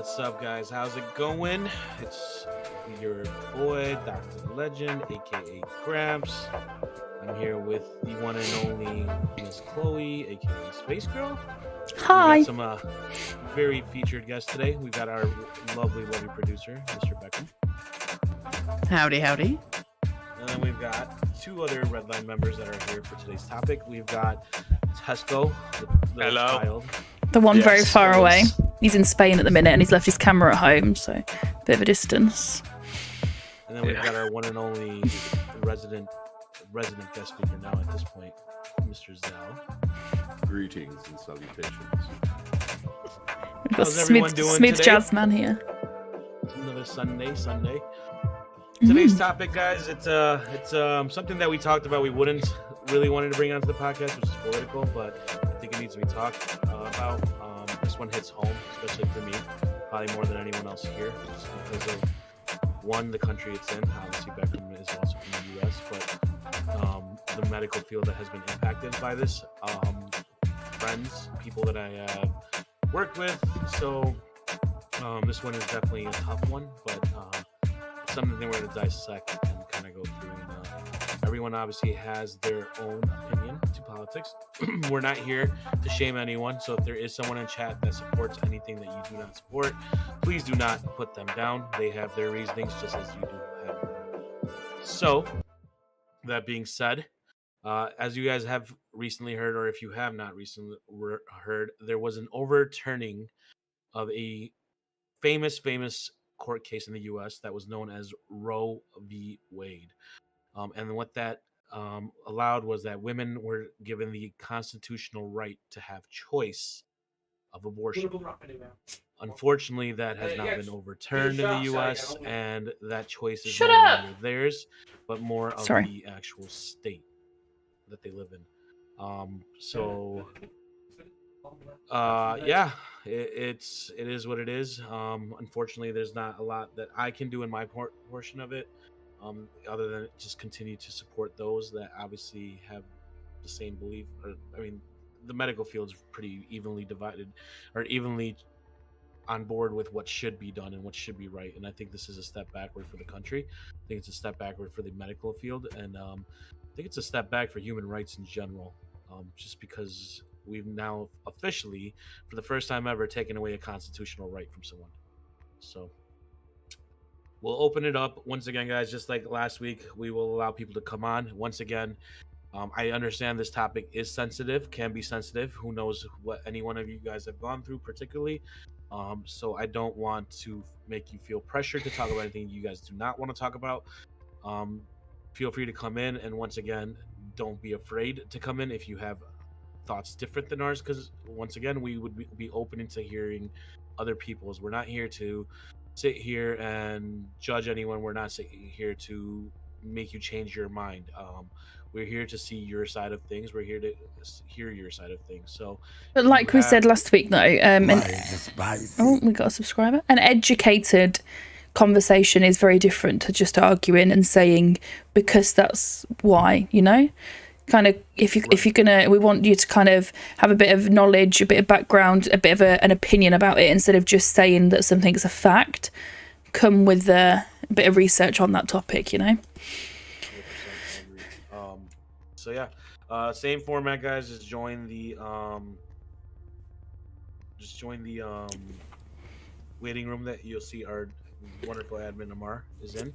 What's up, guys? How's it going? It's your boy, Dr. Legend, aka Gramps. I'm here with the one and only Miss Chloe, aka Space Girl. Hi. We got some very featured guests today. We've got our lovely producer, Mr. Beckham. Howdy, howdy. And then we've got two other Redline members that are here for today's topic. We've got Tesco, the child. The one very far away. He's in Spain at the minute and he's left his camera at home, so a bit of a distance. And then we've got our one and only resident guest speaker now at this point, Mr. Zell. Greetings and salutations. We've got Smith Jazzman here. Another Sunday. Today's topic, guys, it's something that we talked about. We wouldn't really wanted to bring onto the podcast, which is political, but I think it needs to be talked about. This one hits home, especially for me, probably more than anyone else here, just because of one, the country it's in. Obviously, Beckham is also from the U.S., but the medical field that has been impacted by this, friends, people that I have worked with. So This one is definitely a tough one, but something we're going to dissect and kind of go through. And, everyone obviously has their own opinion to politics. We're not here to shame anyone. So if there is someone in chat that supports anything that you do not support, please do not put them down. They have their reasonings just as you do have yours. So that being said, as you guys have recently heard, or if you have not recently heard, there was an overturning of a famous court case in the U.S. that was known as Roe v. Wade. And what that allowed was that women were given the constitutional right to have choice of abortion. Unfortunately, that has not been overturned in the U.S., and that choice is no longer theirs, but more of the actual state that they live in. Yeah, it is what it is. Unfortunately, there's not a lot that I can do in my portion of it, other than just continue to support those that obviously have the same belief. The medical field is pretty evenly divided, or evenly on board with what should be done and what should be right. And I think this is a step backward for the country. I think it's a step backward for the medical field, and I think it's a step back for human rights in general. Just because we've now officially, for the first time ever, taken away a constitutional right from someone. So we'll open it up once again, guys. Just like last week, we will allow people to come on once again. I understand this topic is sensitive, can be sensitive. Who knows what any one of you guys have gone through particularly. So I don't want to make you feel pressured to talk about anything you guys do not want to talk about. Feel free to come in, and once again, don't be afraid to come in if you have thoughts different than ours, because once again, we would be open to hearing other people's. We're not here to sit here and judge anyone. We're not here to make you change your mind. We're here to see your side of things. We're here to hear your side of things. So, but like we said last week, though, we got a subscriber. An educated conversation is very different to just arguing and saying because that's why, kind of if you're gonna, we want you to kind of have a bit of knowledge, a bit of background, a bit of an opinion about it, instead of just saying that something's a fact. Come with a bit of research on that topic, 100% so yeah, same format, guys. Just join the waiting room that you'll see our wonderful admin Amar is in.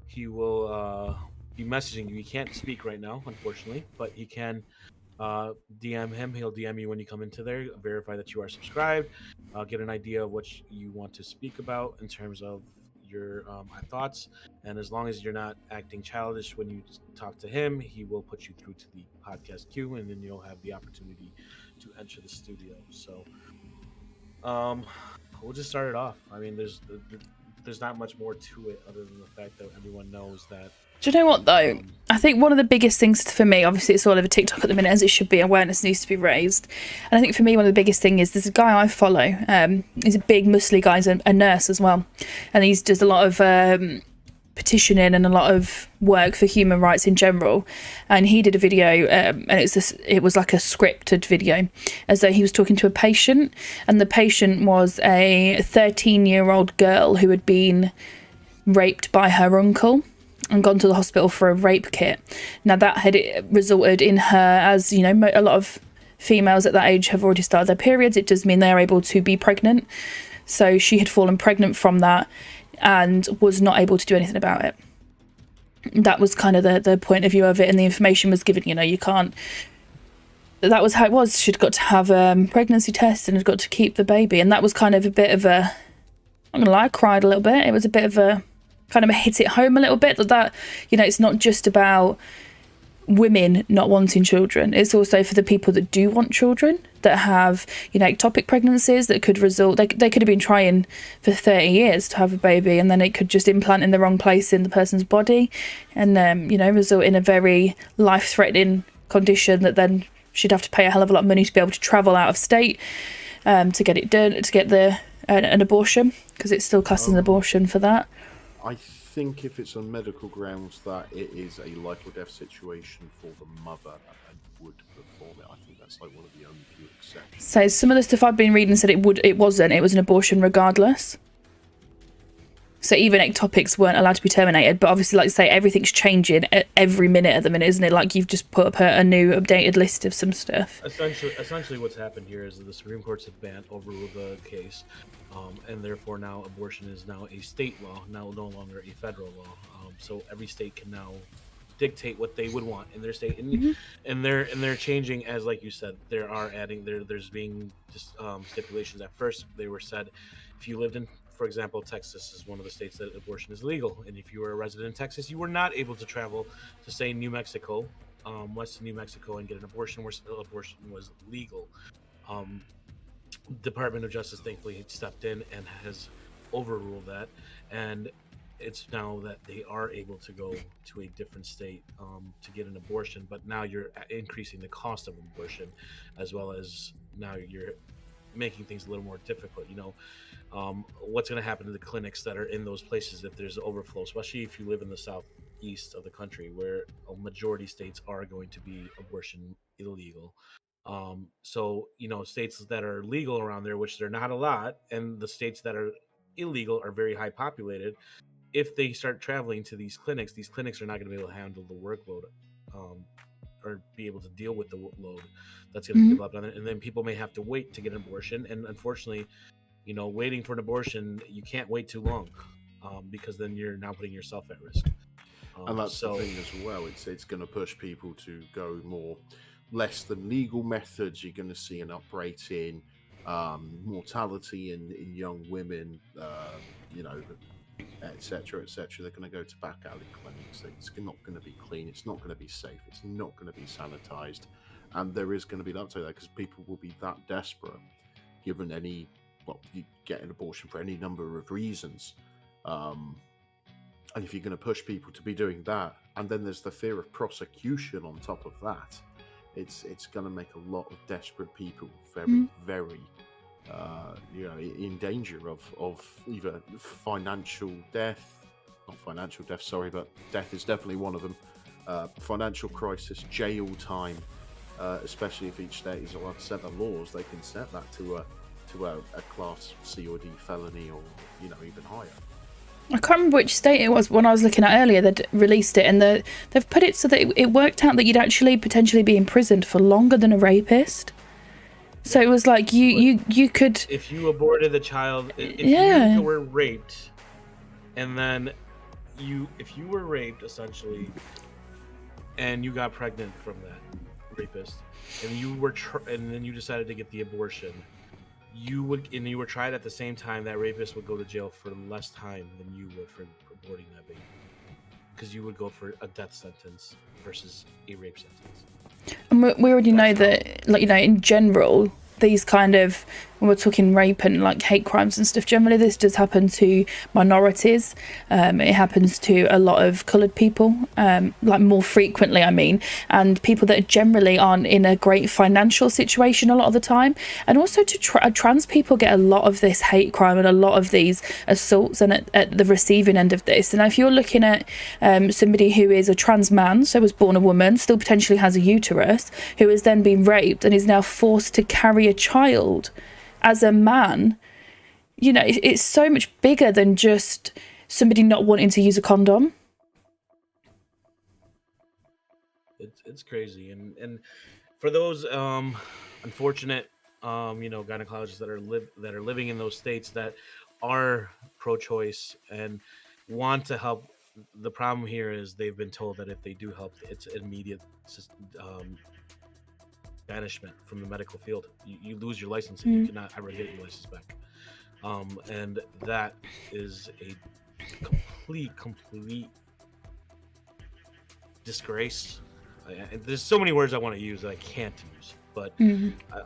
He will be messaging you. He can't speak right now, unfortunately, but he can DM him. He'll DM you when you come into there, verify that you are subscribed, get an idea of what you want to speak about in terms of your thoughts, and as long as you're not acting childish when you talk to him, he will put you through to the podcast queue, and then you'll have the opportunity to enter the studio. So we'll just start it off. I mean, there's not much more to it other than the fact that everyone knows that. Do you know what, though? I think one of the biggest things for me, obviously it's all over TikTok at the minute, as it should be, awareness needs to be raised. And I think for me, one of the biggest things is there's a guy I follow. He's a big Muslim guy, he's a nurse as well. And he does a lot of petitioning and a lot of work for human rights in general. And he did a video, and it was like a scripted video, as though he was talking to a patient. And the patient was a 13-year-old girl who had been raped by her uncle and gone to the hospital for a rape kit. Now that had resulted in her, as a lot of females at that age have already started their periods, it does mean they're able to be pregnant. So she had fallen pregnant from that and was not able to do anything about it. That was kind of the point of view of it, and the information was given, you can't. That was how it was. She'd got to have a pregnancy test and had got to keep the baby, and that was kind of a bit of a, I'm gonna lie, I cried a little bit. It was a bit of a kind of hit it home a little bit that it's not just about women not wanting children. It's also for the people that do want children, that have ectopic pregnancies that could result, they could have been trying for 30 years to have a baby, and then it could just implant in the wrong place in the person's body, and result in a very life-threatening condition that then she'd have to pay a hell of a lot of money to be able to travel out of state to get it done, to get an abortion, because it's still classed as an abortion for that. I think if it's on medical grounds that it is a life or death situation for the mother and would perform it, I think That's like one of the only few exceptions. So some of the stuff I've been reading said it was an abortion regardless. So even ectopics weren't allowed to be terminated, but obviously, like you say, everything's changing every minute at the minute, isn't it? Like you've just put up a new updated list of some stuff. Essentially, what's happened here is that the Supreme Court's have overruled the case, and therefore now abortion is now a state law, now no longer a federal law. So every state can now dictate what they would want in their state, and they're changing, as like you said, there's being just stipulations. At first, they were said if you lived in, for example, Texas is one of the states that abortion is legal, and if you were a resident in Texas, you were not able to travel to, say, New Mexico, west of New Mexico, and get an abortion where abortion was legal. Department of Justice thankfully stepped in and has overruled that, and it's now that they are able to go to a different state to get an abortion, but now you're increasing the cost of abortion, as well as now you're making things a little more difficult. What's going to happen to the clinics that are in those places if there's overflow, especially if you live in the southeast of the country, where a majority states are going to be abortion illegal. So states that are legal around there, which they're not a lot, and the states that are illegal are very high populated. If they start traveling to these clinics are not going to be able to handle the workload, or be able to deal with the load that's going to be developed on it. And then people may have to wait to get an abortion. And unfortunately, waiting for an abortion, you can't wait too long, because then you're now putting yourself at risk. And that's the thing as well. It's going to push people to go less than legal methods. You're going to see an uprate in mortality in young women, etc., etc. They're going to go to back alley clinics. It's not going to be clean. It's not going to be safe. It's not going to be sanitized. And there is going to be that there because people will be that desperate, given you get an abortion for any number of reasons. And if you're going to push people to be doing that, and then there's the fear of prosecution on top of that, it's going to make a lot of desperate people very, very in danger of either financial death, not financial death, sorry, but death is definitely one of them. Financial crisis, jail time, especially if each state is allowed to set the laws, they can set that to a class C or D felony, or even higher. I can't remember which state it was when I was looking at earlier. They'd released it, and they've put it so that it worked out that you'd actually potentially be imprisoned for longer than a rapist. So it was like you could, if you aborted the child, if you were raped, and then if you were raped essentially, and you got pregnant from that rapist, and then you decided to get the abortion, you were tried at the same time, that rapist would go to jail for less time than you would for aborting that baby, because you would go for a death sentence versus a rape sentence. And we already know that, in general, these kind of, when we're talking rape and hate crimes and stuff, generally this does happen to minorities. It happens to a lot of coloured people, more frequently, and people that generally aren't in a great financial situation a lot of the time. And also trans people get a lot of this hate crime and a lot of these assaults, and at the receiving end of this. And if you're looking at somebody who is a trans man, so was born a woman, still potentially has a uterus, who has then been raped and is now forced to carry a child as a man, it's so much bigger than just somebody not wanting to use a condom. It's crazy, and for those unfortunate gynecologists that are living in those states that are pro-choice and want to help, the problem here is they've been told that if they do help, it's immediate banishment from the medical field. You lose your license and you cannot ever get your license back. And that is a complete disgrace. There's so many words I want to use that I can't use, but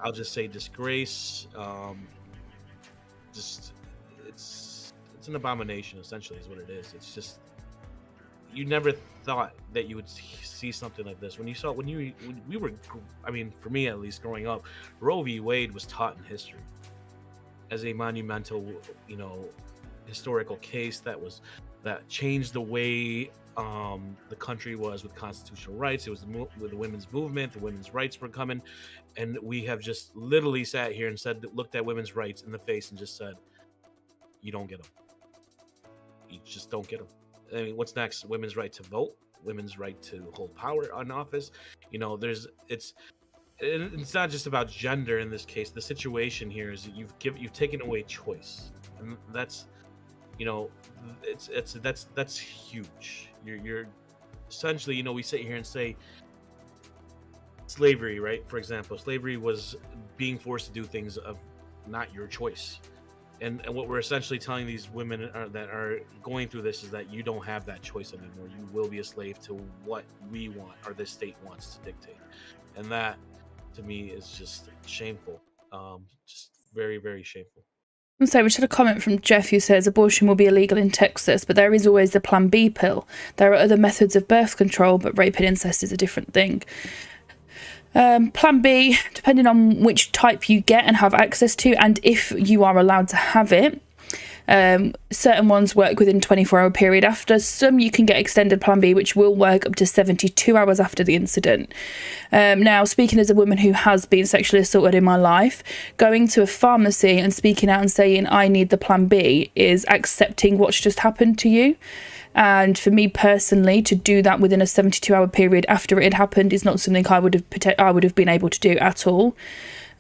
I'll just say disgrace. It's an abomination, essentially, is what it is. It's just, you never thought that you would see something like this. When we were, for me at least, growing up, Roe V Wade was taught in history as a monumental, historical case that changed the way the country was with constitutional rights. It was with the women's movement. The women's rights were coming, and we have just literally sat here and looked at women's rights in the face and just said, "You don't get them. You just don't get them." I mean, what's next? Women's right to vote, women's right to hold power in office. It's not just about gender in this case. The situation here is that you've taken away choice, and that's that's huge. You're essentially, we sit here and say slavery, right? For example, slavery was being forced to do things of not your choice. And what we're essentially telling these women that are going through this is that you don't have that choice anymore. You will be a slave to what we want or this state wants to dictate. And that, to me, is just shameful. Just very, very shameful. So we just had a comment from Jeff who says abortion will be illegal in Texas, but there is always the Plan B pill. There are other methods of birth control, but rape and incest is a different thing. Plan B, depending on which type you get and have access to, and if you are allowed to have it, certain ones work within 24-hour period after. Some you can get extended Plan B, which will work up to 72 hours after the incident. Now, speaking as a woman who has been sexually assaulted in my life, going to a pharmacy and speaking out and saying I need the Plan B is accepting what's just happened to you. And for me personally, to do that within a 72-hour period after it had happened is not something I would have been able to do at all.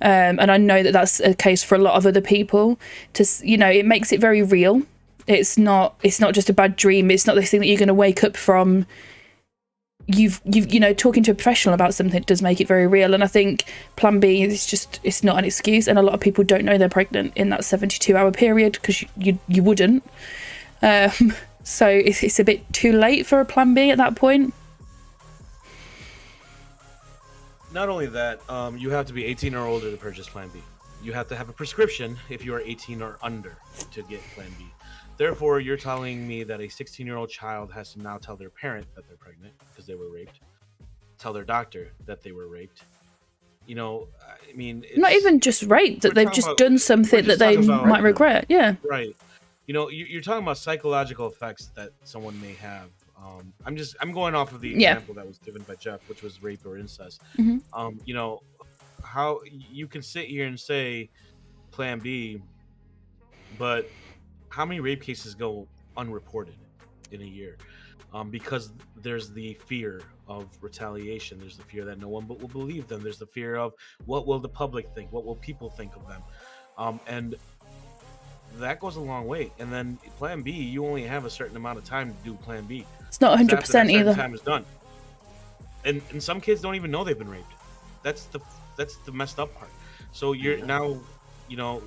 And I know that that's a case for a lot of other people. It makes it very real. It's not just a bad dream. It's not this thing that you're going to wake up from. You've talking to a professional about something does make it very real. And I think Plan B is it's not an excuse. And a lot of people don't know they're pregnant in that 72-hour period because you wouldn't. So it's a bit too late for a Plan B at that point. Not only that, you have to be 18 or older to purchase Plan B. You have to have a prescription if you are 18 or under to get Plan B. Therefore, you're telling me that a 16-year-old child has to now tell their parent that they're pregnant because they were raped, tell their doctor that they were raped. Not even just raped, that they've just done something that they might regret. Yeah. Right. You're talking about psychological effects that someone may have. I'm going off of the example that was given by Jeff, which was rape or incest. Mm-hmm. How you can sit here and say Plan B, but how many rape cases go unreported in a year? Because there's the fear of retaliation. There's the fear that no one will believe them. There's the fear of what will the public think? What will people think of them? And that goes a long way. And then Plan B, you only have a certain amount of time to do Plan B. It's not 100% either. Time is done. And some kids don't even know they've been raped. That's the messed up part. So you're now, you're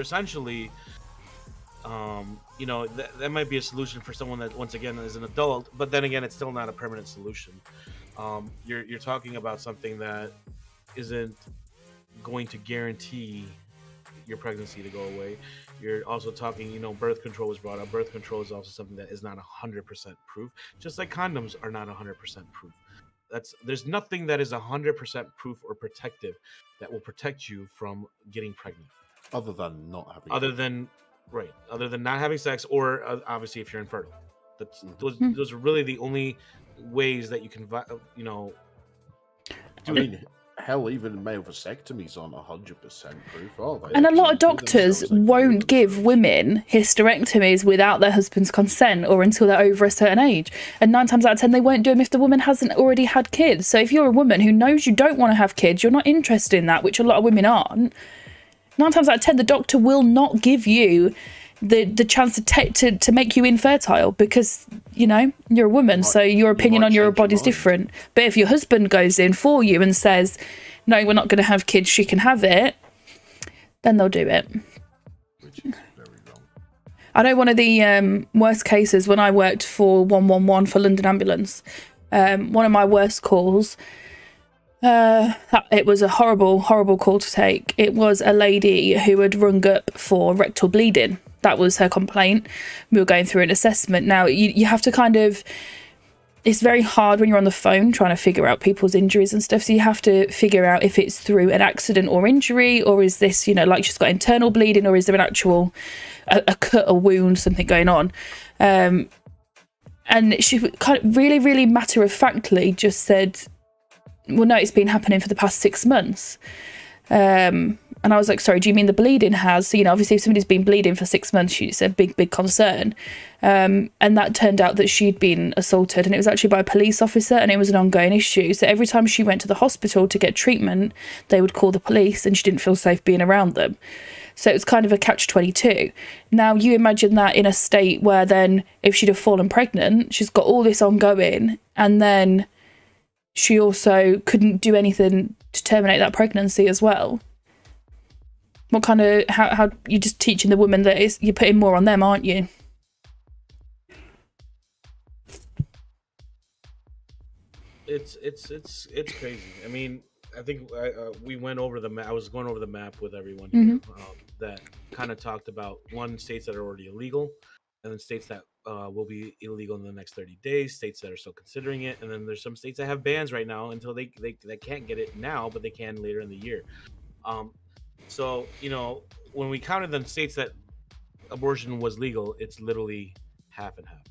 essentially, that might be a solution for someone that, once again, is an adult. But then again, it's still not a permanent solution. You're talking about something that isn't going to guarantee your pregnancy to go away. You're also talking, birth control was brought up. Birth control is also something that is not 100% proof, just like condoms are not 100% proof. There's nothing that is 100% proof or protective that will protect you from getting pregnant. Other than not having. Other than not having sex, or obviously if you're infertile. Those are really the only ways that you can, hell, even male vasectomies aren't 100% proof, are they? And a lot of doctors won't give women hysterectomies without their husband's consent or until they're over a certain age. And 9 times out of 10, they won't do them if the woman hasn't already had kids. So if you're a woman who knows you don't want to have kids, you're not interested in that, which a lot of women aren't, 9 times out of 10, the doctor will not give you the chance to make you infertile because, you're a woman, so your opinion on your body's different. But if your husband goes in for you and says, no, we're not going to have kids, she can have it, then they'll do it. Which is very wrong. I know one of the worst cases when I worked for 111 for London Ambulance, one of my worst calls, it was a horrible, horrible call to take. It was a lady who had rung up for rectal bleeding. That was her complaint. We were going through an assessment. Now, you have to kind of it's very hard when you're on the phone trying to figure out people's injuries and stuff. So you have to figure out if it's through an accident or injury, or is this, you know, like she's got internal bleeding, or is there an actual a cut, a wound, something going on. And she kind of really, really matter of factly just said, well, no, it's been happening for the past 6 months. And I was like, sorry, do you mean the bleeding has? So, you know, obviously if somebody's been bleeding for 6 months, it's a big, big concern. And that turned out that she'd been assaulted, and it was actually by a police officer, and it was an ongoing issue. So every time she went to the hospital to get treatment, they would call the police, and she didn't feel safe being around them. So it was kind of a catch-22. Now, you imagine that in a state where then if she'd have fallen pregnant, she's got all this ongoing, and then she also couldn't do anything to terminate that pregnancy as well. What kind of, how you're just teaching the woman that you're putting more on them, aren't you? It's crazy. I mean, I think we went over the map. I was going over the map with everyone here, that kind of talked about states that are already illegal, and then states that will be illegal in the next 30 days, states that are still considering it, and then there's some states that have bans right now until they can't get it now, but they can later in the year. So, you know, when we counted the states that abortion was legal, it's literally half and half.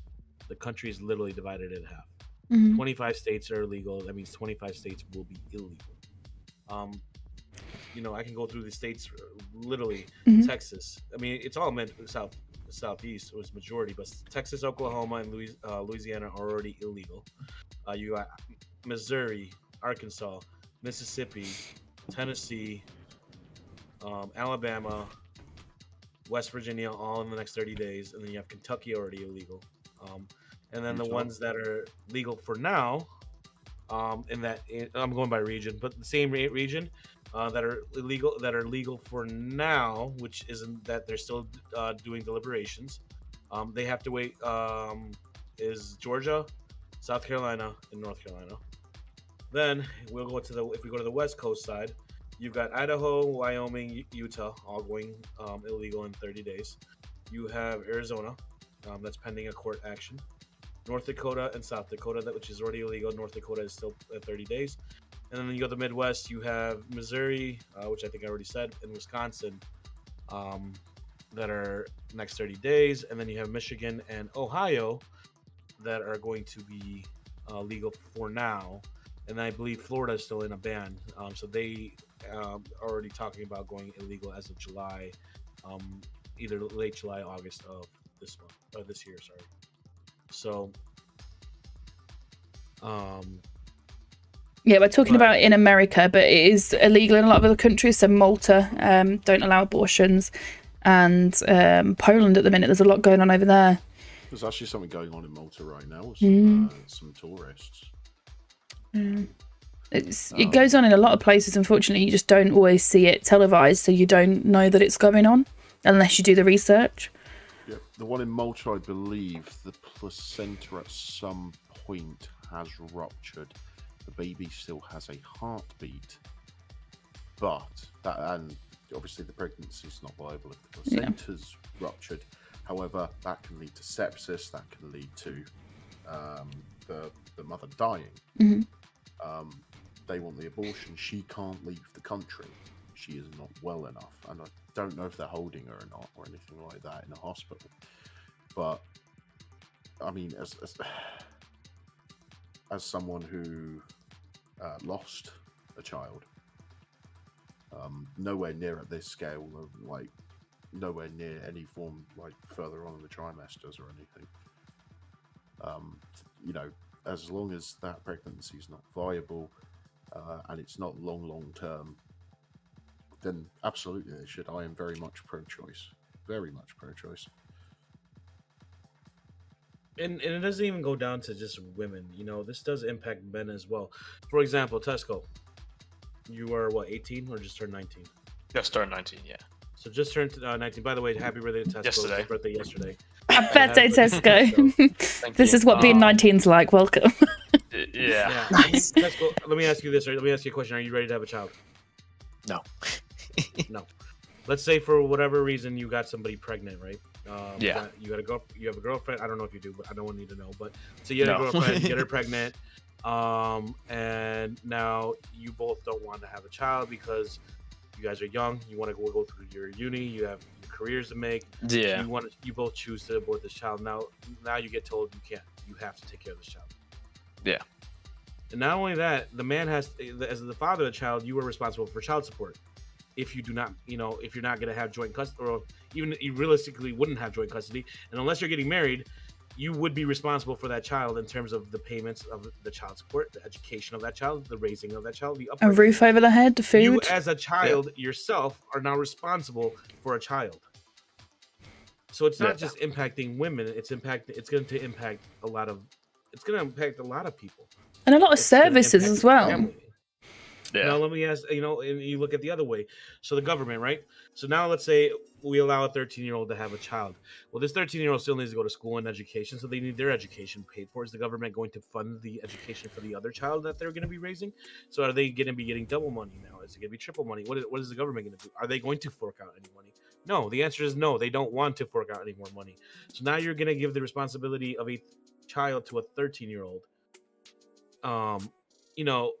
The country is literally divided in half. 25 states are illegal. That means 25 states will be illegal. You know, I can go through the states, literally. Texas. I mean, it's all meant southeast was majority, but Texas, Oklahoma, and Louisiana are already illegal. You got Missouri, Arkansas, Mississippi, Tennessee, Alabama, West Virginia, all in the next 30 days, and then you have Kentucky already illegal. And then the ones that are legal for now, I'm going by region, but the same region that are legal for now, which isn't that they're still doing deliberations. They have to wait. Is Georgia, South Carolina, and North Carolina. Then we'll go to if we go to the West Coast side, you've got Idaho, Wyoming, Utah, all going illegal in 30 days. You have Arizona, that's pending a court action. North Dakota and South Dakota, which is already illegal. North Dakota is still at 30 days. And then you go to the Midwest, you have Missouri, which I think I already said, and Wisconsin, that are next 30 days. And then you have Michigan and Ohio that are going to be legal for now. And I believe Florida is still in a ban. So they are already talking about going illegal as of July, either late July, August of this month, or this year, sorry. So, yeah, we're talking about in America, but it is illegal in a lot of other countries. So Malta don't allow abortions, and Poland at the minute, there's a lot going on over there. There's actually something going on in Malta right now with some tourists. It goes on in a lot of places. Unfortunately, you just don't always see it televised, so you don't know that it's going on unless you do the research. Yeah, the one in Malta, I believe, the placenta at some point has ruptured. The baby still has a heartbeat, but and obviously the pregnancy is not viable if the placenta's ruptured. However, that can lead to sepsis. That can lead to the mother dying. They want the abortion. She can't leave the country. She is not well enough, and I don't know if they're holding her or not, or anything like that in a hospital. But I mean, as someone who lost a child, nowhere near at this scale, like nowhere near any form, like further on in the trimesters or anything. You know, as long as that pregnancy is not viable and it's not long term, then absolutely they should. I am very much pro-choice. Very much pro-choice. And it doesn't even go down to just women. You know, this does impact men as well. For example, Tesco, you are, 18 or just turned 19? Just turned 19, yeah. So just turned 19. By the way, happy birthday to Tesco. Yesterday. His birthday yesterday. Happy birthday, Tesco. This is what being 19's like. Welcome. Yeah. Nice. Tesco, let me ask you this. Let me ask you a question. Are you ready to have a child? No. No. Let's say for whatever reason you got somebody pregnant, right? Yeah. You have a girlfriend. I don't know if you do, but I don't need to know. But so you had a No. girlfriend, you get her pregnant, and now you both don't want to have a child because you guys are young. You want to go through your uni. You have your careers to make. Yeah. You both choose to abort this child. Now you get told you can't. You have to take care of this child. Yeah. And not only that, the man has, as the father of the child, you are responsible for child support. If you do not, if you're not going to have joint custody, or even you realistically wouldn't have joint custody, and unless you're getting married, you would be responsible for that child in terms of the payments of the child support, the education of that child, the raising of that child, the A upbringing. roof over the head, the food. You, as a child yourself, are now responsible for a child. So it's not just impacting women; it's going to impact a lot of people. And a lot of services as well. Family. Yeah. Now let me ask, and you look at the other way. So the government, right? So now let's say we allow a 13-year-old to have a child. Well, this 13-year-old still needs to go to school and education, so they need their education paid for. Is the government going to fund the education for the other child that they're going to be raising? So are they going to be getting double money now? Is it going to be triple money? What is the government going to do? Are they going to fork out any money? No, the answer is no. They don't want to fork out any more money. So now you're going to give the responsibility of a child to a 13-year-old.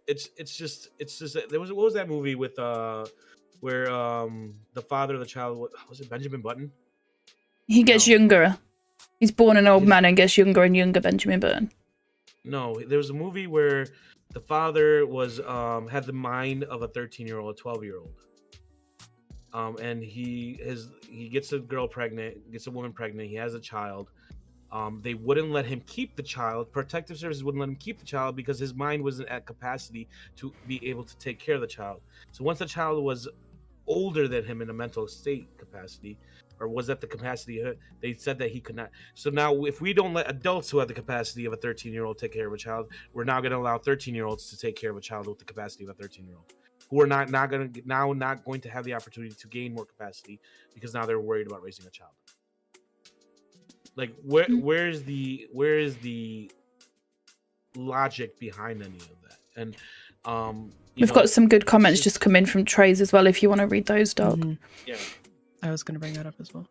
It's just there was, what was that movie with where the father of the child, was it Benjamin Button? He gets younger. He's born an old man and gets younger and younger. Benjamin Button. No, there was a movie where the father was had the mind of a 13-year-old, a 12-year-old. And he gets a girl pregnant, gets a woman pregnant. He has a child. They wouldn't let him keep the child. Protective services wouldn't let him keep the child because his mind wasn't at capacity to be able to take care of the child. So once the child was older than him in a mental state capacity, or was at the capacity, they said that he could not. So now if we don't let adults who have the capacity of a 13-year-old take care of a child, we're now going to allow 13-year-olds to take care of a child with the capacity of a 13-year-old. Who are not going to have the opportunity to gain more capacity because now they're worried about raising a child. Like where is the logic behind any of that? And we've got some good comments just come in from Trays as well. If you want to read those, Doc. Mm-hmm. Yeah, I was going to bring that up as well.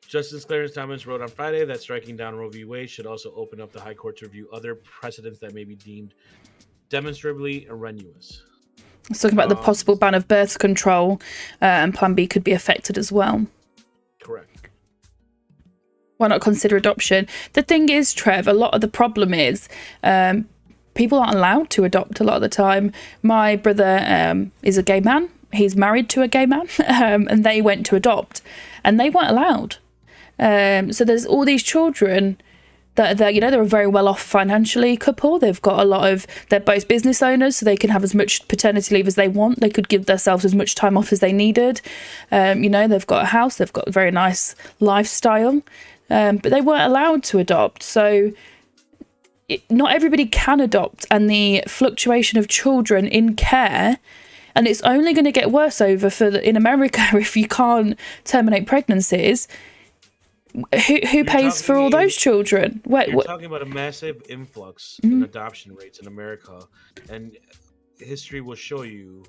Justice Clarence Thomas wrote on Friday that striking down Roe v. Wade should also open up the High Court to review other precedents that may be deemed demonstrably erroneous. It's talking about the possible ban of birth control, and Plan B could be affected as well. Correct. Why not consider adoption? The thing is, Trev, a lot of the problem is people aren't allowed to adopt a lot of the time. My brother is a gay man. He's married to a gay man, and they went to adopt, and they weren't allowed. So there's all these children that they're a very well off financially couple. They've got a lot of, they're both business owners, so they can have as much paternity leave as they want. They could give themselves as much time off as they needed. They've got a house, they've got a very nice lifestyle, but they weren't allowed to adopt. So not everybody can adopt, and the fluctuation of children in care, and it's only going to get worse in America if you can't terminate pregnancies. Who pays for all those children? You're talking about a massive influx in adoption rates in America, and history will show you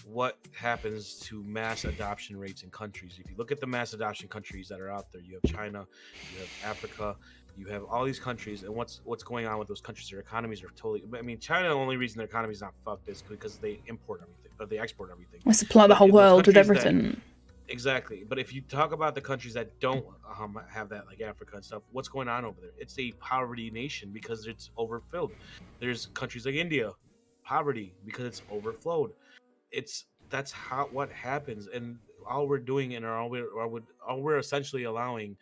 what happens to mass adoption rates in countries. If you look at the mass adoption countries that are out there, you have China, you have Africa, you have all these countries, and what's going on with those countries? Their economies are totally. I mean, China. The only reason their economy is not fucked is because they import everything, or they export everything. They supply the whole world with everything. Exactly. But if you talk about the countries that don't have that, like Africa and stuff, what's going on over there? It's a poverty nation because it's overfilled. There's countries like India, poverty because it's overflowed. That's what happens, and all we're doing and all we're essentially allowing.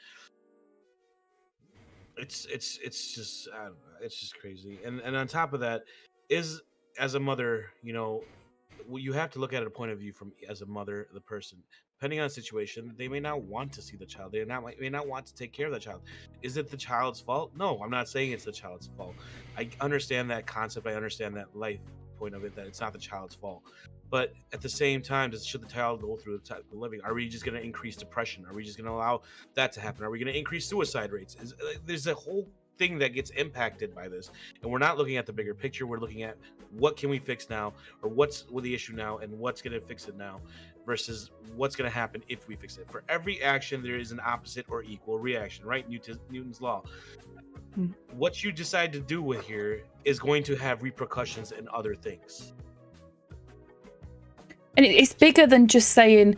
It's just I don't know, it's just crazy. And on top of that, is as a mother, you have to look at a point of view from as a mother, the person. Depending on the situation, they may not want to see the child. They may not want to take care of the child. Is it the child's fault? No, I'm not saying it's the child's fault. I understand that concept. I understand that life point of it, that it's not the child's fault. But at the same time, should the child go through the living? Are we just going to increase depression? Are we just going to allow that to happen? Are we going to increase suicide rates? There's a whole thing that gets impacted by this, and we're not looking at the bigger picture. We're looking at what can we fix now, or what's with the issue now, and what's going to fix it now, versus what's going to happen if we fix it. For every action, there is an opposite or equal reaction, right? Newton's law. What you decide to do with here is going to have repercussions in other things. And it's bigger than just saying,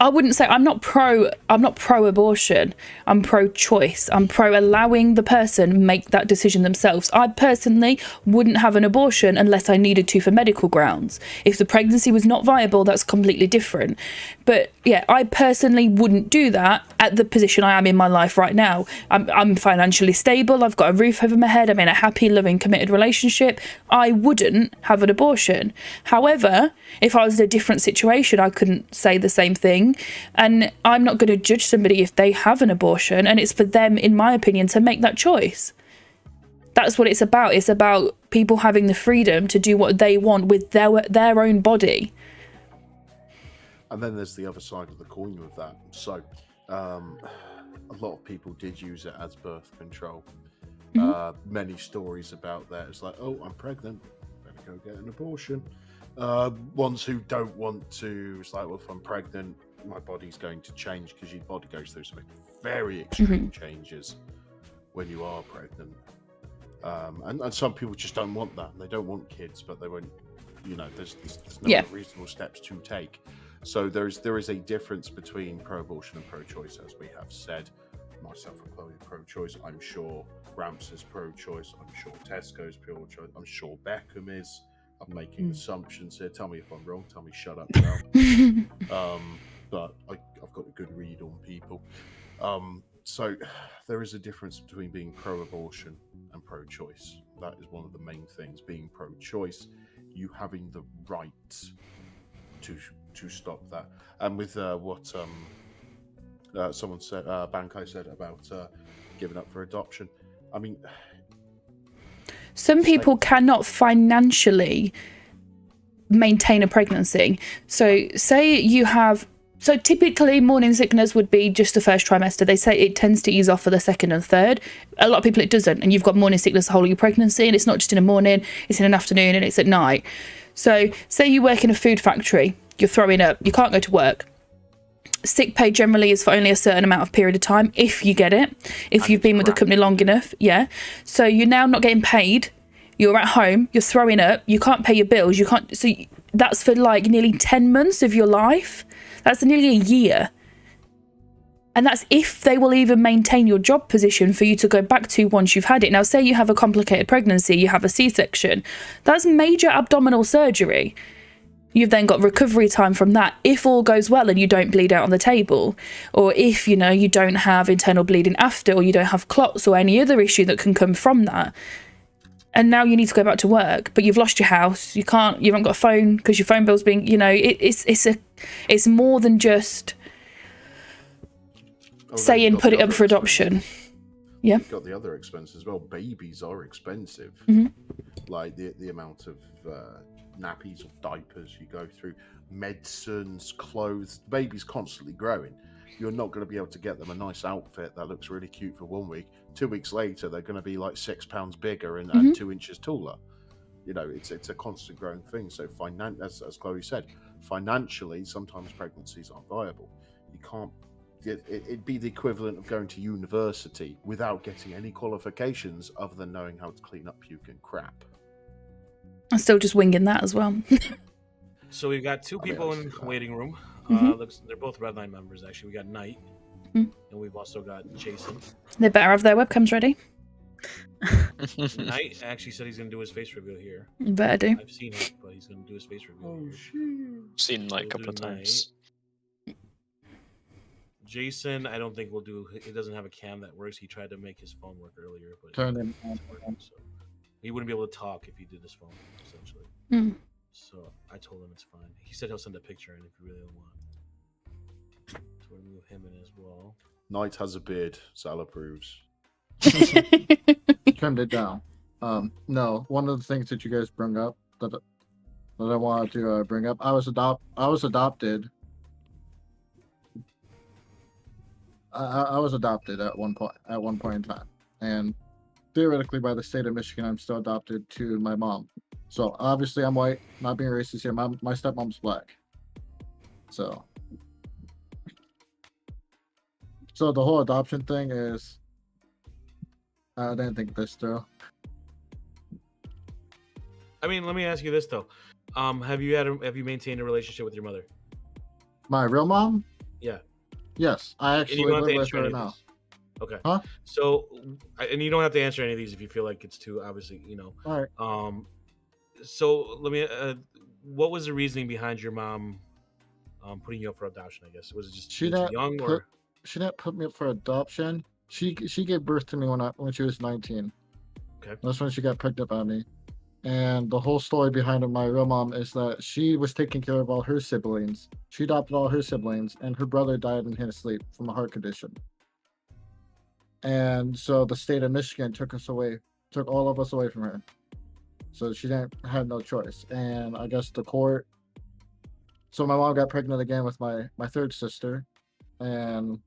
I wouldn't say I'm not pro abortion. I'm pro choice. I'm pro allowing the person make that decision themselves. I personally wouldn't have an abortion unless I needed to for medical grounds. If the pregnancy was not viable, that's completely different. But yeah, I personally wouldn't do that at the position I am in my life right now. I'm financially stable. I've got a roof over my head. I'm in a happy, loving, committed relationship. I wouldn't have an abortion. However, if I was in a different situation, I couldn't say the same thing. And I'm not going to judge somebody if they have an abortion, and it's for them, in my opinion, to make that choice. That's what it's about. It's about people having the freedom to do what they want with their own body. And then there's the other side of the coin with that. So a lot of people did use it as birth control. Many stories about that. It's like, oh, I'm pregnant, better go get an abortion. Ones who don't want to, it's like, well, if I'm pregnant, my body's going to change, because your body goes through some very extreme changes when you are pregnant. And some people just don't want that. They don't want kids, but they won't, there's no reasonable steps to take. So there is a difference between pro-abortion and pro-choice, as we have said. Myself and Chloe pro-choice. I'm sure Gramps is pro-choice. I'm sure Tesco's pro-choice. I'm sure Beckham is. I'm making assumptions here. Tell me if I'm wrong. Tell me shut up now. But I've got a good read on people. So there is a difference between being pro-abortion and pro-choice. That is one of the main things. Being pro-choice, you having the right to stop that. And with what someone said, Bankai said about giving up for adoption. I mean, some people cannot financially maintain a pregnancy. So say you have, so typically morning sickness would be just the first trimester. They say it tends to ease off for the second and third. A lot of people it doesn't, and you've got morning sickness the whole of your pregnancy, and it's not just in the morning, it's in an afternoon, and it's at night. So say you work in a food factory, you're throwing up, you can't go to work. Sick pay generally is for only a certain amount of period of time, if you get it, if you've been with the company long enough. So you're now not getting paid, you're at home, you're throwing up, you can't pay your bills, you can't, so that's for like nearly 10 months of your life. That's nearly a year. And that's if they will even maintain your job position for you to go back to once you've had it. Now, say you have a complicated pregnancy, you have a C-section, that's major abdominal surgery. You've then got recovery time from that if all goes well and you don't bleed out on the table, or if you don't have internal bleeding after, or you don't have clots or any other issue that can come from that. And now you need to go back to work, but you've lost your house, you haven't got a phone because your phone bill's being, it's more than just saying put it up for adoption. Yeah, you've got the other expenses as well. Babies are expensive. Like the amount of nappies or diapers you go through, medicines, clothes. The baby's constantly growing. You're not going to be able to get them a nice outfit that looks really cute for 1 week. 2 weeks later, they're going to be like 6 pounds bigger and 2 inches taller. It's a constant growing thing. So as Chloe said, financially, sometimes pregnancies aren't viable. You can't. It'd be the equivalent of going to university without getting any qualifications other than knowing how to clean up puke and crap. I'm still just winging that as well. So we've got two people in the waiting room. They're both Redline members, actually. We got Knight, and we've also got Jason. They better have their webcams ready. Knight actually said he's going to do his face reveal here. Better do. I've seen it, but he's going to do his face reveal here. Seen like a couple of times. Jason, I don't think we'll do. He doesn't have a cam that works. He tried to make his phone work earlier, but turn him on. So he wouldn't be able to talk if he did his phone, essentially. So I told him it's fine. He said he'll send a picture in if you really want. So we'll move him in as well. Knight has a beard. Sal approves. Trimmed it down. No, one of the things that you guys bring up that I wanted to bring up, I was adopted. I was adopted at one point in time, and theoretically by the state of Michigan, I'm still adopted to my mom. So obviously I'm white, not being racist here. My stepmom's black. So the whole adoption thing is, I didn't think this through. I mean, let me ask you this though. Have you maintained a relationship with your mother? My real mom? Yeah. Yes, I And actually you don't have live to with answer her any of now. these. Okay. Huh? So, and you don't have to answer any of these if you feel like it's too obviously, All right. So let me. What was the reasoning behind your mom, putting you up for adoption? I guess was it just She being too didn't young, put or she didn't put me up for adoption. She gave birth to me when she was 19. Okay. That's when she got pregnant by me. And the whole story behind my real mom is that she was taking care of all her siblings. She adopted all her siblings, and her brother died in his sleep from a heart condition. And so the state of Michigan took all of us away from her. So she had no choice. And I guess the court. So my mom got pregnant again with my third sister, and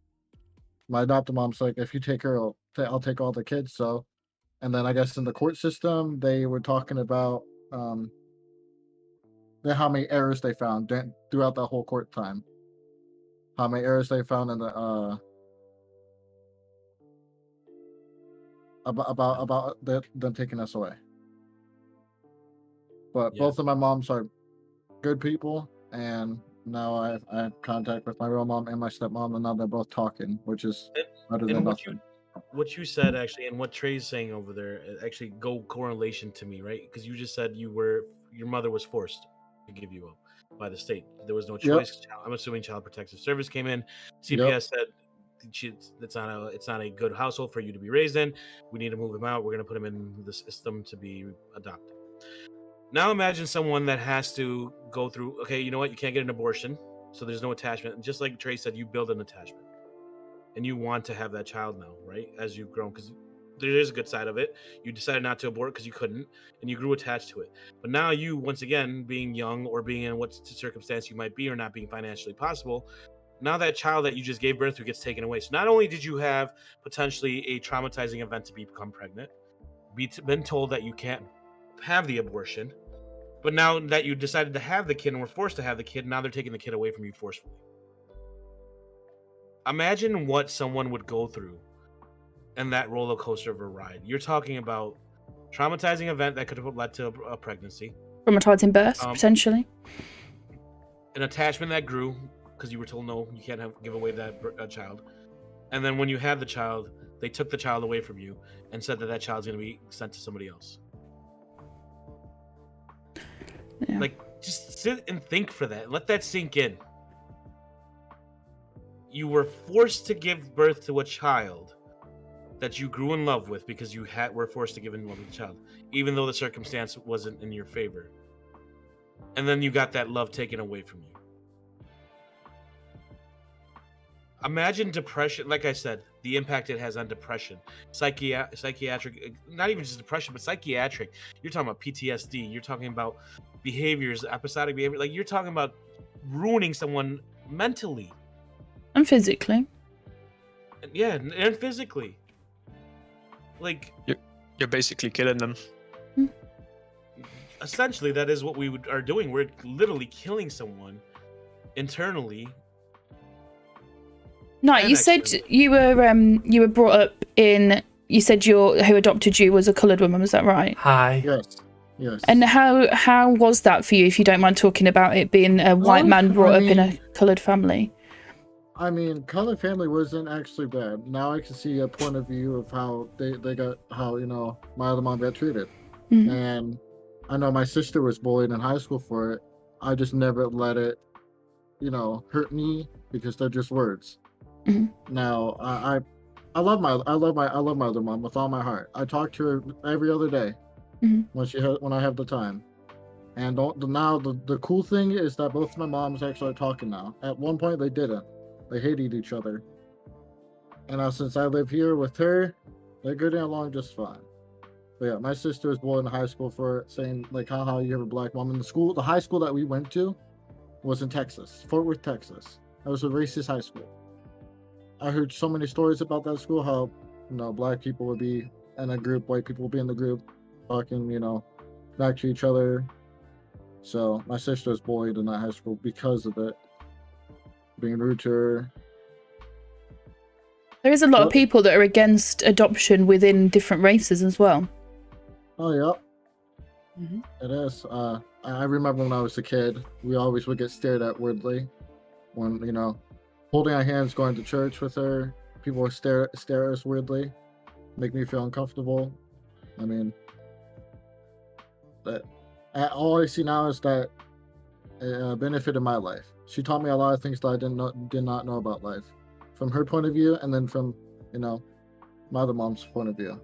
my adopted mom's like, if you take her, I'll take all the kids. So, and then I guess in the court system, they were talking about how many errors they found throughout that whole court time. How many errors they found in the about them taking us away. But both of my moms are good people, and now I have contact with my real mom and my stepmom, and now they're both talking, which is better than nothing. What you said actually, and what Trey's saying over there, actually go correlation to me, right? Because you just said your mother was forced to give you up by the state. There was no choice. Yep. I'm assuming Child Protective Service came in. CPS said it's not a good household for you to be raised in. We need to move him out. We're going to put him in the system to be adopted. Now imagine someone that has to go through, okay, you know what? You can't get an abortion, so there's no attachment. And just like Trey said, you build an attachment. And you want to have that child now, right? As you've grown, because there is a good side of it. You decided not to abort because you couldn't, and you grew attached to it. But now you, once again, being young or being in what circumstance you might be or not being financially possible, now that child that you just gave birth to gets taken away. So not only did you have potentially a traumatizing event to become pregnant, been told that you can't have the abortion, but now that you decided to have the kid and were forced to have the kid, now they're taking the kid away from you forcefully. Imagine what someone would go through in that roller coaster of a ride. You're talking about traumatizing event that could have led to a pregnancy, traumatizing birth, potentially, an attachment that grew because you were told no, you can't give away that child, and then when you had the child, they took the child away from you and said that child's going to be sent to somebody else. Yeah. Like, just sit and think for that. Let that sink in. You were forced to give birth to a child that you grew in love with because you were forced to give in love with the child, even though the circumstance wasn't in your favor. And then you got that love taken away from you. Imagine depression, like I said, the impact it has on depression, psychiatric, not even just depression, but psychiatric. You're talking about PTSD. You're talking about behaviors, episodic behavior. Like, you're talking about ruining someone mentally. And physically. Yeah, and physically. Like, you're basically killing them. Essentially, that is what we are doing. We're literally killing someone internally. No, you said you were brought up in. You said who adopted you was a coloured woman. Was that right? Hi. Yes. And how was that for you? If you don't mind talking about it, being a white man brought up in a coloured family. I mean, colored family wasn't actually bad. Now I can see a point of view of how they got, how, my other mom got treated. Mm-hmm. And I know my sister was bullied in high school for it. I just never let it, hurt me because they're just words. Mm-hmm. Now I love my other mom with all my heart. I talk to her every other day when I have the time. And now the cool thing is that both my moms actually are talking now. At one point they didn't. They hated each other. And now since I live here with her, they're getting along just fine. But yeah, my sister was bullied in high school for saying, like, how you have a black mom in the school. The high school that we went to was in Texas, Fort Worth, Texas. That was a racist high school. I heard so many stories about that school, how, black people would be in a group, white people will be in the group talking, back to each other. So my sister was bullied in that high school because of it, being rude to her. There is a lot of people that are against adoption within different races as well. Oh, yeah. It is. I remember when I was a kid, we always would get stared at weirdly when, holding our hands, going to church with her. People would stare at us weirdly, make me feel uncomfortable. I mean, all I see now is that it benefited my life. She taught me a lot of things that I did not know about life, from her point of view, and then from, my other mom's point of view.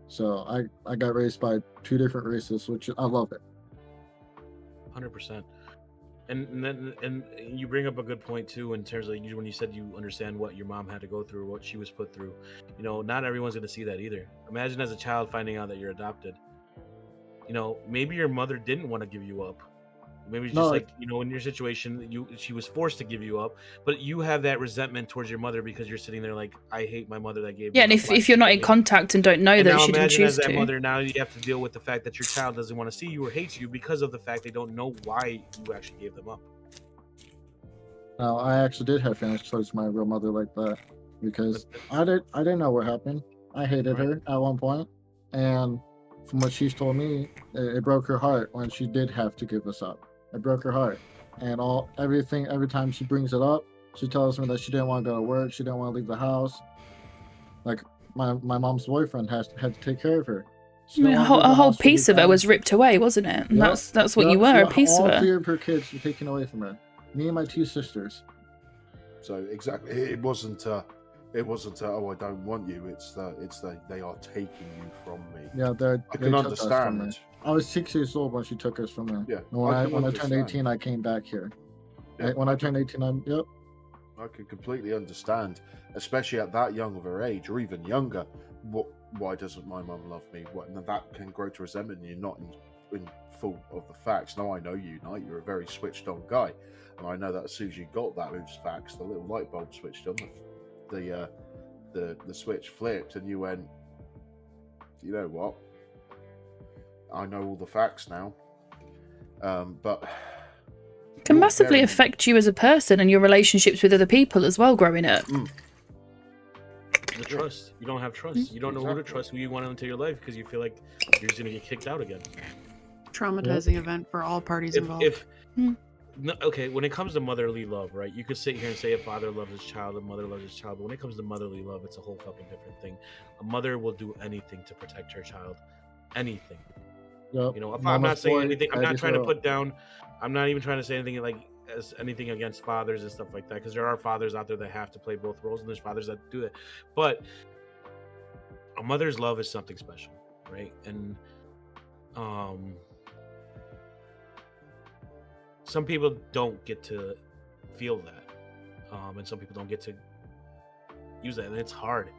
So I got raised by two different races, which I love it. 100%. And you bring up a good point too, in terms of when you said you understand what your mom had to go through, what she was put through. Not everyone's going to see that either. Imagine as a child finding out that you're adopted. Maybe your mother didn't want to give you up. Maybe it's just in your situation, she was forced to give you up, but you have that resentment towards your mother because you're sitting there like, I hate my mother that gave me and if you're not in contact and don't know that she didn't choose to. Mother, now you have to deal with the fact that your child doesn't want to see you or hates you because of the fact they don't know why you actually gave them up. No, I actually did have feelings towards my real mother like that because I didn't know what happened. I hated her at one point, and from what she's told me, it broke her heart when she did have to give us up. It broke her heart, and every time she brings it up, she tells me that she didn't want to go to work, she didn't want to leave the house. Like my mom's boyfriend had to take care of her. A whole piece of her was ripped away, wasn't it? And that's what you were, a piece of her. All three of her kids were taken away from her. Me and my two sisters. So exactly, it wasn't oh, I don't want you. It's they are taking you from me. Yeah, I can understand. I was 6 years old when she took us from her. Yeah. When I turned 18, I came back here. Yeah. When I turned 18, I can completely understand, especially at that young of her age, or even younger. Why doesn't my mum love me? That can grow to resentment, and you're not in full of the facts. Now I know you, Knight. You're a very switched on guy, and I know that as soon as you got those facts, the little light bulb switched on. The switch flipped, and you went, you know what? I know all the facts now. But it can massively affect you as a person and your relationships with other people as well growing up. The trust. You don't have trust. You don't know who to trust, who you want into your life, because you feel like you're just going to get kicked out again. Traumatizing event for all parties involved. Okay, when it comes to motherly love, right? You could sit here and say a father loves his child, a mother loves his child, but when it comes to motherly love, it's a whole fucking different thing. A mother will do anything to protect her child. Anything. Yep. If I'm not saying anything, I'm not trying to put down, I'm not even trying to say anything like as anything against fathers and stuff like that, because there are fathers out there that have to play both roles, and there's fathers that do it. But a mother's love is something special, right? And some people don't get to feel that, and some people don't get to use that, and it's hard.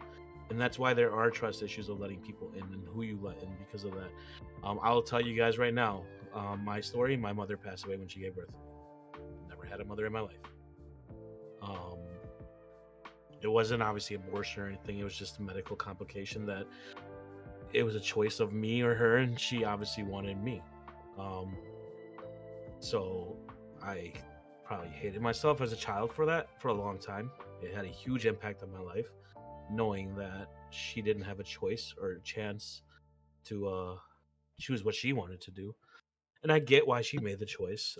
And that's why there are trust issues of letting people in and who you let in because of that. I'll tell you guys right now, my story. My mother passed away when she gave birth. Never had a mother in my life. It wasn't obviously abortion or anything. It was just a medical complication that it was a choice of me or her, and she obviously wanted me. So I probably hated myself as a child for that for a long time. It had a huge impact on my life, knowing that she didn't have a choice or a chance to choose what she wanted to do. And I get why she made the choice.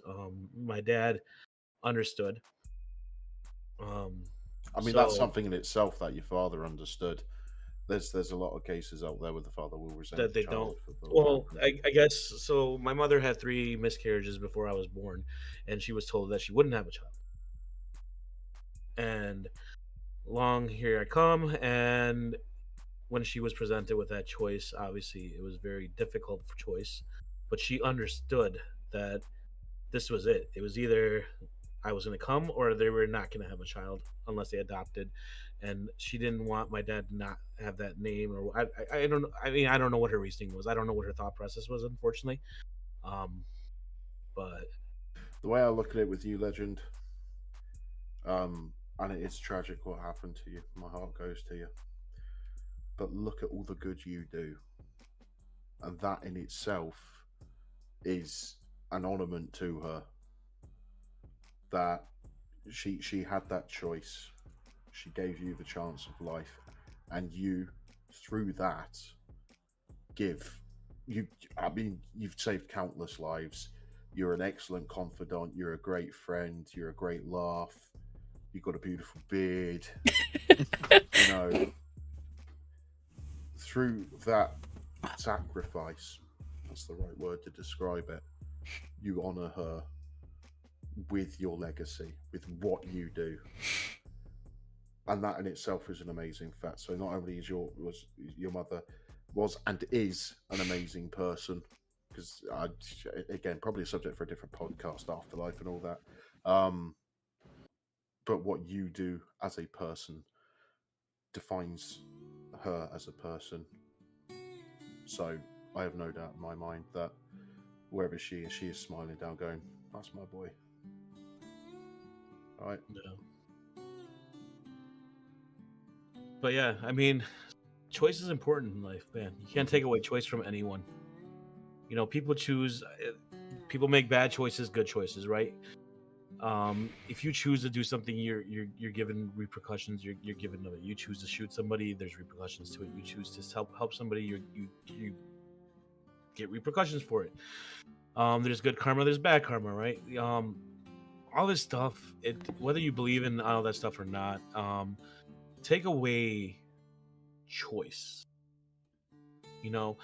My dad understood. I mean, that's something in itself that your father understood. There's a lot of cases out there where the father will resent that they the don't. child Well, I guess so. My mother had 3 miscarriages before I was born, and she was told that she wouldn't have a child. And here I come, and when she was presented with that choice, obviously it was very difficult choice, but she understood that this was it. It was either I was going to come or they were not going to have a child unless they adopted. And she didn't want my dad to not have that name, or I don't know. I mean, I don't know what her reasoning was. I don't know what her thought process was, unfortunately. But the way I look at it with you, Legend, and it is tragic what happened to you. My heart goes to you. but look at all the good you do. And that in itself is an ornament to her, that she had that choice. She gave you the chance of life, and you, through that, you've saved countless lives. You're an excellent confidant, you're a great friend, you're a great laugh, you've got a beautiful beard. You know, through that sacrifice, that's the right word to describe it, you honor her with your legacy, with what you do. And that in itself is an amazing fact. So not only is your mother was and is an amazing person, because again, probably a subject for a different podcast, afterlife and all that, but what you do as a person defines her as a person. So I have no doubt in my mind that wherever she is smiling down going, that's my boy. All right. Yeah. But yeah, I mean, choice is important in life, man. You can't take away choice from anyone. You know, people make bad choices, good choices, right? If you choose to do something, you're given repercussions. You're given of it. You choose to shoot somebody, there's repercussions to it. You choose to help somebody, you get repercussions for it. There's good karma, there's bad karma, right? All this stuff, whether you believe in all that stuff or not, take away choice. You know,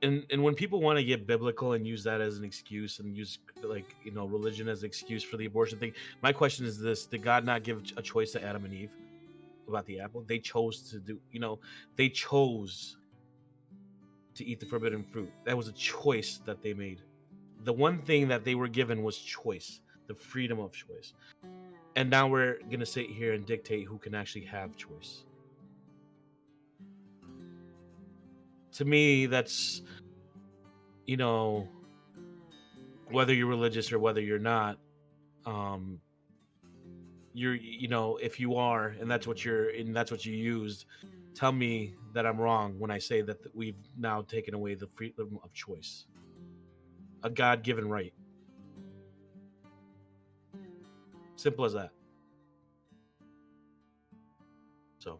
and when people want to get biblical and use that as an excuse and use religion as an excuse for the abortion thing, my question is this: did God not give a choice to Adam and Eve about the apple? They chose to do, they chose to eat the forbidden fruit. That was a choice that they made. The one thing that they were given was choice, the freedom of choice. And now we're going to sit here and dictate who can actually have choice. To me, that's, whether you're religious or whether you're not, if you are, and that's what you used, tell me that I'm wrong when I say that we've now taken away the freedom of choice. A God-given right. Simple as that. So,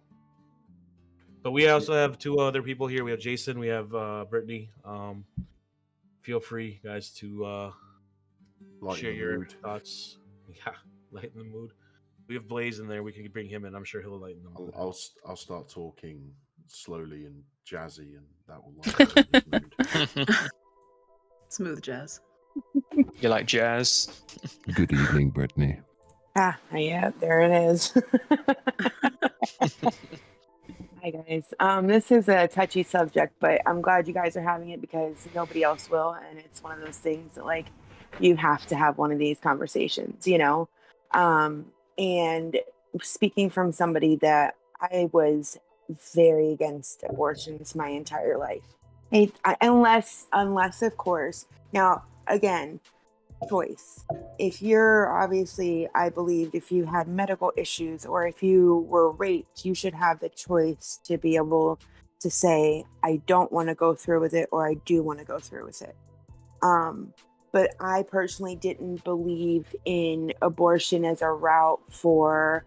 but we also have two other people here. We have Jason, we have Brittany. Feel free, guys, to share your thoughts. Yeah, lighten the mood. We have Blaze in there. We can bring him in. I'm sure he'll lighten the mood. I'll start talking slowly and jazzy, and that will lighten the mood. Smooth jazz. You like jazz? Good evening, Brittany. Yeah, there it is. Hi, guys. This is a touchy subject, but I'm glad you guys are having it because nobody else will. And it's one of those things that, like, you have to have one of these conversations, And speaking from somebody that I was very against abortions my entire life. Unless, of course, now, again, choice. If you're obviously, I believed if you had medical issues or if you were raped, you should have the choice to be able to say, I don't want to go through with it or I do want to go through with it. But I personally didn't believe in abortion as a route for,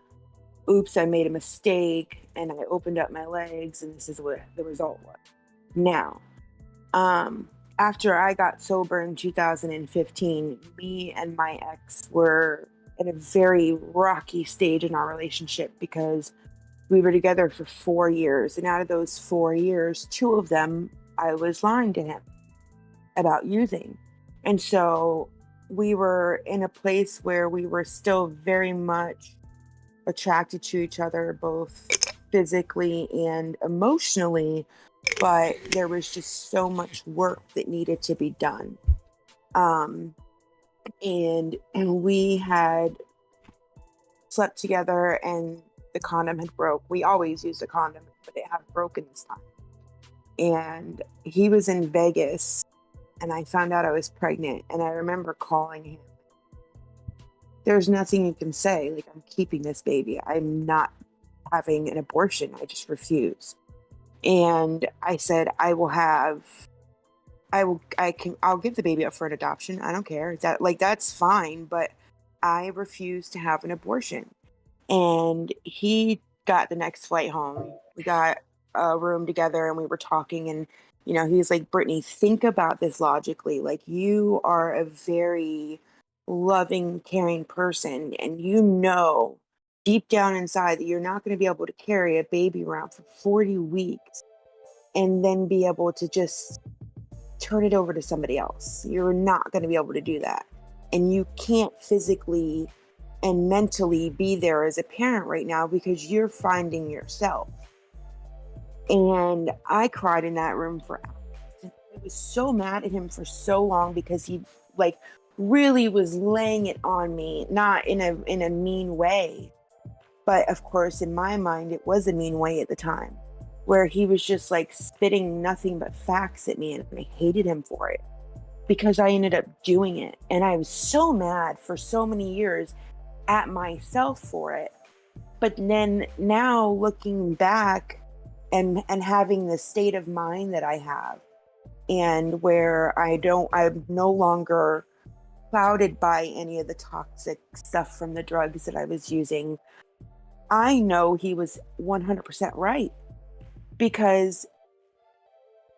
oops, I made a mistake and I opened up my legs and this is what the result was. Now, after I got sober in 2015, me and my ex were in a very rocky stage in our relationship because we were together for 4 years. And out of those 4 years, 2 of them, I was lying to him about using. And so we were in a place where we were still very much attracted to each other, both physically and emotionally, but there was just so much work that needed to be done. And we had slept together and the condom had broke. We always used a condom, but it had broken this time. And he was in Vegas and I found out I was pregnant. And I remember calling him. There's nothing you can say. Like, I'm keeping this baby. I'm not having an abortion. I just refuse. And I said, I'll give the baby up for an adoption. I don't care. That's fine, but I refuse to have an abortion. And he got the next flight home. We got a room together and we were talking, and he's like, Brittany, think about this logically. Like, you are a very loving, caring person, and deep down inside that you're not going to be able to carry a baby around for 40 weeks and then be able to just turn it over to somebody else. You're not going to be able to do that. And you can't physically and mentally be there as a parent right now because you're finding yourself. And I cried in that room for hours. I was so mad at him for so long because he really was laying it on me, not in a mean way. But of course, in my mind, it was a mean way at the time, where he was just spitting nothing but facts at me, and I hated him for it because I ended up doing it. And I was so mad for so many years at myself for it. But then now looking back and having the state of mind that I have, and where I'm no longer clouded by any of the toxic stuff from the drugs that I was using, I know he was 100% right, because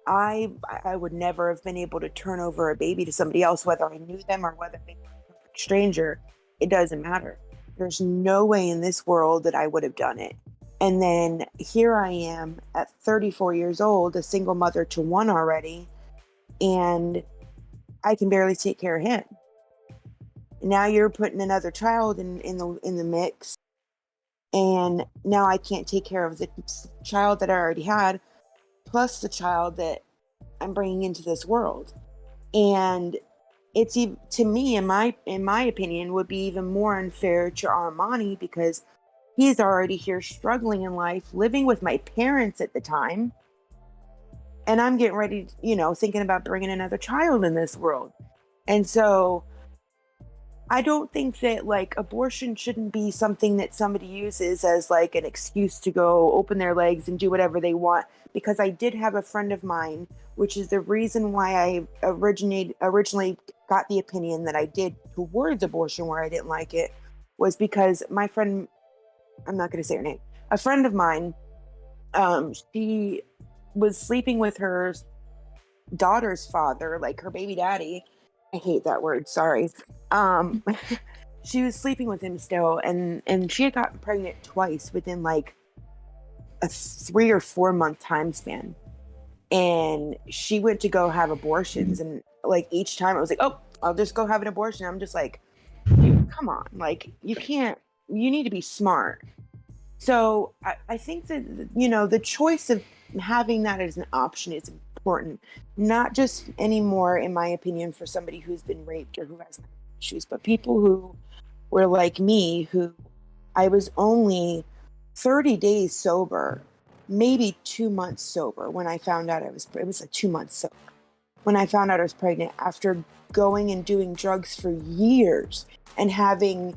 I would never have been able to turn over a baby to somebody else, whether I knew them or whether they were a perfect stranger. It doesn't matter. There's no way in this world that I would have done it. And then here I am at 34 years old, a single mother to one already, and I can barely take care of him. Now you're putting another child in the mix, and now I can't take care of the child that I already had, plus the child that I'm bringing into this world. And it's, to me, in my opinion, would be even more unfair to Armani, because he's already here struggling in life, living with my parents at the time, and I'm getting ready, thinking about bringing another child in this world. And so I don't think that abortion shouldn't be something that somebody uses as an excuse to go open their legs and do whatever they want. Because I did have a friend of mine, which is the reason why I originally got the opinion that I did towards abortion, where I didn't like it, was because my friend, I'm not going to say her name, a friend of mine, she was sleeping with her daughter's father, her baby daddy. I hate that word, sorry. She was sleeping with him still, and she had gotten pregnant twice within a 3 or 4 month time span. And she went to go have abortions, and each time it was oh, I'll just go have an abortion. I'm just dude, come on, you can't, you need to be smart. So I think that the choice of having that as an option is important, not just anymore, in my opinion, for somebody who's been raped or who has issues, but people who were like me, who I was only 30 days sober, maybe 2 months sober when I found out it was 2 months sober when I found out I was pregnant, after going and doing drugs for years and having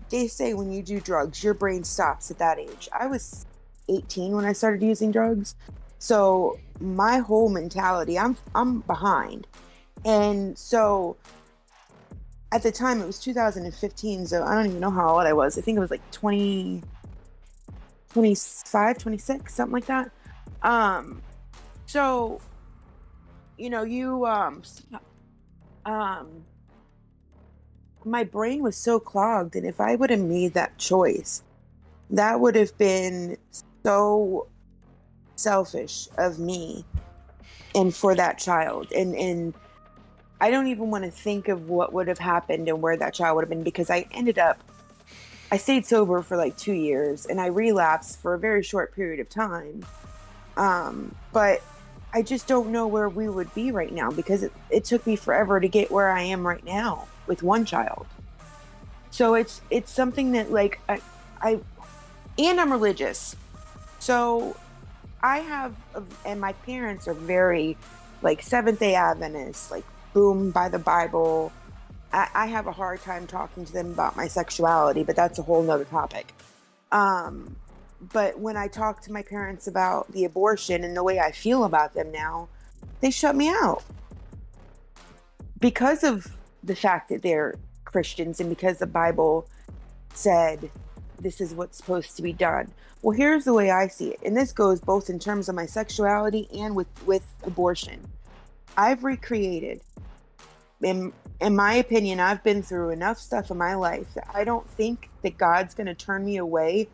they say when you do drugs, your brain stops at that age. I was 18 when I started using drugs. So my whole mentality, I'm behind. And so at the time, it was 2015, so I don't even know how old I was. I think it was 20, 25, 26, something like that. So, my brain was so clogged, and if I would have made that choice, that would have been so selfish of me and for that child. And I don't even want to think of what would have happened and where that child would have been, because I stayed sober for 2 years, and I relapsed for a very short period of time. But I just don't know where we would be right now, because it took me forever to get where I am right now with one child. So it's something that and I'm religious. So I have, and my parents are very Seventh-day Adventists, boom, by the Bible. I have a hard time talking to them about my sexuality, but that's a whole nother topic. But when I talk to my parents about the abortion and the way I feel about them now, they shut me out because of the fact that they're Christians and because the Bible said this is what's supposed to be done. Well, here's the way I see it, and this goes both in terms of my sexuality and with abortion. I've recreated, in my opinion, I've been through enough stuff in my life that I don't think that God's going to turn me away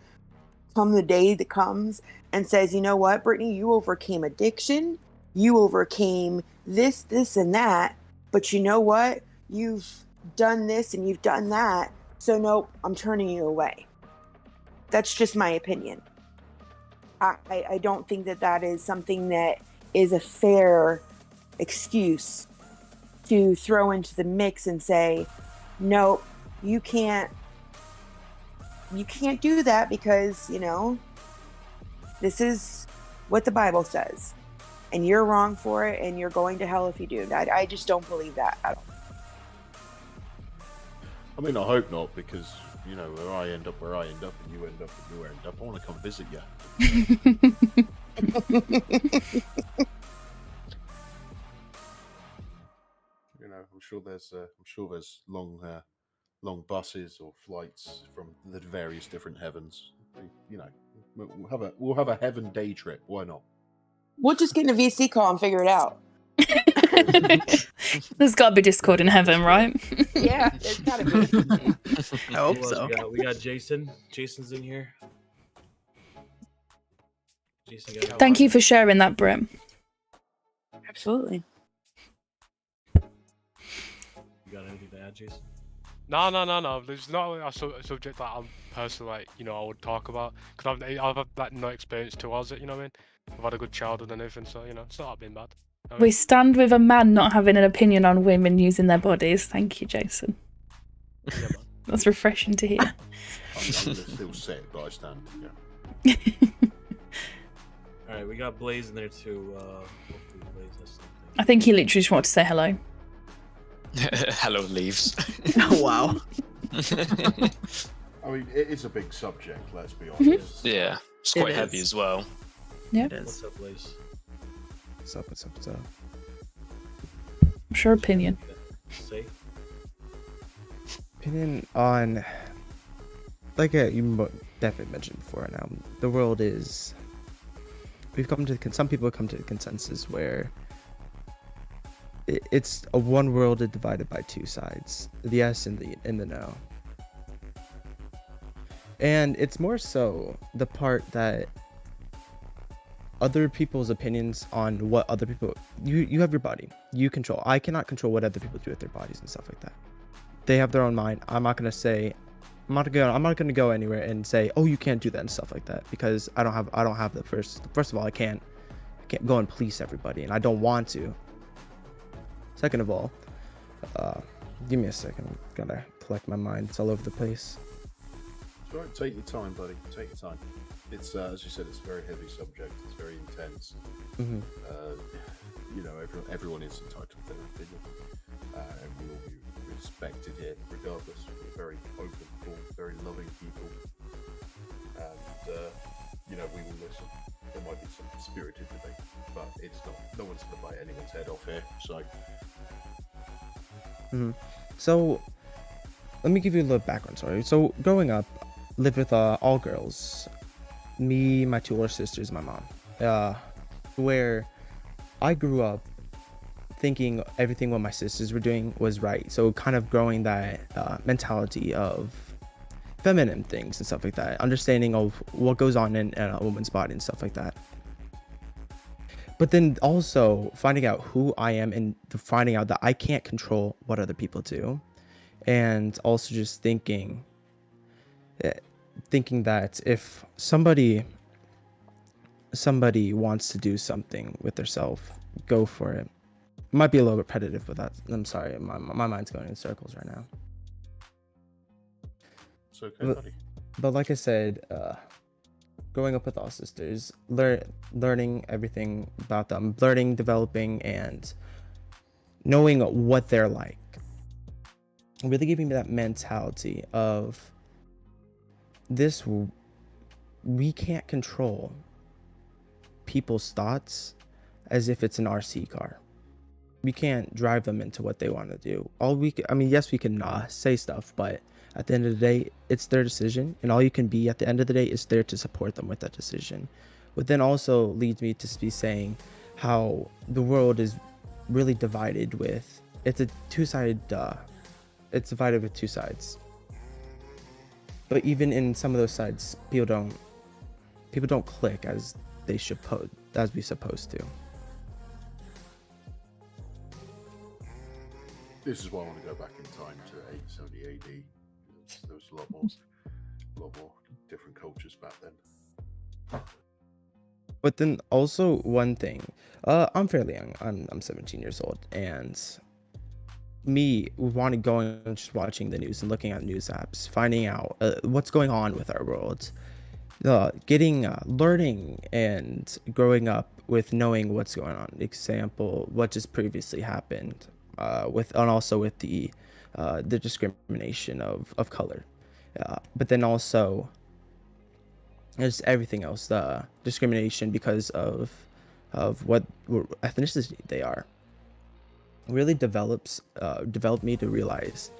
come the day that comes and says, you know what, Brittany, you overcame addiction, you overcame this, and that, but you know what, you've done this and you've done that, so nope, I'm turning you away. That's just my opinion. I don't think that is something that is a fair excuse to throw into the mix and say, nope, you can't do that because, you know, this is what the Bible says and you're wrong for it and you're going to hell if you do. I just don't believe that at all. I mean, I hope not, because, you know, where I end up, and you end up, and you end up, I want to come visit you. You know, I'm sure there's long buses or flights from the various different heavens. You know, we'll have a heaven day trip. Why not? We'll just get in a VC call and figure it out. There's got to be Discord in heaven, right? Yeah, there's got to be. I hope so. We got Jason. Jason's in here. Jason, Thank you for sharing that, Britt. Absolutely. You got anything to add, Jason? No. There's not a subject that I'm personally, like, you know, I would talk about, because I've had like no experience towards it. You know what I mean? I've had a good childhood and everything, so you know, it's not been bad. I mean, We stand with a man not having an opinion on women using their bodies. Thank you, Jason. yeah, man. That's refreshing to hear. I'm still set, but I stand. Yeah. All right, we got Blaze in there too. Hopefully Blaze has something. I think he literally just wanted to say hello. Hello, leaves. Oh, wow. I mean, it is a big subject. Let's be honest. Yeah, it's quite It heavy is. as well. Yeah. It is. What's up, Blaze? What's up? What's your opinion? Say. Opinion on, like you definitely mentioned before. Now the world is. We've come to some people have come to the consensus where it's a one world divided by two sides: the yes and the no. And it's more so the part that other people's opinions on what other people you have your body, you control. I cannot control what other people do with their bodies and stuff like that. They have their own mind. I'm not gonna go anywhere and say, oh, you can't do that and stuff like that, because I don't have the first of all, I can't go and police everybody, and I don't want to. Second of all, give me a second. Gotta collect my mind. It's all over the place. It's right. Take your time, buddy. Take your time. It's as you said, it's a very heavy subject. It's very intense. Mm-hmm. You know, everyone is entitled to their opinion, and we will be respected here, regardless. We're very open, very loving people, and you know, we will listen. There might be some spirited debate, but it's not. No one's going to bite anyone's head off here. So. Mm-hmm. So, let me give you a little background story. So, growing up, lived with all girls. Me, my two older sisters, my mom. Where I grew up thinking everything what my sisters were doing was right. So kind of growing that mentality of feminine things and stuff like that. Understanding of what goes on in a woman's body and stuff like that. But then also finding out who I am and finding out that I can't control what other people do. And also just thinking that if somebody wants to do something with themselves, go for it. It might be a little repetitive, but I'm sorry, my mind's going in circles right now. It's okay, buddy. But like I said, growing up with all sisters, learning everything about them, learning, developing, and knowing what they're like, really giving me that mentality of this we can't control people's thoughts as if it's an RC car. We can't drive them into what they want to do. I mean, yes, we can say stuff, but at the end of the day, it's their decision, and all you can be at the end of the day is there to support them with that decision. But then also leads me to be saying how the world is really divided with, it's divided with two sides. But even in some of those sides, people don't click as we supposed to. This is why I want to go back in time to 870 AD. There was a lot more different cultures back then. But then also one thing, I'm fairly young. I'm 17 years old, and me wanting going and just watching the news and looking at news apps, finding out what's going on with our world, learning and growing up with knowing what's going on. Example, what just previously happened and also with the discrimination of color, but then also there's everything else, the discrimination because of what ethnicity they are, really developed me to realize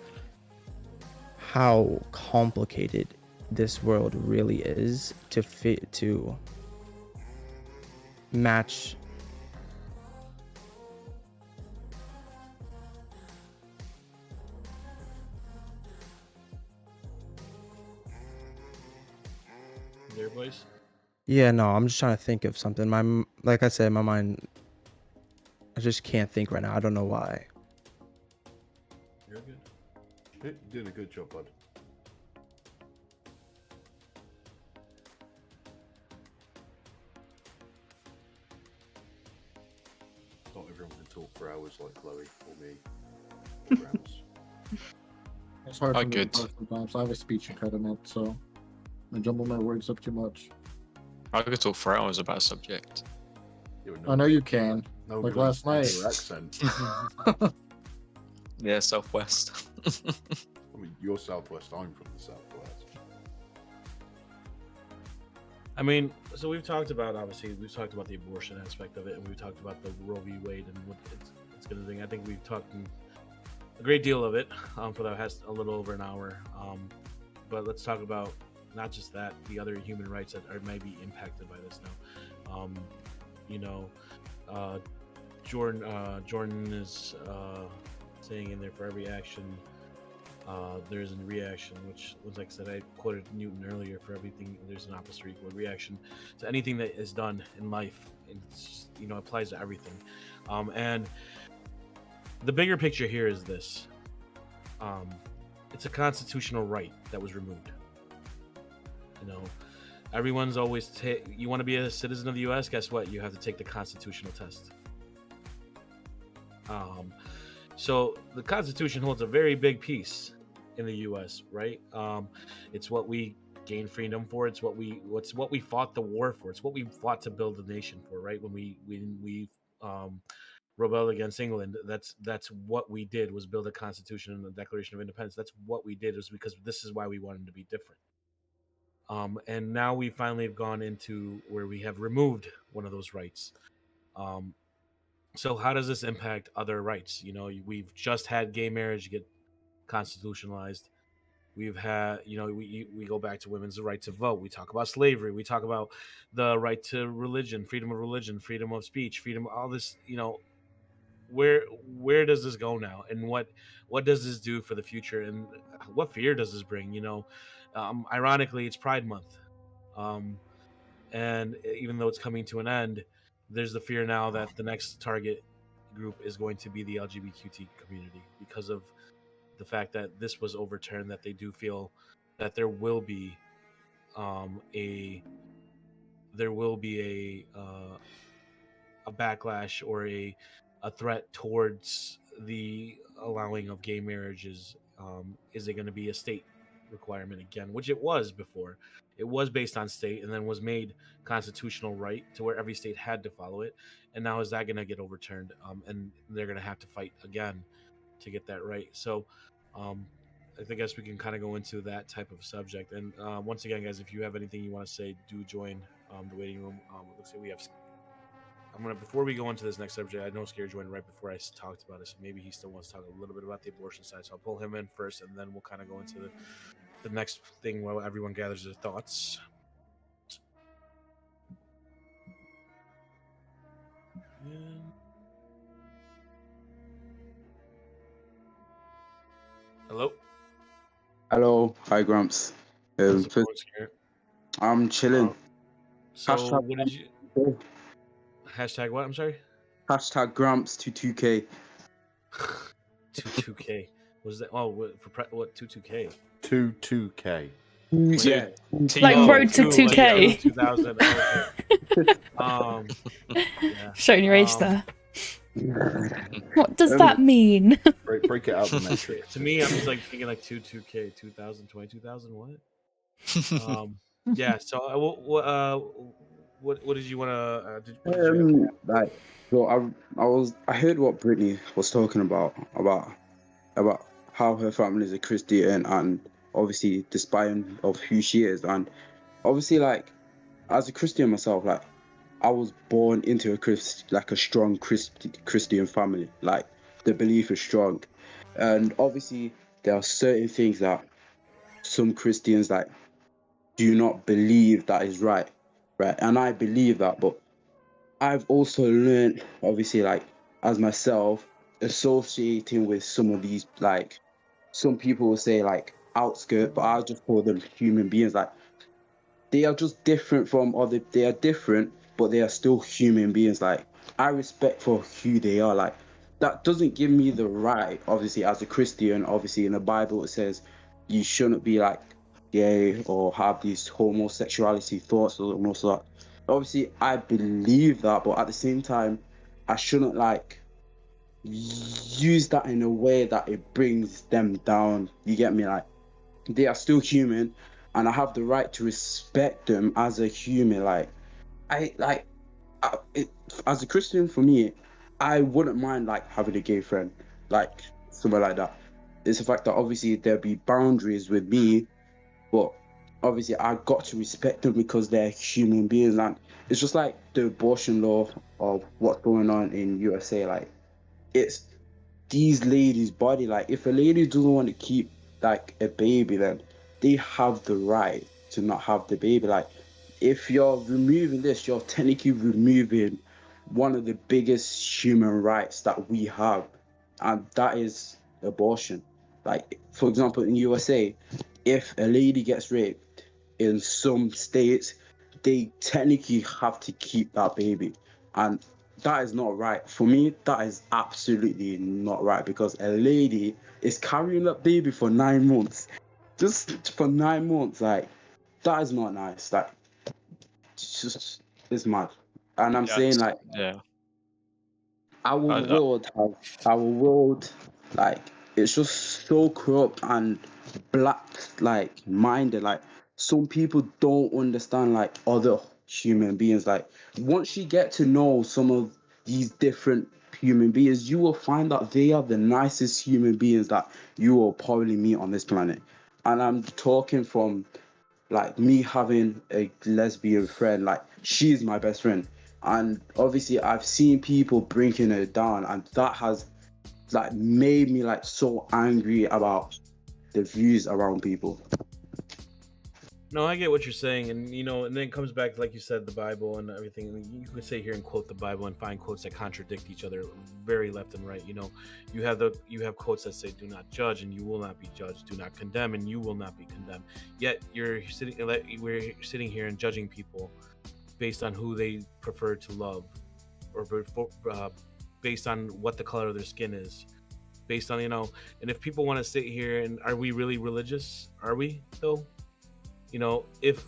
how complicated this world really is to match. There, boys. Yeah, no, I'm just trying to think of something. Like I said, my mind, I just can't think right now. I don't know why. You're good. You're doing a good job, bud. Not everyone can talk for hours like Chloe or me. For hours. It's hard for me good. to talk sometimes. I have a speech impediment, so I jumble my words up too much. I could talk for hours about a subject. I know you can. No, Like last night. Your accent. Yeah, Southwest. I mean, you're Southwest. I'm from the Southwest. I mean, so we've talked about the abortion aspect of it, and we've talked about the Roe V Wade and what it's going to do. I think we've talked a great deal of it for the past a little over an hour. But let's talk about not just that, the other human rights that might be impacted by this now. Jordan is saying in there, for every action, there's a reaction, which was, like I said, I quoted Newton earlier, for everything there's an opposite or equal reaction to anything that is done in life. It's just, applies to everything. And the bigger picture here is this. It's a constitutional right that was removed. Everyone's always you want to be a citizen of the U.S., guess what? You have to take the constitutional test. So the Constitution holds a very big piece in the U.S., right? It's what we gained freedom for. It's what we fought the war for. It's what we fought to build the nation for, right? When we rebelled against England, that's what we did, was build a Constitution and the Declaration of Independence. That's what we did, was because this is why we wanted to be different. And now we finally have gone into where we have removed one of those rights. So how does this impact other rights? We've just had gay marriage get constitutionalized. We've had, we go back to women's right to vote. We talk about slavery. We talk about the right to religion, freedom of speech, freedom, all this, where does this go now? And what does this do for the future? And what fear does this bring? Ironically, it's Pride Month. And even though it's coming to an end, there's the fear now that the next target group is going to be the LGBTQ community, because of the fact that this was overturned, that they do feel that there will be a backlash or a threat towards the allowing of gay marriages. Is it going to be a state requirement again, which it was before? It was based on state and then was made constitutional right to where every state had to follow it. And now is that going to get overturned? And they're going to have to fight again to get that right. So I guess we can kind of go into that type of subject. And once again, guys, if you have anything you want to say, do join the waiting room. It looks like we have. Before we go into this next subject, I know Scare joined right before I talked about it, so maybe he still wants to talk a little bit about the abortion side. So I'll pull him in first, and then we'll kind of go into the next thing while everyone gathers their thoughts. Hello. Hello, hi Grumps. I'm chilling. So what did you? Hashtag what? I'm sorry. Hashtag Grumps to 2K. 2K. Was that? Oh, what 22K? 2K. Yeah. Like road to 2K. 2000. Yeah. Showing your age there. What does that mean? Break it out the metric. To me, I'm just like thinking like 2K, 2000, 20,000. What? Yeah. So, what did you want to? Like, so I heard what Brittany was talking about how her family is a Christian, and obviously despite of who she is, and obviously like as a Christian myself, like I was born into a strong Christian family. Like the belief is strong, and obviously there are certain things that some Christians like do not believe that is right, and I believe that, but I've also learned, obviously, like as myself, associating with some of these, like some people will say like outskirt, but I just call them human beings. Like they are just different from other. They are different, but they are still human beings. Like I respect for who they are. Like that doesn't give me the right, obviously, as a Christian. Obviously, in the Bible it says you shouldn't be like gay or have these homosexuality thoughts or most of that. Obviously, I believe that, but at the same time, I shouldn't like use that in a way that it brings them down. You get me? Like they are still human, and I have the right to respect them as a human. Like as a Christian, for me, I wouldn't mind like having a gay friend, like somewhere like that. It's the fact that obviously there'll be boundaries with me, but obviously I got to respect them because they're human beings. And it's just like the abortion law of what's going on in USA. Like it's these ladies' body. Like if a lady doesn't want to keep like a baby, then they have the right to not have the baby. Like if you're removing this, you're technically removing one of the biggest human rights that we have, and that is abortion. Like for example, in USA, if a lady gets raped in some states, they technically have to keep that baby, and that is not right. For me, that is absolutely not right, because a lady is carrying that baby for 9 months, just for 9 months. Like that is not nice. Like it's mad. And I'm saying like our world, like it's just so corrupt and black like minded. Like some people don't understand like other human beings. Like once you get to know some of these different human beings, you will find that they are the nicest human beings that you will probably meet on this planet. And I'm talking from like me having a lesbian friend. Like she's my best friend, and obviously I've seen people bringing her down, and that has like made me like so angry about the views around people. No, I get what you're saying, and and then it comes back to, like you said, the Bible and everything. You can sit here and quote the Bible and find quotes that contradict each other, very left and right. You have quotes that say, "Do not judge, and you will not be judged. Do not condemn, and you will not be condemned." Yet we're sitting here and judging people based on who they prefer to love, or based on what the color of their skin is, based on And if people want to sit here and are we really religious? Are we though? If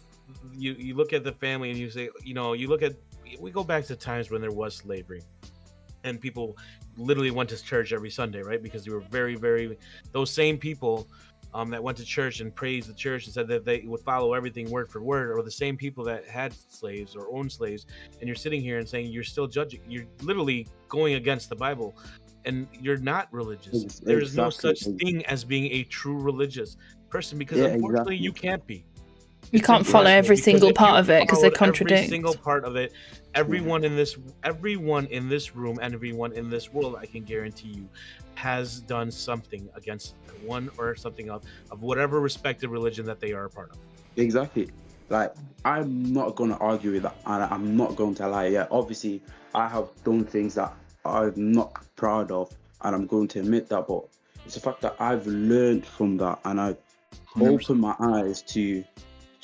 you look at the family and you say, we go back to times when there was slavery and people literally went to church every Sunday, right? Because they were very, very, those same people that went to church and praised the church and said that they would follow everything word for word, or the same people that had slaves or owned slaves. And you're sitting here and saying you're still judging, you're literally going against the Bible. and you're not religious. There's no such thing as being a true religious person, because unfortunately you can't be. You can't follow every single part of it because they contradict. Every single part of it, everyone in this room and everyone in this world, I can guarantee you, has done something against one or something of whatever respective religion that they are a part of. Exactly. Like, I'm not going to argue with that, and I'm not going to lie. Yeah, obviously, I have done things that I'm not proud of, and I'm going to admit that, but it's the fact that I've learned from that, and I've opened my eyes to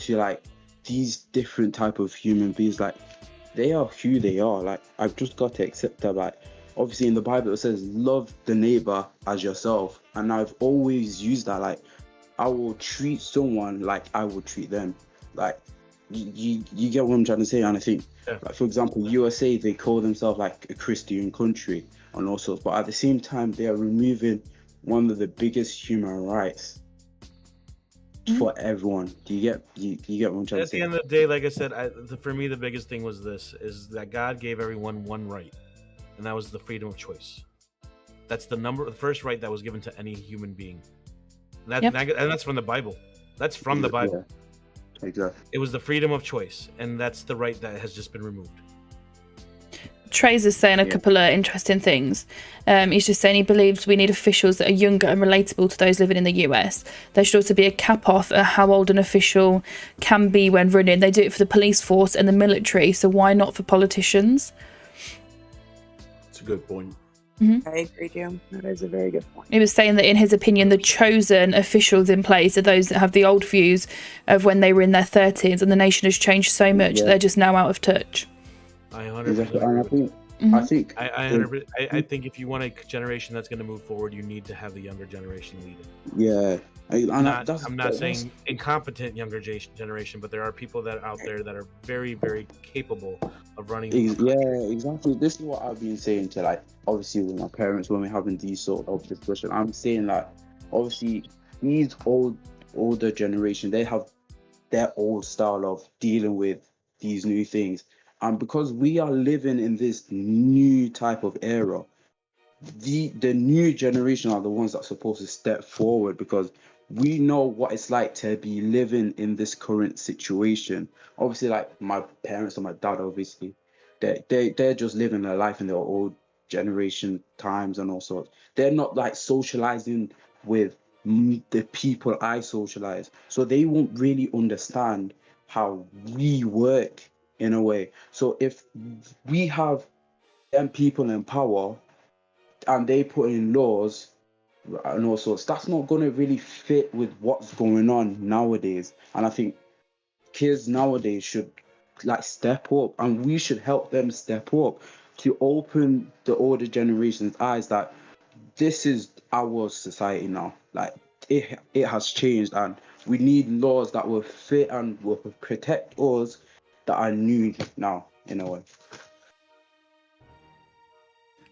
like these different type of human beings. Like, they are who they are. Like, I've just got to accept that. Like, obviously in the Bible it says love the neighbor as yourself, and I've always used that. Like, I will treat someone like I would treat them. Like, you get what I'm trying to say. And I think, like, for example, USA, they call themselves like a Christian country and all sorts, but at the same time they are removing one of the biggest human rights for everyone. Do you get what I'm trying to say? At the end of the day, like I said, for me the biggest thing was is that God gave everyone one right, and that was the freedom of choice. That's the first right that was given to any human being. And that's from the Bible. That's from the Bible. Yeah, exactly. It was the freedom of choice, and that's the right that has just been removed. Trey's is saying a couple of interesting things. He's just saying he believes we need officials that are younger and relatable to those living in the US. There should also be a cap off at how old an official can be when running. They do it for the police force and the military, so why not for politicians? It's a good point. Mm-hmm. I agree, Jim. That is a very good point. He was saying that in his opinion, the chosen officials in place are those that have the old views of when they were in their 30s, and the nation has changed so much that they're just now out of touch. I 100%. I think if you want a generation that's going to move forward, you need to have the younger generation lead it. Yeah, I'm not saying incompetent younger generation, but there are people that are out there that are very, very capable of running. Yeah, exactly. This is what I've been saying to, like, obviously with my parents when we're having these sort of discussions. I'm saying, like, obviously these older generation, they have their old style of dealing with these new things. And because we are living in this new type of era, the new generation are the ones that are supposed to step forward, because we know what it's like to be living in this current situation. Obviously, like my parents and my dad, obviously, they're just living their life in their old generation times and all sorts. They're not like socializing with the people I socialize, so they won't really understand how we work in a way. So if we have them people in power and they put in laws and all sorts, that's not going to really fit with what's going on nowadays. And I think kids nowadays should like step up, and we should help them step up to open the older generation's eyes that this is our society now. Like it has changed, and we need laws that will fit and will protect us that are new now in a way.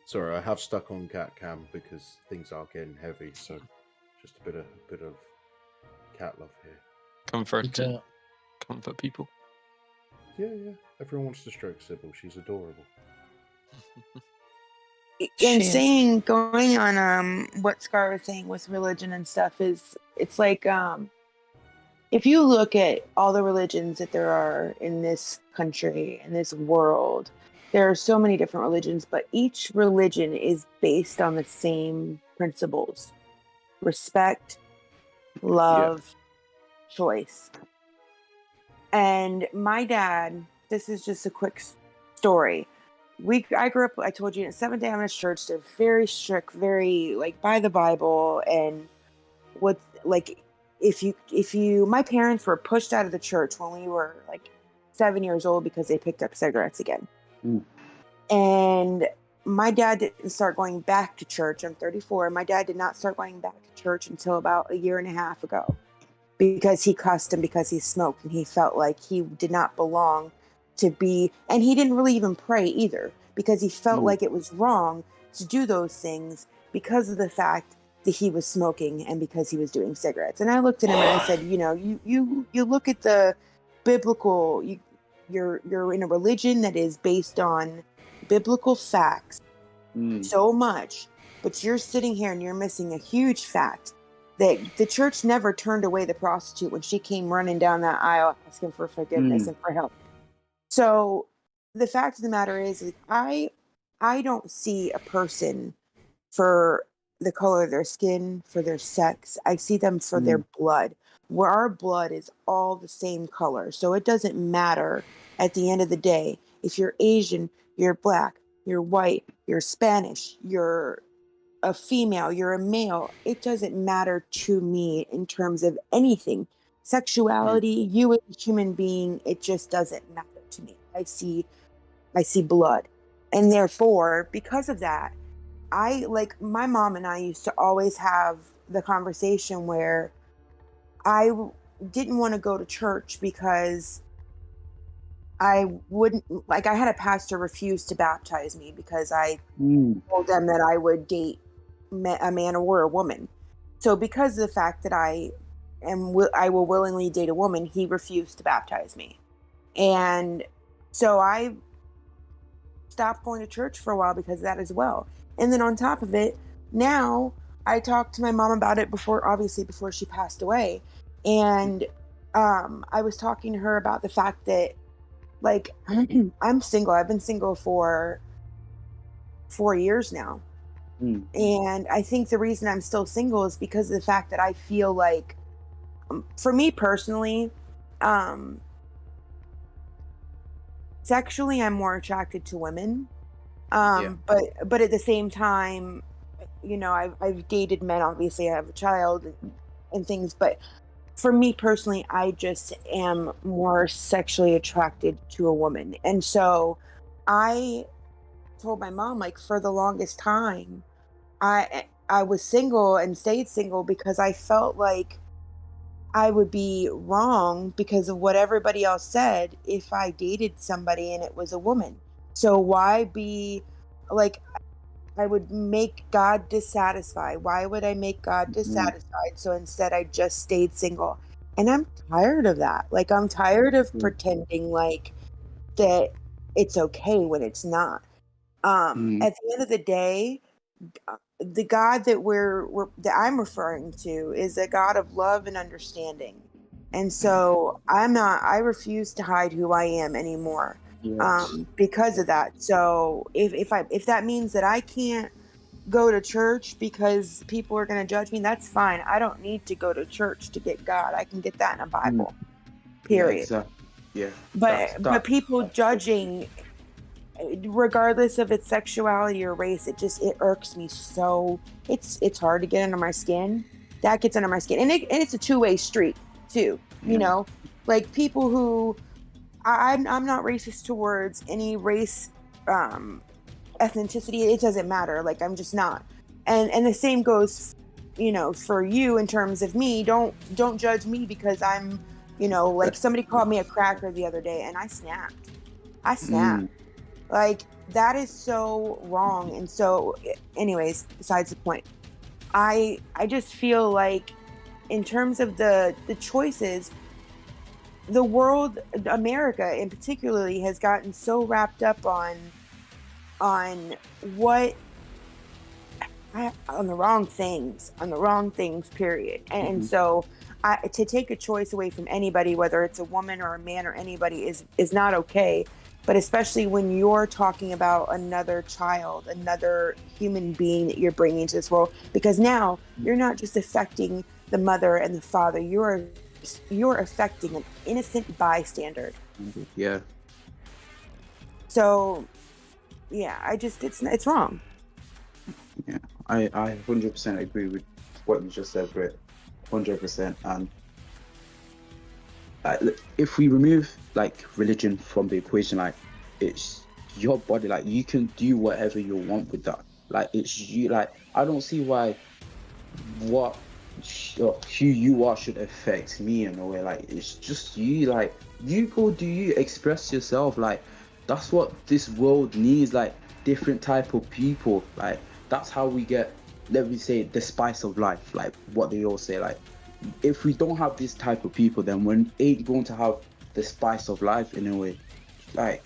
Sorry, I have stuck on cat cam because things are getting heavy, so just a bit of cat love here. Comfort people. Yeah. Everyone wants to stroke Sybil. She's adorable. And saying, going on what Scar was saying with religion and stuff, is it's like if you look at all the religions that there are in this country, in this world, there are so many different religions, but each religion is based on the same principles: respect, love, choice. And my dad, this is just a quick story. I grew up, I told you, in a Seventh-day Adventist church. They're very strict, very like by the Bible. And what, like, if you, my parents were pushed out of the church when we were like 7 years old because they picked up cigarettes again. And my dad didn't start going back to church. I'm 34. And my dad did not start going back to church until about a year and a half ago, because he cussed and because he smoked, and he felt like he did not belong to be, and he didn't really even pray either, because he felt like it was wrong to do those things because of the fact that he was smoking and because he was doing cigarettes. And I looked at him and I said, you know, you look at the biblical, you're in a religion that is based on biblical facts so much But you're sitting here and you're missing a huge fact that the church never turned away the prostitute when she came running down that aisle asking for forgiveness and for help. So the fact of the matter is I don't see a person for the color of their skin, for their sex. I see them for their blood, where our blood is all the same color. So it doesn't matter at the end of the day if you're Asian, you're black, you're white, you're Spanish, you're a female, you're a male. It doesn't matter to me in terms of anything. Sexuality, you as a human being, it just doesn't matter to me. I see blood. And therefore, because of that, my mom and I used to always have the conversation where I didn't want to go to church because I had a pastor refuse to baptize me because I told them that I would date a man or a woman. So because of the fact that I will willingly date a woman, he refused to baptize me. And so I stopped going to church for a while because of that as well. And then on top of it, now I talked to my mom about it before she passed away. And I was talking to her about the fact that, like, I'm single. I've been single for 4 years now. And I think the reason I'm still single is because of the fact that I feel like, for me personally, sexually, I'm more attracted to women. But at the same time, you know, I've dated men. Obviously, I have a child and things. But for me personally, I just am more sexually attracted to a woman. And so I told my mom, like, for the longest time, I was single and stayed single because I felt like I would be wrong because of what everybody else said if I dated somebody and it was a woman. So why be like, I would make God dissatisfied. Why would I make God dissatisfied? So instead I just stayed single. And I'm tired of that. Like, I'm tired of pretending like that it's okay when it's not. At the end of the day, the God that that I'm referring to is a God of love and understanding. And so I refuse to hide who I am anymore. Because of that. So if that means that I can't go to church because people are going to judge me, that's fine. I don't need to go to church to get God. I can get that in a Bible. Period. But people judging, regardless of its sexuality or race, it irks me so. It's hard to get under my skin. That gets under my skin, and it's a two-way street too. You know, like people who. I'm not racist towards any race, ethnicity. It doesn't matter. Like, I'm just not. And the same goes, you know, for you in terms of me. Don't judge me because I'm, you know, like somebody called me a cracker the other day and I snapped. Like, that is so wrong. And so anyways, besides the point, I just feel like in terms of the choices, the world, America in particularly, has gotten so wrapped up on the wrong things, period. And so to take a choice away from anybody, whether it's a woman or a man or anybody, is not okay. But especially when you're talking about another child, another human being that you're bringing into this world, because now you're not just affecting the mother and the father, you're affecting an innocent bystander. Yeah. So, yeah, it's wrong. Yeah, I 100% agree with what you just said, Britt. 100%. And if we remove like religion from the equation, like, it's your body, like, you can do whatever you want with that. Like, it's you. Like, I don't see why who you are should affect me in a way. Like, it's just you. Like, you go do you, express yourself. Like, that's what this world needs. Like, different type of people. Like, that's how we get, let me say, the spice of life. Like what they all say. Like, if we don't have this type of people, then we ain't going to have the spice of life in a way. Like,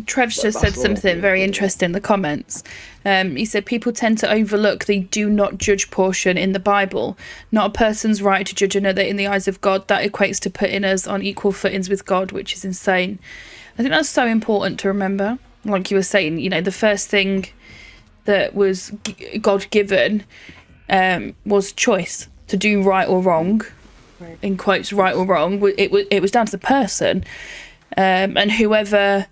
Trev just said something very interesting in the comments. He said people tend to overlook the do not judge portion in the Bible. Not a person's right to judge another in the eyes of God. That equates to putting us on equal footings with God, which is insane. I think that's so important to remember. Like you were saying, you know, the first thing that was God given was choice to do right or wrong. Right. In quotes, right or wrong. It was down to the person, and whoever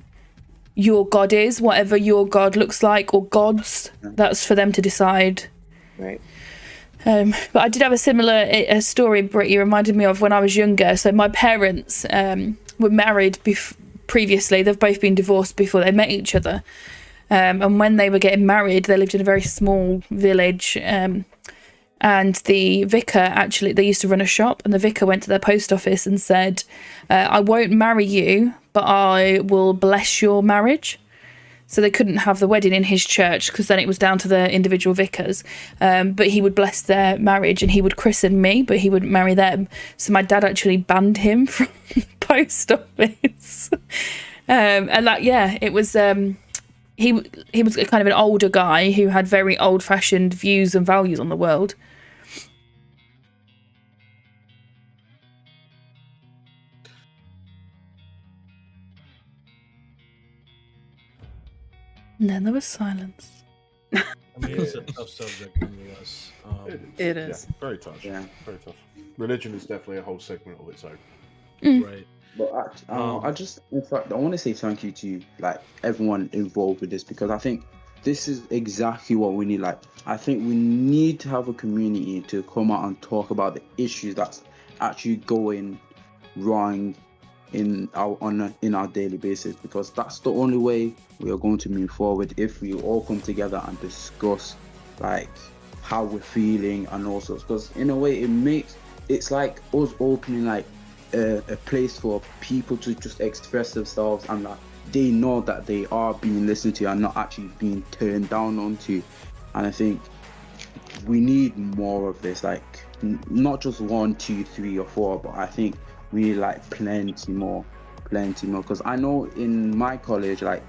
your God is, whatever your God looks like, or gods, that's for them to decide. Right. But I did have a similar story, Britt, you reminded me of when I was younger. So my parents were married previously. They've both been divorced before they met each other. And when they were getting married, they lived in a very small village. And the vicar, actually, they used to run a shop, and the vicar went to their post office and said, I won't marry you, but I will bless your marriage. So they couldn't have the wedding in his church because then it was down to the individual vicars. But he would bless their marriage, and he would christen me, but he wouldn't marry them. So my dad actually banned him from the post office. And that, yeah, it was... He was kind of an older guy who had very old-fashioned views and values on the world. And then there was silence. I mean, it's a tough subject nonetheless. It is. Yeah, very tough. Yeah, very tough. Religion is definitely a whole segment of its own. Right. But I just, in fact, I want to say thank you to like everyone involved with this, because I think this is exactly what we need. Like, I think we need to have a community to come out and talk about the issues that's actually going wrong in our daily basis, because that's the only way we are going to move forward, if we all come together and discuss like how we're feeling and all sorts. Because in a way, it's like us opening like a place for people to just express themselves, and that they know that they are being listened to and not actually being turned down onto. And I think we need more of this, like not just 1, 2, 3 or 4, but I think we need like plenty more, because I know in my college, like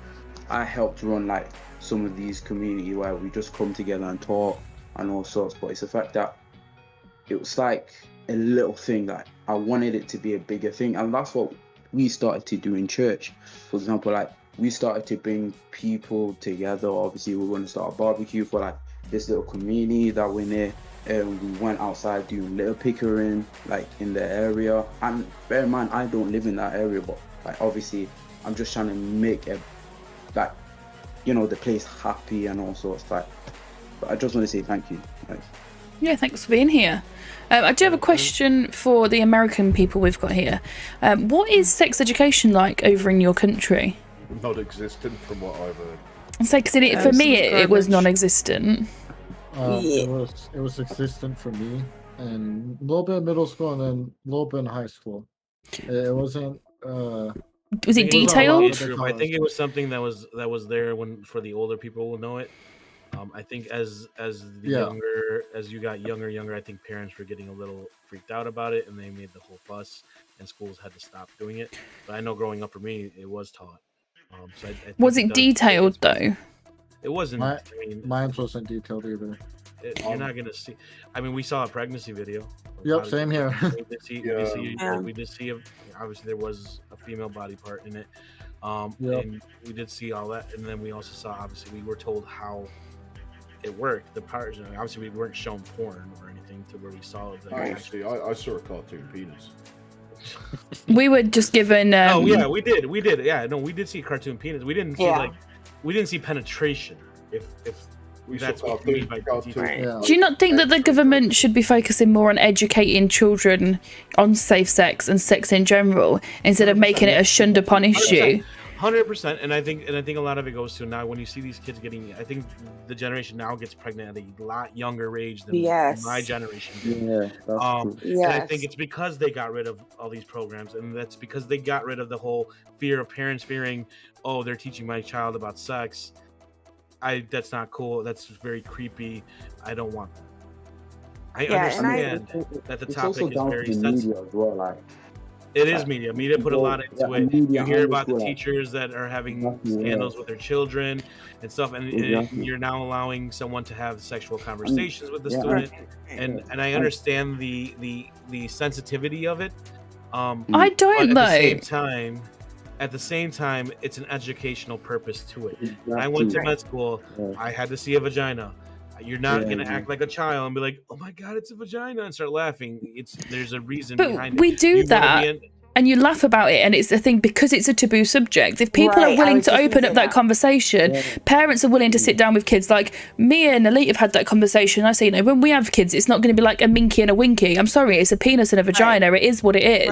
I helped run like some of these communities where we just come together and talk and all sorts. But it's the fact that it was like a little thing that I wanted it to be a bigger thing, and that's what we started to do in church. For example, like we started to bring people together. Obviously, we were going to start a barbecue for like this little community that we're near, and we went outside doing little pickering like in the area. And bear in mind, I don't live in that area, but like obviously I'm just trying to make it like, you know, the place happy and all sorts. Like, but I just want to say thank you. Like, yeah, thanks for being here. I do have a question for the American people we've got here. What is sex education like over in your country? Non-existent from what I've heard. I'd say, because for me it was non-existent. It was existent for me, and a little bit in middle school and then a little bit in high school. It wasn't. Was it detailed? I think it was something that was there when for the older people will know it. I think as you got younger, I think parents were getting a little freaked out about it, and they made the whole fuss, and schools had to stop doing it. But I know growing up for me, it was taught. So I was it detailed though? It wasn't. Mine wasn't detailed either. You're not gonna see. I mean, we saw a pregnancy video. Yep, same here. We did see. Obviously, there was a female body part in it. And we did see all that, and then we also saw. Obviously, we were told how it worked. The parts, obviously, we weren't shown porn or anything to where we saw it. I saw a cartoon penis. We were just given. Oh yeah, we did. Yeah, no, we did see cartoon penis. We didn't see we didn't see penetration. If that's what you mean by cartoon. Do you not think that the government should be focusing more on educating children on safe sex and sex in general instead of making it a shunned upon issue? 100%, and I think a lot of it goes to now when you see these kids getting. I think the generation now gets pregnant at a lot younger age than my generation did. Yeah, that's true. And I think it's because they got rid of all these programs, and that's because they got rid of the whole fear of parents fearing, oh, they're teaching my child about sex. That's not cool. That's very creepy. I don't want that. I understand that the topic is very sensitive. As well, like, It is media. Media put a lot into it. You hear about the teachers that are having scandals with their children and stuff, and you're now allowing someone to have sexual conversations with the student. And I understand the sensitivity of it. I don't know. At the same time, it's an educational purpose to it. When I went to med school, I had to see a vagina. You're not going to act like a child and be like, oh my God, it's a vagina, and start laughing. There's a reason behind it. But we do that. And you laugh about it, and it's the thing because it's a taboo subject. If people are willing to open up that conversation, parents are willing to sit down with kids. Like me and Elite have had that conversation. I say, when we have kids, it's not going to be like a minky and a winky. I'm sorry, it's a penis and a vagina. It is what it is,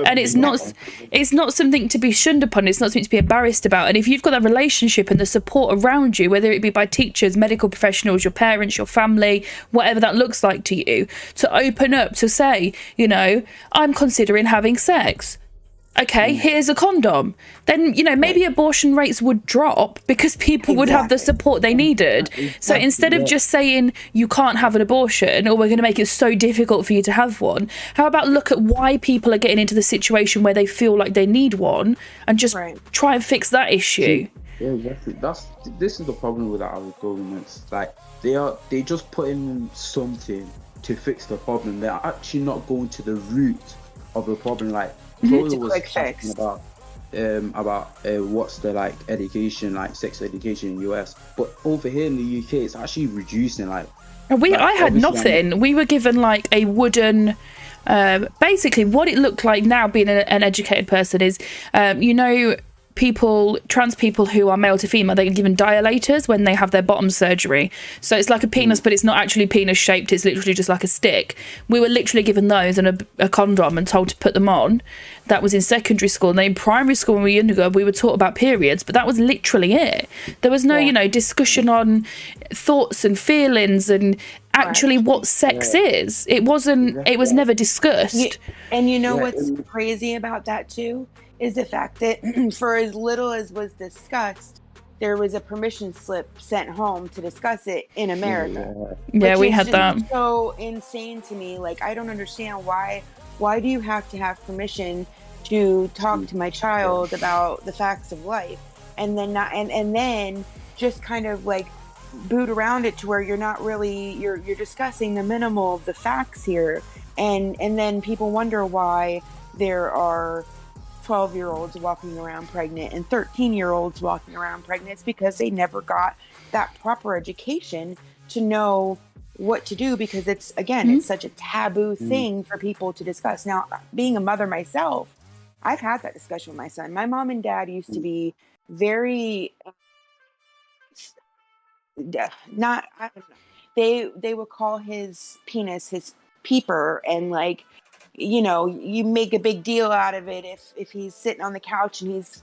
and it's not something to be shunned upon. It's not something to be embarrassed about. And if you've got that relationship and the support around you, whether it be by teachers, medical professionals, your parents, your family, whatever that looks like to you, to open up to say, I'm considering having sex. Okay, here's a condom. Then, maybe abortion rates would drop because people would have the support they needed. So instead of just saying you can't have an abortion or we're going to make it so difficult for you to have one, how about look at why people are getting into the situation where they feel like they need one and just try and fix that issue. Yeah, exactly. This is the problem with our governments. Like they just put in something to fix the problem. They're actually not going to the root of the problem. Like Chloe was talking about what's the education, sex education in the US, but over here in the UK it's actually reducing. I had nothing. We were given a wooden basically what it looked like. Now being an educated person is trans people who are male to female, they're given dilators when they have their bottom surgery. So it's like a penis, but it's not actually penis shaped. It's literally just like a stick. We were literally given those and a condom and told to put them on. That was in secondary school. And then in primary school when we were younger, we were taught about periods, but that was literally it. There was no, discussion on thoughts and feelings and actually what sex is. It was never discussed. What's crazy about that too? Is the fact that for as little as was discussed, there was a permission slip sent home to discuss it in America. Yeah, we had that. So insane to me. I don't understand why do you have to have permission to talk to my child about the facts of life, and then and then just kind of boot around it to where you're not really you're discussing the minimal of the facts here, and then people wonder why there are 12-year-olds walking around pregnant and 13-year-olds walking around pregnant. It's because they never got that proper education to know what to do, because it's such a taboo thing for people to discuss. Now, being a mother myself, I've had that discussion with my son. My mom and dad used to be very I don't know. They would call his penis his peeper, and you make a big deal out of it if he's sitting on the couch and he's,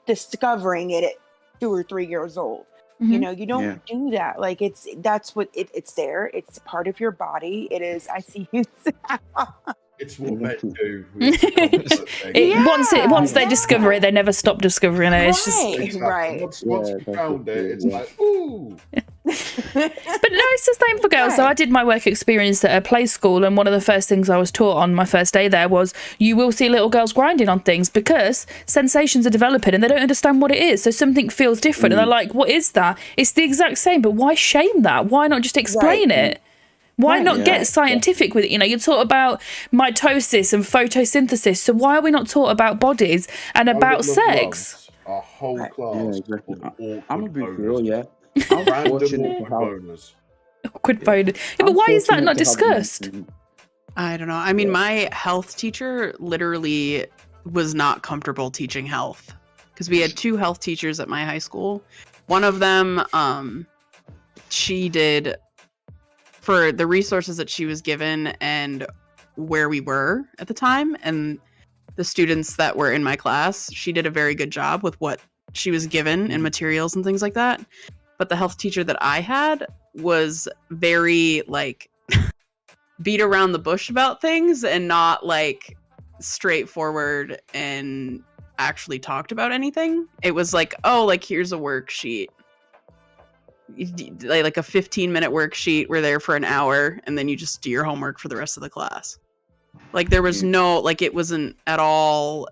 discovering it at 2 or 3 years old. You don't do that. It's there. It's part of your body. It is. I see you. It's what men do. Once they discover it, they never stop discovering it. It's just right. Once you found it, it's like, ooh. But no, it's the same for girls. So I did my work experience at a play school, and one of the first things I was taught on my first day there was you will see little girls grinding on things because sensations are developing and they don't understand what it is. So something feels different and they're like, what is that? It's the exact same, but why shame that? Why not just explain it? Why not get scientific with it? You're taught about mitosis and photosynthesis. So why are we not taught about bodies and about sex? Our whole class. I'm a big girl, I'm watching boners. Awkward bonus. Yeah, but why is that not discussed? I don't know. I mean, my health teacher literally was not comfortable teaching health because we had 2 health teachers at my high school. One of them, she did, for the resources that she was given and where we were at the time and the students that were in my class, she did a very good job with what she was given and materials and things like that. But the health teacher that I had was very beat around the bush about things and not straightforward and actually talked about anything. It was here's a worksheet, like a 15-minute worksheet. We're there for an hour and then you just do your homework for the rest of the class. Like there was no, like it wasn't at all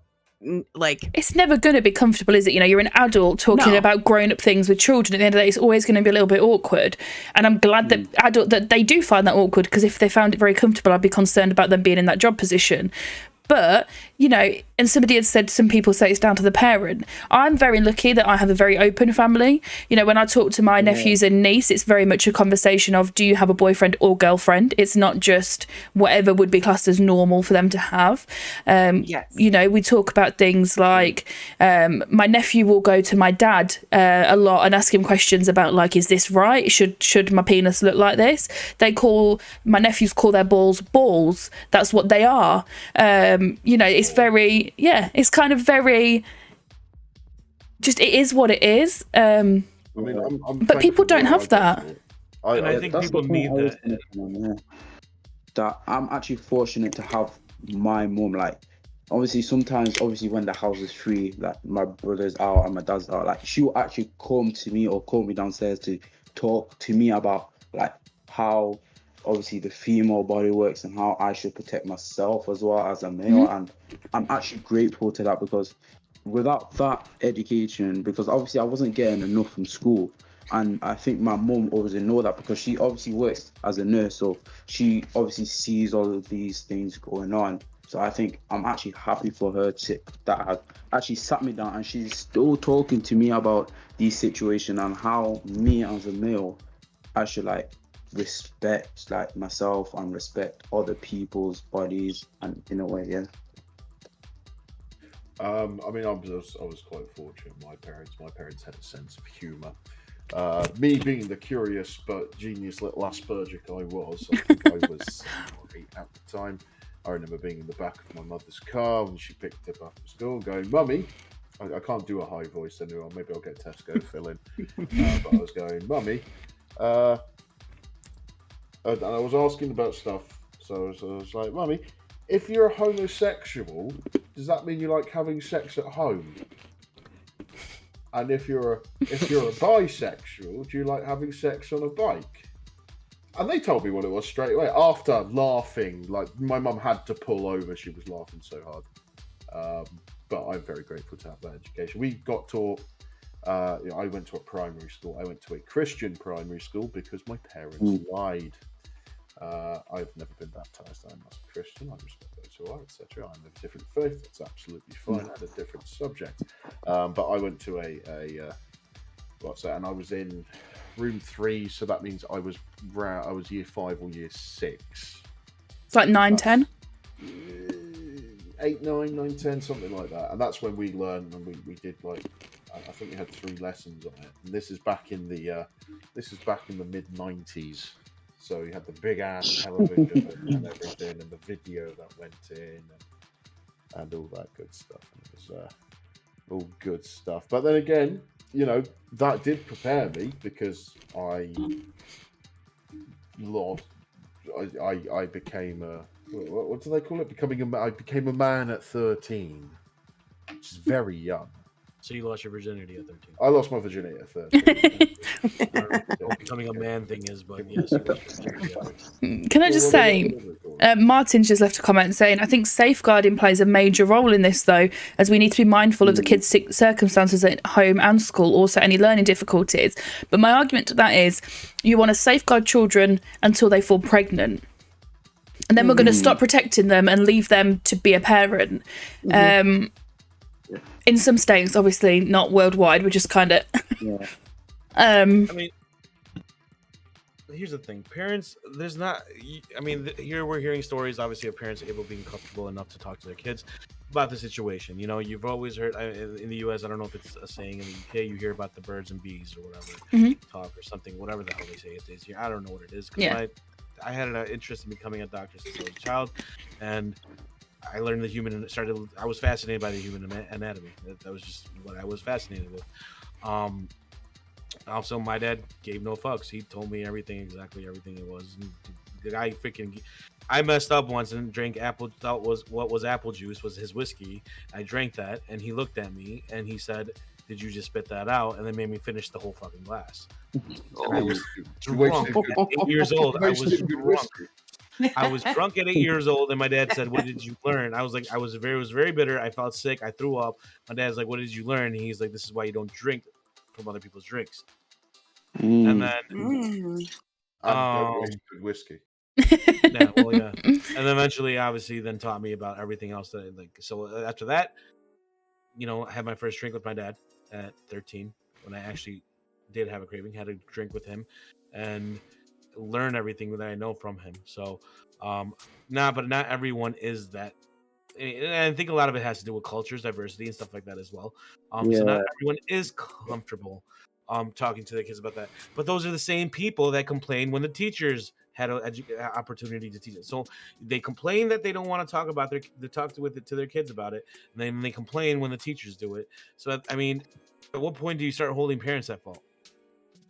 like. It's never going to be comfortable, is it? You know, you're an adult talking about grown-up things with children. At the end of the day, it's always going to be a little bit awkward. And I'm glad that they do find that awkward, because if they found it very comfortable, I'd be concerned about them being in that job position. But, you know, and somebody had said, some people say it's down to the parent. I'm very lucky that I have a very open family. You know, when I talk to my nephews and niece, it's very much a conversation of, do you have a boyfriend or girlfriend? It's not just whatever would be classed as normal for them to have. You know, we talk about things like, my nephew will go to my dad a lot and ask him questions about, like, is this right? Should my penis look like this? My nephews call their balls. That's what they are. You know, it's very, it's kind of very, just, it is what it is. I mean, but people don't have that. I think people need that. That I'm actually fortunate to have my mom. Like, obviously, sometimes, when the house is free, like my brother's out and my dad's out, like she'll actually come to me or call me downstairs to talk to me about like how obviously the female body works and how I should protect myself as well as a male. And I'm actually grateful to that, because without that education, because obviously I wasn't getting enough from school, and I think my mum obviously know that, because she obviously works as a nurse, so she obviously sees all of these things going on. So I think I'm actually happy for her that has actually sat me down, and she's still talking to me about these situations and how me as a male I should like respect like myself and respect other people's bodies, and in a way, I mean, I was quite fortunate. My parents had a sense of humour. Me being the curious but genius little Asperger I was, I think I was 8 at the time. I remember being in the back of my mother's car when she picked up after school, going, "Mummy," I can't do a high voice anymore. Maybe I'll get Tesco to fill in. But I was going, "Mummy," and I was asking about stuff. So I was like, "Mummy, if you're a homosexual, does that mean you like having sex at home? And if you're a bisexual, do you like having sex on a bike?" And they told me what it was straight away. After laughing, like my mum had to pull over; she was laughing so hard. But I'm very grateful to have that education. We got taught. I went to a primary school. I went to a Christian primary school because my parents lied. I've never been baptized. I'm not a Christian. I respect those who are, etc. I'm of a different faith. It's absolutely fine. I had a different subject. But I went to and I was in room 3, so that means I was year 5 or year 6. It's like 9, 10? 8, 9, 9, 10, something like that. And that's when we learned, and we did like, I think we had 3 lessons on it. And this is back in the mid 90s. So you had the big ass television and everything, and the video that went in, and all that good stuff. And it was all good stuff. But then again, you know, that did prepare me, because I became a, what do they call it? I became a man at 13, which is very young. So you lost your virginity at 13. I lost my virginity at 13. What becoming a man thing is, but yes. Can I just say, Martin's just left a comment saying, I think safeguarding plays a major role in this, though, as we need to be mindful of the kids' circumstances at home and school, also any learning difficulties. But my argument to that is, you want to safeguard children until they fall pregnant. And then we're going to stop protecting them and leave them to be a parent. In some states, obviously not worldwide, we're just kind of. I mean, here's the thing: parents. There's not. I mean, here we're hearing stories, obviously, of parents able being comfortable enough to talk to their kids about the situation. You know, you've always heard in the U.S. I don't know if it's a saying in the U.K. You hear about the birds and bees or whatever talk or something, whatever the hell they say it is. I don't know what it is. I had an interest in becoming a doctor since I was a child, and I learned I was fascinated by the human anatomy. That was just what I was fascinated with. Also, my dad gave no fucks. He told me exactly everything it was. And the guy I messed up once and drank what was apple juice was his whiskey. I drank that, and he looked at me and he said, "Did you just spit that out?" And then made me finish the whole fucking glass. I was drunk. At 8 years old, I was drunk. I was drunk at 8 years old, and my dad said, "What did you learn?" I was like, I was very bitter. I felt sick. I threw up. My dad's like, "What did you learn?" And he's like, "This is why you don't drink from other people's drinks." And then, don't waste good whiskey. yeah, well, yeah. And then eventually, obviously, then taught me about everything else that like. So after that, I had my first drink with my dad at 13 when I actually did have a craving. Had a drink with him, and learn everything that I know from him. So, but not everyone is that. And I think a lot of it has to do with cultures, diversity, and stuff like that as well. So not everyone is comfortable talking to their kids about that. But those are the same people that complain when the teachers had an opportunity to teach it. So they complain that they don't want to talk about to their kids about it, and then they complain when the teachers do it. So I mean, at what point do you start holding parents at fault?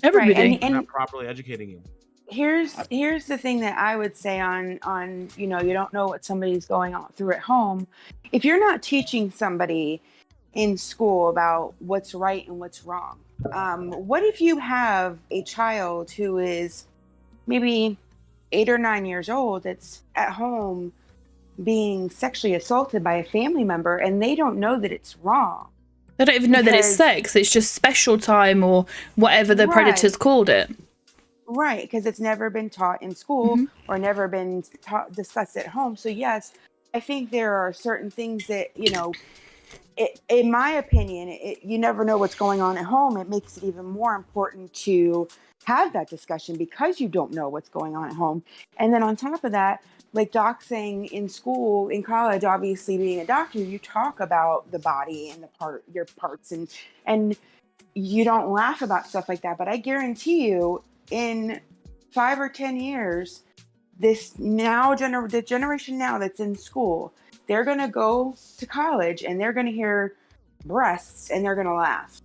Everybody. Right, and not properly educating you. Here's the thing that I would say on you don't know what somebody's going on through at home. If you're not teaching somebody in school about what's right and what's wrong, what if you have a child who is maybe 8 or 9 years old that's at home being sexually assaulted by a family member, and they don't know that it's wrong? They don't even know that it's sex. It's just special time or whatever the predators called it. Right, because it's never been taught in school or never been discussed at home. So yes, I think there are certain things that, in my opinion, you never know what's going on at home. It makes it even more important to have that discussion because you don't know what's going on at home. And then on top of that, like Doc saying in school, in college, obviously being a doctor, you talk about the body and your parts and you don't laugh about stuff like that. But I guarantee you, in 5 or 10 years, the generation now that's in school, they're going to go to college and they're going to hear breasts and they're going to laugh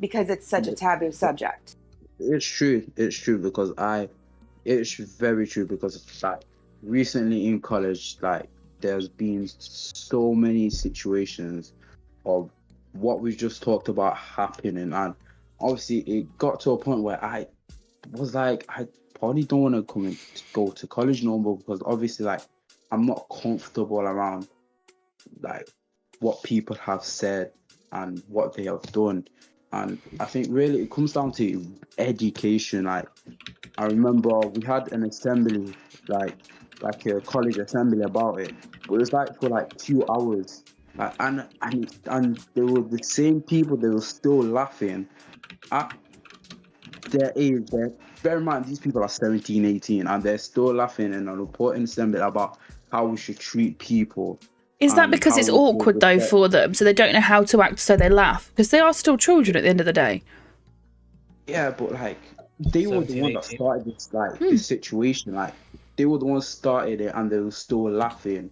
because it's such a taboo subject. It's true because it's very true because like recently in college, like there's been so many situations of what we just talked about happening, and obviously it got to a point where I was like, I probably don't want to go to college no more because obviously like I'm not comfortable around like what people have said and what they have done. And I think really it comes down to education. Like I remember we had an assembly, like a college assembly about it, but it was like for like 2 hours. Like, and they were the same people. They were still laughing at their age. Bear in mind, these people are 17, 18, and they're still laughing in a reporting assembly about how we should treat people. Is that because it's awkward though for them, so they don't know how to act, so they laugh? Because they are still children at the end of the day. Yeah, but like they were the ones that started this this situation. Like they were the ones started it, and they were still laughing.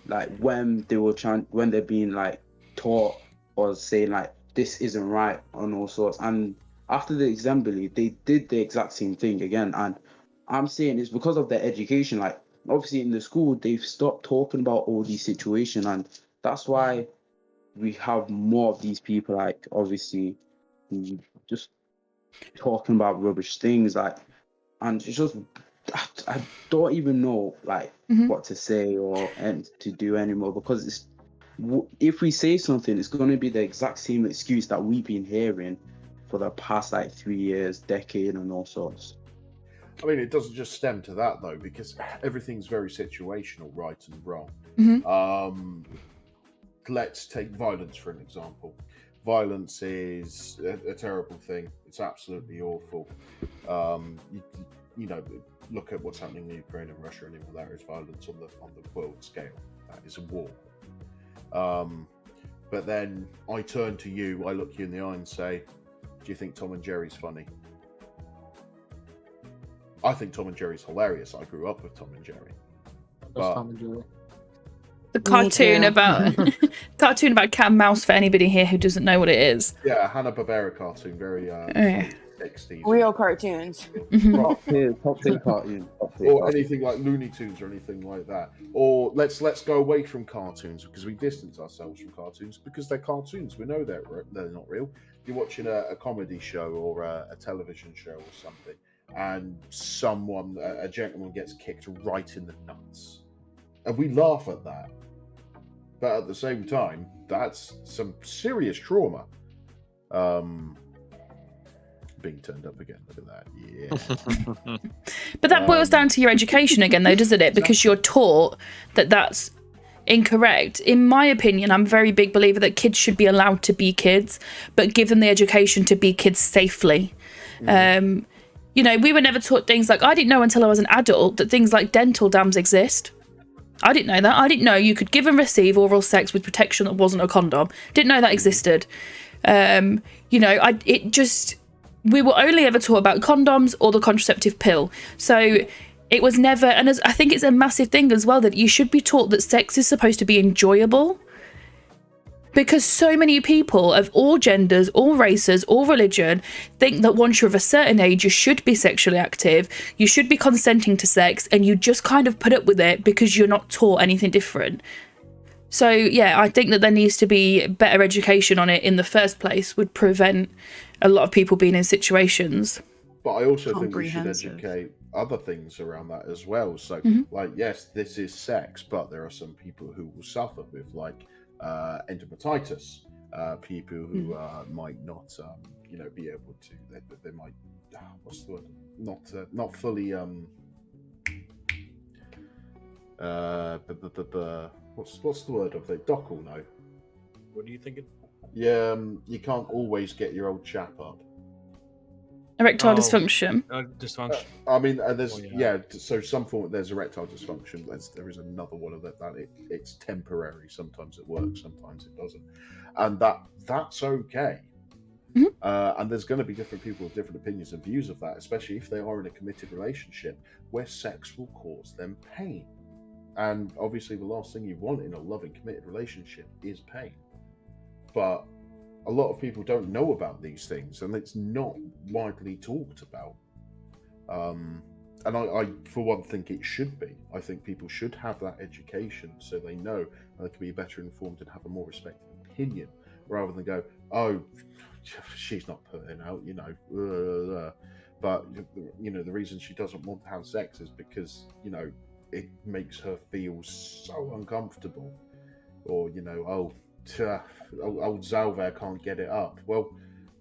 Like when they're being like taught or saying like this isn't right and all sorts. And after the assembly, they did the exact same thing again. And I'm saying it's because of their education. Like obviously in the school, they've stopped talking about all these situations, and that's why we have more of these people. Like obviously, just talking about rubbish things. Like, and it's just I don't even know like what to say and to do anymore because it's if we say something, it's going to be the exact same excuse that we've been hearing for the past like 3 years, decade, and all sorts. I mean, it doesn't just stem to that though, because everything's very situational, right and wrong. Let's take violence for an example. Violence is a terrible thing. It's absolutely awful. Look at what's happening in Ukraine and Russia, and even there is violence on the world scale. That is a war. But then I turn to you, I look you in the eye and say, do you think Tom and Jerry's funny? I think Tom and Jerry's hilarious. I grew up with Tom and Jerry. Tom and Jerry. The cartoon about cat and mouse for anybody here who doesn't know what it is. Yeah, Hanna-Barbera cartoon, very 60s. Real cartoons. Top tier cartoon. Or anything like Looney Tunes or anything like that. Or let's go away from cartoons because we distance ourselves from cartoons because they're cartoons. We know they're not real. You're watching a comedy show or a television show or something. and a gentleman gets kicked right in the nuts. And we laugh at that. But at the same time, that's some serious trauma. Being turned up again, look at that. Yeah. But that boils down to your education again, though, doesn't it? Because you're taught that that's incorrect. In my opinion, I'm a very big believer that kids should be allowed to be kids, but give them the education to be kids safely. You know, we were never taught things like, I didn't know until I was an adult that things like dental dams exist. I didn't know that. I didn't know you could give and receive oral sex with protection that wasn't a condom. Didn't know that existed. You know, we were only ever taught about condoms or the contraceptive pill. So it was never, and I think it's a massive thing as well, that you should be taught that sex is supposed to be enjoyable. Because so many people of all genders, all races, all religion think that once you're of a certain age, you should be sexually active, you should be consenting to sex, and you just kind of put up with it because you're not taught anything different. So, yeah, I think that there needs to be better education on it in the first place, would prevent a lot of people being in situations. But I also think we should educate other things around that as well. So, like, yes, this is sex, but there are some people who will suffer with, like, endometritis, people who might not, you know, be able to. They might, what's the word? Not fully. What's the word of it? Doc will know. What are you thinking? Yeah, you can't always get your old chap up. Erectile dysfunction. Dysfunction. I mean, there's so some form there's erectile dysfunction. There is another one of that. It's temporary. Sometimes it works, sometimes it doesn't, and that's okay. And there's going to be different people with different opinions and views of that, especially if they are in a committed relationship where sex will cause them pain. And obviously, the last thing you want in a loving, committed relationship is pain. But a lot of people don't know about these things, and it's not widely talked about. And I, for one, think it should be. I think people should have that education so they know, and they can be better informed and have a more respected opinion, rather than go, oh, she's not putting out, you know. But, you know, the reason she doesn't want to have sex is because, you know, it makes her feel so uncomfortable. Or, you know, old Zalver can't get it up. Well,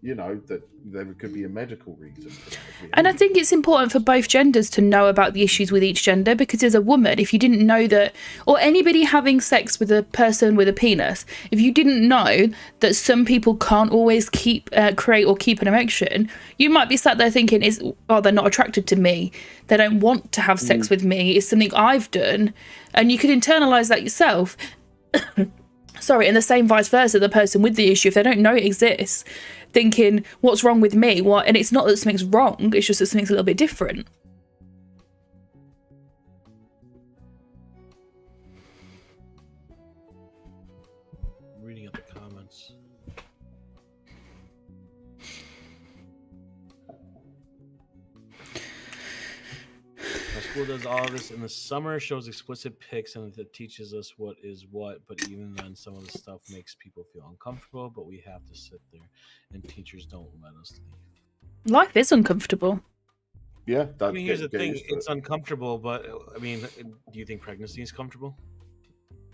you know, that there could be a medical reason for that. And I think it's important for both genders to know about the issues with each gender, because as a woman, if you didn't know that, or anybody having sex with a person with a penis, if you didn't know that some people can't always create or keep an erection, you might be sat there thinking, they're not attracted to me, they don't want to have sex with me, it's something I've done, and you could internalize that yourself. Sorry, and the same vice versa, the person with the issue, if they don't know it exists, thinking, what's wrong with me? What? And it's not that something's wrong, it's just that something's a little bit different. Reading up the comments. My school does all of this in the summer, shows explicit pics, and it teaches us what is what, but even then some of the stuff makes people feel uncomfortable, but we have to sit there and teachers don't let us leave. Life is uncomfortable. Yeah, I mean, here's the thing, it's uncomfortable, but I mean, do you think pregnancy is comfortable?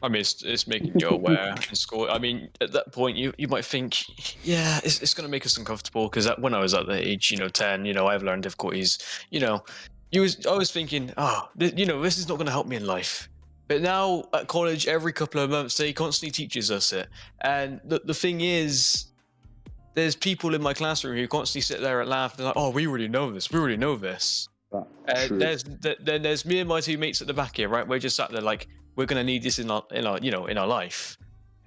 I mean, it's making you aware in school. I mean, at that point, you might think, yeah, it's going to make us uncomfortable, because when I was at the age, 10, I've learned difficulties, I was thinking, this is not going to help me in life. But now at college, every couple of months, they constantly teaches us it. And the thing is, there's people in my classroom who constantly sit there and laugh. They're like, oh, we already know this. We already know this. There's me and my two mates at the back here, right? We're just sat there like, we're going to need this in our life.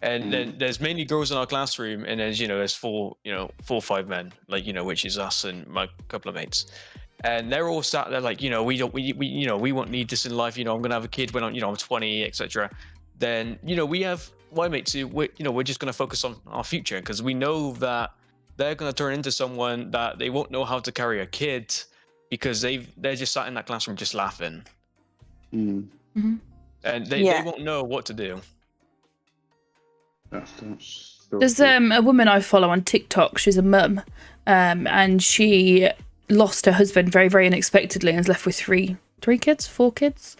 And then there's mainly girls in our classroom, and there's 4 or 5 men, which is us and my couple of mates. And they're all sat there like, we won't need this in life. I'm going to have a kid when I'm 20, etc. Then, we have my mates who, we're just going to focus on our future, because we know that they're going to turn into someone that they won't know how to carry a kid, because they're just sat in that classroom just laughing. Mm-hmm. And they won't know what to do. There's a woman I follow on TikTok. She's a mum, and she lost her husband very, very unexpectedly and is left with four kids.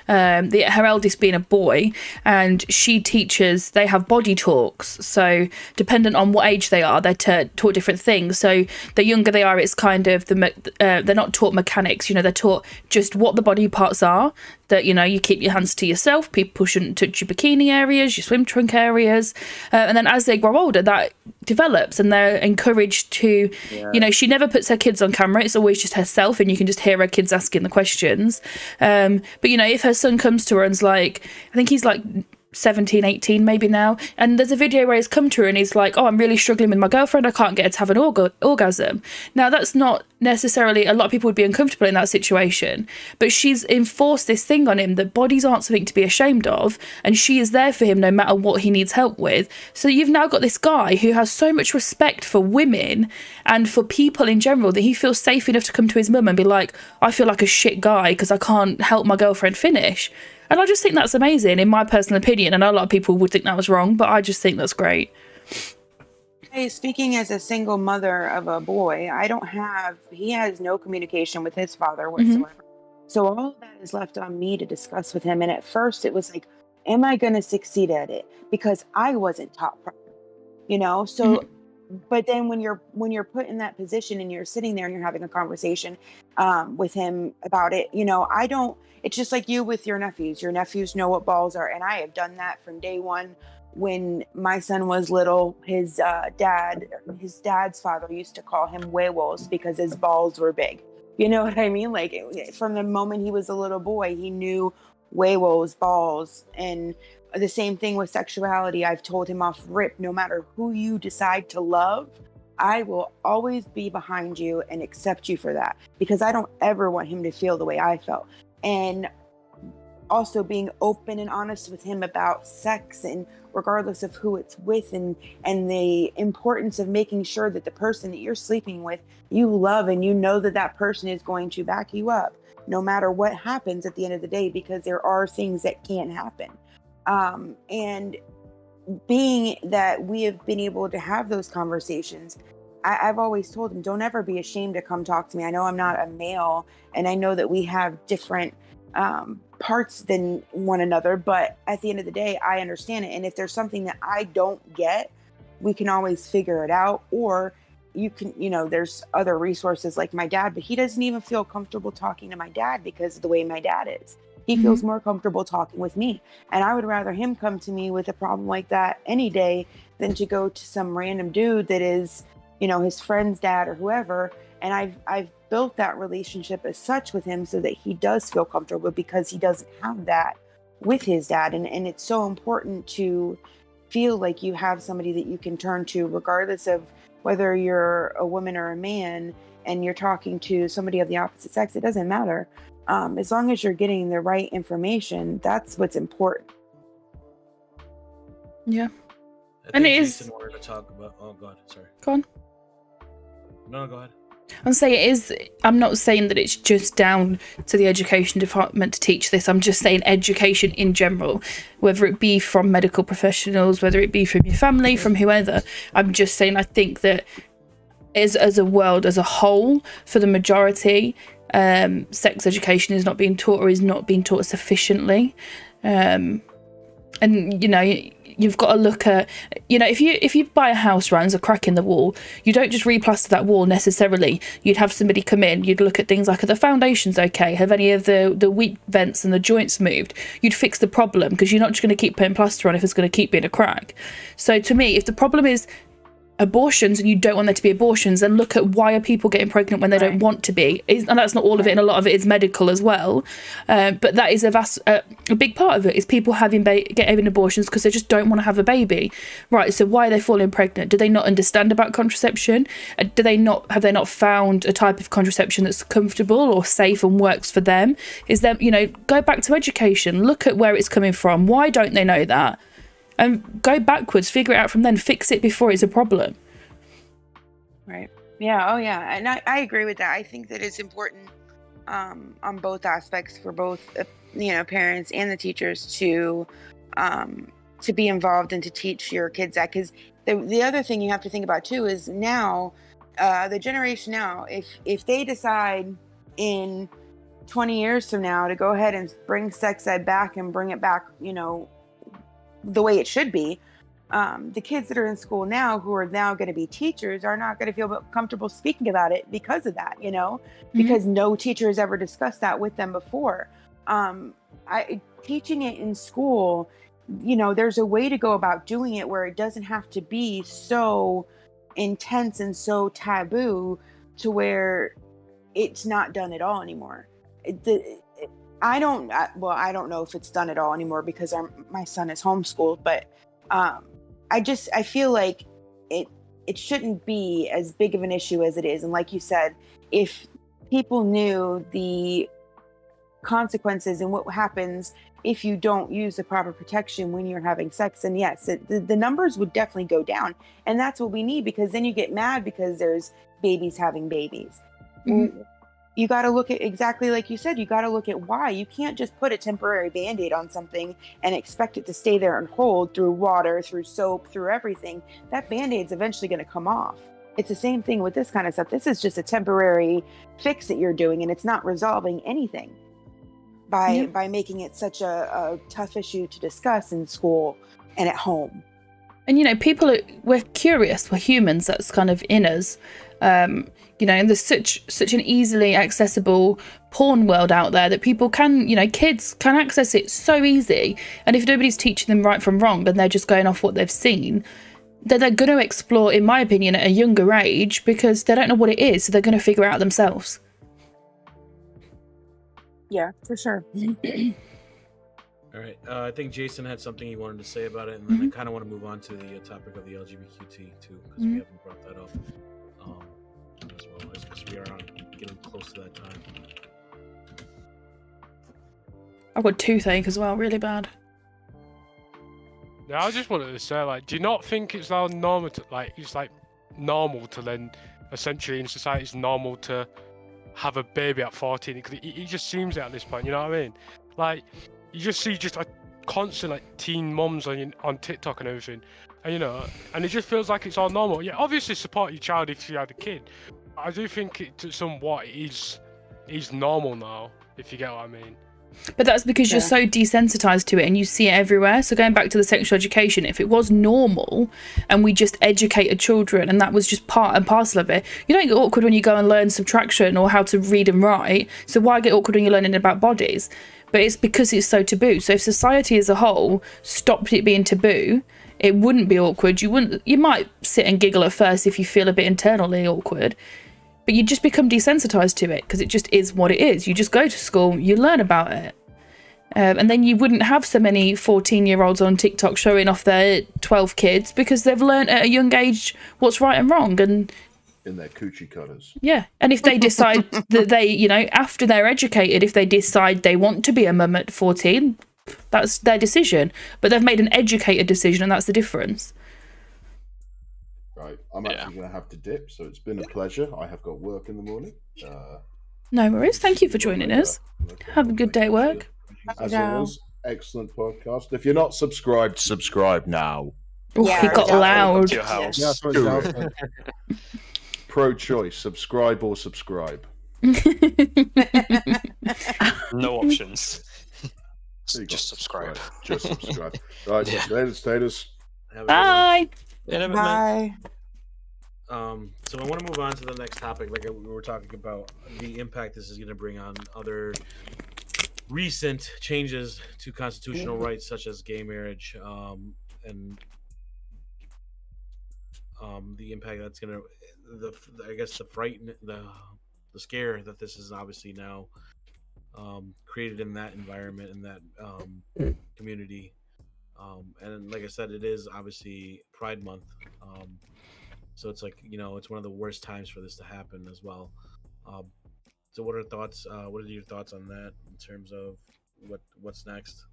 Her eldest being a boy, and she teaches, they have body talks, so dependent on what age they are, they're taught different things. So the younger they are, it's kind of they're not taught mechanics, they're taught just what the body parts are, that you keep your hands to yourself, people shouldn't touch your bikini areas, your swim trunk areas, and then as they grow older that develops and they're encouraged to she never puts her kids on camera, it's always just herself, and you can just hear her kids asking the questions, but if her son comes to her and's like, I think he's like 17, 18 maybe now, and there's a video where he's come to her and he's like, oh, I'm really struggling with my girlfriend, I can't get her to have an orgasm. Now that's not necessarily, a lot of people would be uncomfortable in that situation, but she's enforced this thing on him that bodies aren't something to be ashamed of, and she is there for him no matter what he needs help with. So you've now got this guy who has so much respect for women and for people in general that he feels safe enough to come to his mum and be like, I feel like a shit guy because I can't help my girlfriend finish. And I just think that's amazing, in my personal opinion. I know a lot of people would think that was wrong, but I just think that's great. Hey, speaking as a single mother of a boy, he has no communication with his father whatsoever. So all of that is left on me to discuss with him. And at first it was like, am I going to succeed at it? Because I wasn't taught properly, So, but then when you're put in that position and you're sitting there and you're having a conversation with him about it, it's just like you with your nephews. Your nephews know what balls are. And I have done that from day one. When my son was little, his dad's father used to call him huevos because his balls were big. You know what I mean? Like from the moment he was a little boy, he knew huevos, balls. And the same thing with sexuality. I've told him off rip, no matter who you decide to love, I will always be behind you and accept you for that, because I don't ever want him to feel the way I felt. And also being open and honest with him about sex, and regardless of who it's with, and the importance of making sure that the person that you're sleeping with, you love, and that person is going to back you up no matter what happens at the end of the day, because there are things that can't happen. And being that we have been able to have those conversations, I've always told him, don't ever be ashamed to come talk to me. I know I'm not a male, and I know that we have different parts than one another, but at the end of the day, I understand it. And if there's something that I don't get, we can always figure it out. Or you can, there's other resources like my dad, but he doesn't even feel comfortable talking to my dad because of the way my dad is. He feels more comfortable talking with me. And I would rather him come to me with a problem like that any day than to go to some random dude that is, his friend's dad or whoever. And I've built that relationship as such with him so that he does feel comfortable, because he doesn't have that with his dad. And it's so important to feel like you have somebody that you can turn to, regardless of whether you're a woman or a man and you're talking to somebody of the opposite sex. It doesn't matter. As long as you're getting the right information, that's what's important. Yeah. And it is. In order to talk about, oh God, sorry. Go on. No, go ahead. I'm saying it is. I'm not saying that it's just down to the education department to teach this. I'm just saying education in general, whether it be from medical professionals, whether it be from your family, from whoever. I'm just saying I think that as a world as a whole, for the majority, sex education is not being taught, or is not being taught sufficiently. And you've got to look at, if you buy a house, right, and there's a crack in the wall, you don't just replaster that wall necessarily. You'd have somebody come in, you'd look at things like, are the foundations okay? Have any of the weak vents and the joints moved? You'd fix the problem, because you're not just going to keep putting plaster on if it's going to keep being a crack. So to me, if the problem is abortions and you don't want there to be abortions, then look at why are people getting pregnant when they don't want to be. And that's not all of it, and a lot of it is medical as well, but that is a big part of it, is people having abortions because they just don't want to have a baby. Right, so why are they falling pregnant? Do they not understand about contraception? Have they not found a type of contraception that's comfortable or safe and works for them? Is there, go back to education, look at where it's coming from. Why don't they know that? And go backwards, figure it out from then, fix it before it's a problem. Right. Yeah. Oh, yeah. And I agree with that. I think that it's important on both aspects for both, parents and the teachers to be involved and to teach your kids that. Because the other thing you have to think about too is now the generation now, if they decide in 20 years from now to go ahead and bring sex ed back and bring it back, you know, the way it should be, the kids that are in school now who are now going to be teachers are not going to feel comfortable speaking about it because of that, you know, because no teacher has ever discussed that with them before. Teaching it in school, you know, there's a way to go about doing it where it doesn't have to be so intense and so taboo to where it's not done at all anymore. I don't know if it's done at all anymore because my son is homeschooled, but I feel like it shouldn't be as big of an issue as it is. And like you said, if people knew the consequences and what happens if you don't use the proper protection when you're having sex, and yes, the numbers would definitely go down. And that's what we need, because then you get mad because there's babies having babies. You got to look at, exactly like you said, you got to look at why. You can't just put a temporary Band-Aid on something and expect it to stay there and hold through water, through soap, through everything. That Band-Aid's eventually going to come off. It's the same thing with this kind of stuff. This is just a temporary fix that you're doing, and it's not resolving anything by making it such a tough issue to discuss in school and at home. And, you know, we're curious, we're humans, that's kind of in us. You know, and there's such an easily accessible porn world out there that people can, you know, kids can access it so easy. And if nobody's teaching them right from wrong, then they're just going off what they've seen, then they're going to explore, in my opinion, at a younger age, because they don't know what it is, so they're going to figure it out themselves. Yeah, for sure. All right. I think Jason had something he wanted to say about it, and then I kind of want to move on to the topic of the LGBTQ too, because we haven't brought that up as well, because we are getting close to that time. I've got toothache as well, really bad. Yeah, I just wanted to say, like, do you not think it's now normal to, like, it's like normal to then, essentially in society, it's normal to have a baby at 14? Because it just seems it at this point, you know what I mean? Like, you just see just a constant, like, teen mums on TikTok and everything, and, you know, and it just feels like it's all normal. Yeah, obviously support your child if you had a kid. I do think it somewhat is normal now, if you get what I mean. But that's because you're so desensitized to it and you see it everywhere. So going back to the sexual education, if it was normal and we just educated children and that was just part and parcel of it, you don't get awkward when you go and learn subtraction or how to read and write. So why get awkward when you're learning about bodies? But it's because it's so taboo. So if society as a whole stopped it being taboo, it wouldn't be awkward. You might sit and giggle at first if you feel a bit internally awkward, but you just become desensitized to it because it just is what it is. You just go to school, you learn about it. And then you wouldn't have so many 14-year-olds on TikTok showing off their 12 kids because they've learned at a young age what's right and wrong. And in their coochie cutters. Yeah. And if they decide that they, you know, after they're educated, if they decide they want to be a mum at 14, that's their decision. But they've made an educated decision, and that's the difference. Right. I'm actually going to have to dip, so it's been a pleasure. I have got work in the morning. No worries. Thank you for joining us. Have a good day at work. As always, excellent podcast. If you're not subscribed, subscribe now. Oh, he got loud. To your house. Yeah, that's what Giles said. Pro-choice, subscribe or subscribe. No options. There you go. Just subscribe. Just subscribe. Right, status. Bye. Bye. So I want to move on to the next topic. Like we were talking about the impact this is going to bring on other recent changes to constitutional rights, such as gay marriage, and the impact that's going to, I guess, the frighten, the scare that this is obviously now created in that environment, in that community. And like I said, it is obviously Pride Month. So it's like, you know, it's one of the worst times for this to happen as well. So what are thoughts? What are your thoughts on that in terms of what's next,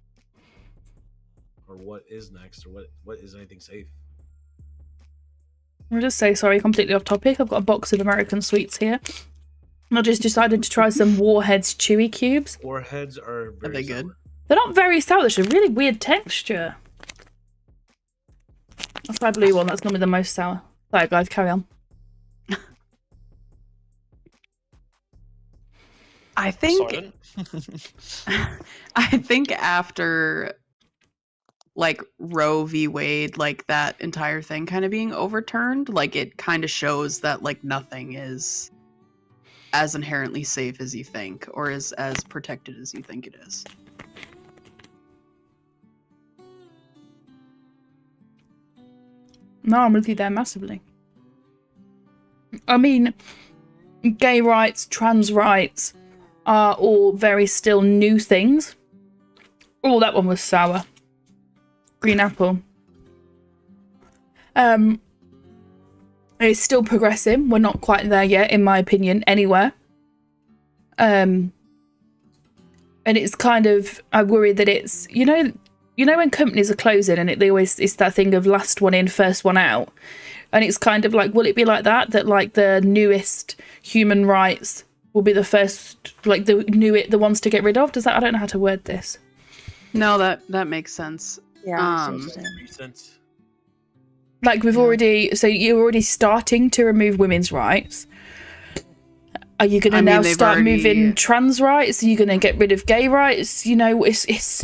or what is next, or what is anything safe? I'll just say, sorry, completely off topic. I've got a box of American sweets here. And I just decided to try some Warheads Chewy Cubes. Warheads are very good? sour. They're not very sour. They're a really weird texture. That's my blue one. That's normally the most sour. Sorry, guys, carry on. I think Silent. I think after like Roe v Wade, like that entire thing kind of being overturned, like it kind of shows that like nothing is as inherently safe as you think, or is as protected as you think it is. No, I'm with you there massively. I mean, gay rights, trans rights are all very still new things. Oh, that one was sour. Green apple. It's still progressing. We're not quite there yet, in my opinion, anywhere. And it's kind of, I worry that it's, you know when companies are closing and it's that thing of last one in, first one out. And it's kind of like, will it be like that? That like the newest human rights will be the first, like the ones to get rid of? I don't know how to word this. No, that makes sense. Yeah. Makes sense. Like you're already starting to remove women's rights. Are you going to now start moving trans rights? Are you going to get rid of gay rights? You know, it's.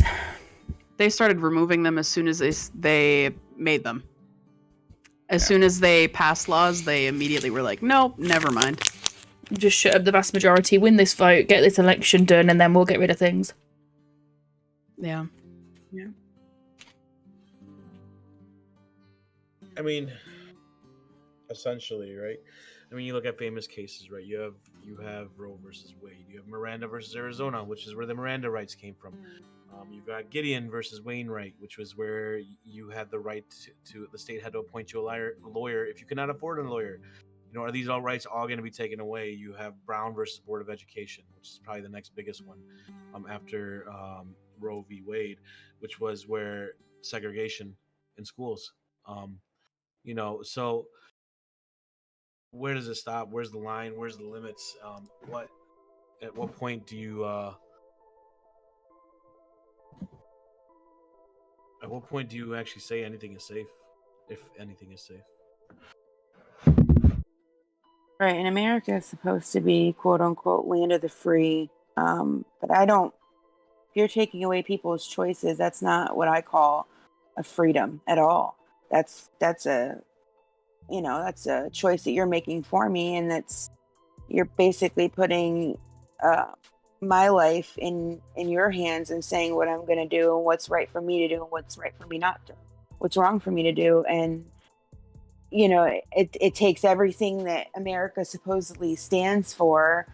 They started removing them as soon as they made them. As soon as they passed laws, they immediately were like, nope, never mind. Just shut up the vast majority, win this vote, get this election done, and then we'll get rid of things. Yeah. Yeah. I mean, essentially, right? I mean, you look at famous cases, right? You have Roe versus Wade. You have Miranda versus Arizona, which is where the Miranda rights came from. You've got Gideon versus Wainwright, which was where you had the right to the state had to appoint you a lawyer if you could not afford a lawyer. You know, are these all rights all going to be taken away? You have Brown versus Board of Education, which is probably the next biggest one after Roe v. Wade, which was where segregation in schools. You know, so where does it stop? Where's the line? Where's the limits? At what point do you actually say anything is safe, if anything is safe? Right, and America is supposed to be quote unquote land of the free. But if you're taking away people's choices, that's not what I call a freedom at all. That's a choice that you're making for me, and you're basically putting my life in your hands and saying what I'm going to do and what's right for me to do and what's right for me not to, what's wrong for me to do. And you know, it takes everything that America supposedly stands for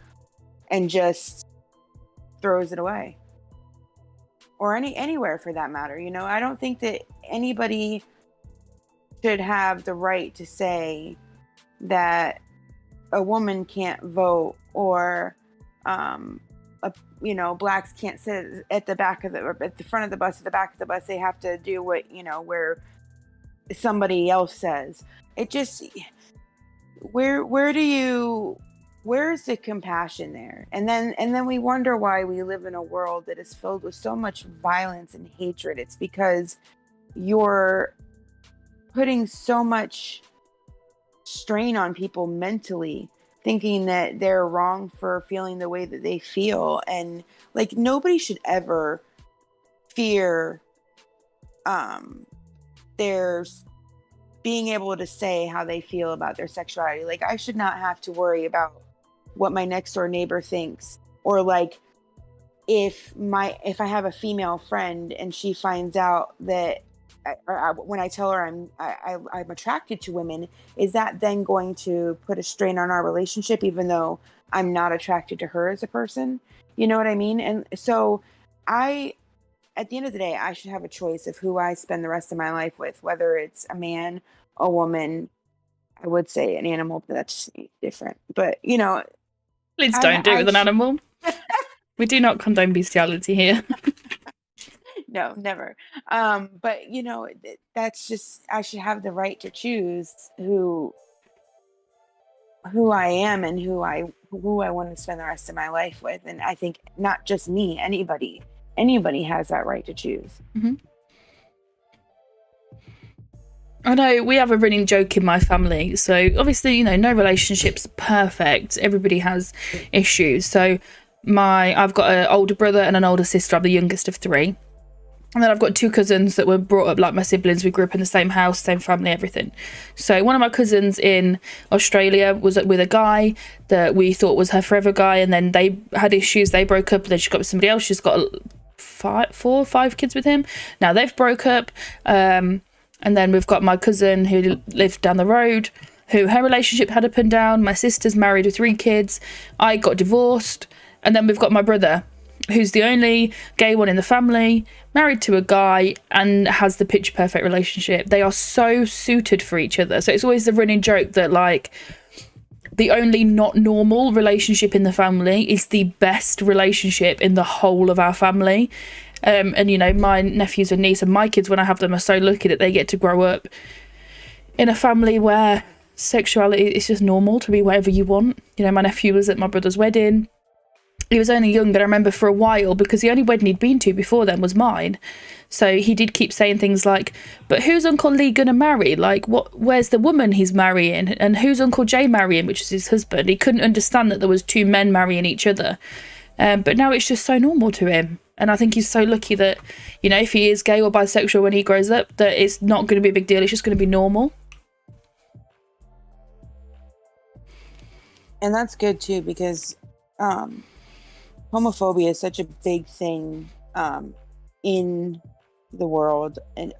and just throws it away, or anywhere for that matter. You know, I don't think that anybody should have the right to say that a woman can't vote, or blacks can't sit at the back of at the front of the bus, at the back of the bus. They have to do what, where somebody else says. It just, where's the compassion there? And then we wonder why we live in a world that is filled with so much violence and hatred. It's because you're putting so much strain on people mentally, thinking that they're wrong for feeling the way that they feel. And like, nobody should ever fear their being able to say how they feel about their sexuality. Like, I should not have to worry about what my next door neighbor thinks, or like if I have a female friend and she finds out that when I tell her I'm attracted to women, is that then going to put a strain on our relationship, even though I'm not attracted to her as a person? You know what I mean? And so at the end of the day, I should have a choice of who I spend the rest of my life with, whether it's a man, a woman, I would say an animal, but that's different. But, please don't do it with an animal. We do not condone bestiality here. No, never. But that's just, I should have the right to choose who I am and who I want to spend the rest of my life with. And I think not just me, anybody has that right to choose. Mm-hmm. I know we have a running joke in my family. So obviously, no relationship's perfect. Everybody has issues. So I've got an older brother and an older sister. I'm the youngest of 3. And then I've got 2 cousins that were brought up like my siblings. We grew up in the same house, same family, everything. So one of my cousins in Australia was with a guy that we thought was her forever guy, and then they had issues. They broke up, and then she got with somebody else. She's got 4 or 5 kids with him. Now they've broke up. And then we've got my cousin who lived down the road, who her relationship had up and down. My sister's married with 3 kids. I got divorced. And then we've got my brother, who's the only gay one in the family, married to a guy, and has the picture perfect relationship. They are so suited for each other. So it's always the running joke that, like, the only not normal relationship in the family is the best relationship in the whole of our family. And, you know, my nephews and niece and my kids, when I have them, are so lucky that they get to grow up in a family where sexuality is just normal to be whatever you want. You know, my nephew was at my brother's wedding. He was only young, but I remember for a while, because the only wedding he'd been to before then was mine. So he did keep saying things like, but who's Uncle Lee gonna marry? Like, where's the woman he's marrying? And who's Uncle Jay marrying, which is his husband? He couldn't understand that there was 2 men marrying each other. But now it's just so normal to him. And I think he's so lucky that, you know, if he is gay or bisexual when he grows up, that it's not going to be a big deal. It's just going to be normal. And that's good too, because homophobia is such a big thing in the world, and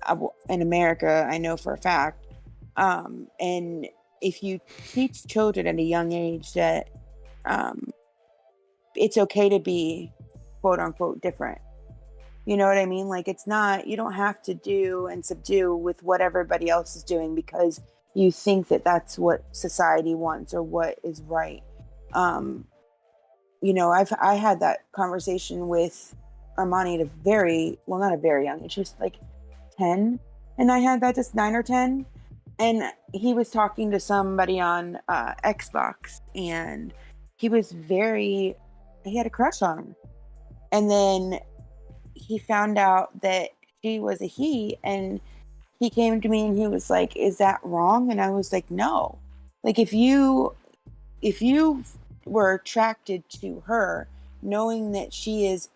in America, I know for a fact. And if you teach children at a young age that it's okay to be quote unquote different, you know what I mean? Like, it's not, you don't have to do and subdue with what everybody else is doing because you think that that's what society wants or what is right. You know, I had that conversation with Armani at a very, well, not a very young age, she was like 10, and I had that just 9 or 10, and he was talking to somebody on Xbox, and he had a crush on her, and then he found out that she was a he, and he came to me and he was like, is that wrong? And I was like, no. Like, if you were attracted to her, knowing that she is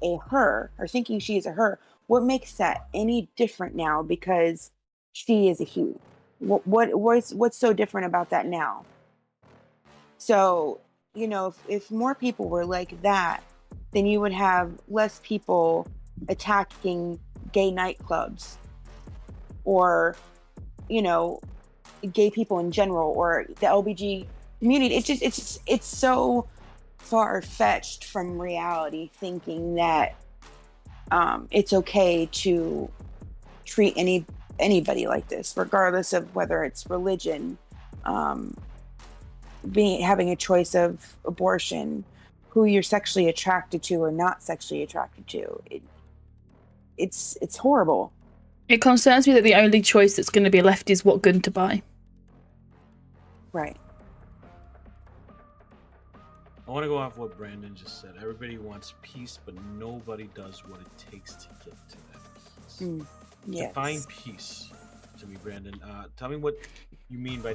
a her, or thinking she is a her, what makes that any different now because she is a he? What's so different about that now? So, you know, if more people were like that, then you would have less people attacking gay nightclubs or, you know, gay people in general, or the LBG community. It's so far-fetched from reality, thinking that it's okay to treat anybody like this, regardless of whether it's religion, having a choice of abortion, who you're sexually attracted to or not sexually attracted to. It's horrible. It concerns me that the only choice that's going to be left is what gun to buy. Right. I want to go off what Brandon just said. Everybody wants peace, but nobody does what it takes to get to that peace. Yes. Define peace to me, Brandon. Tell me what you mean by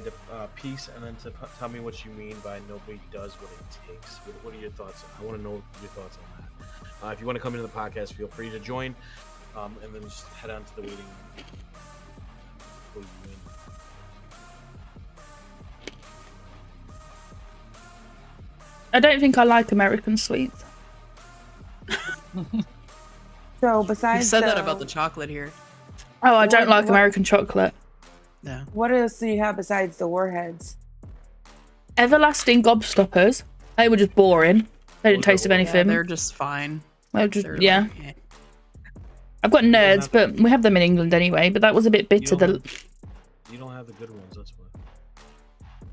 peace, and then tell me what you mean by nobody does what it takes. What are your thoughts? I want to know your thoughts on that. If you want to come into the podcast, feel free to join, and then just head on to the waiting room. Pull you in. I don't think I like American sweets. So besides, You said that about the chocolate here. Oh, I don't like American chocolate. Yeah. What else do you have besides the Warheads? Everlasting Gobstoppers. They were just boring. They didn't taste of Yeah, anything. they're just fine. They're just, They're yeah. like, eh. I've got nerds, but we have them in England anyway. But that was a bit bitter. You don't have the good ones, that's why.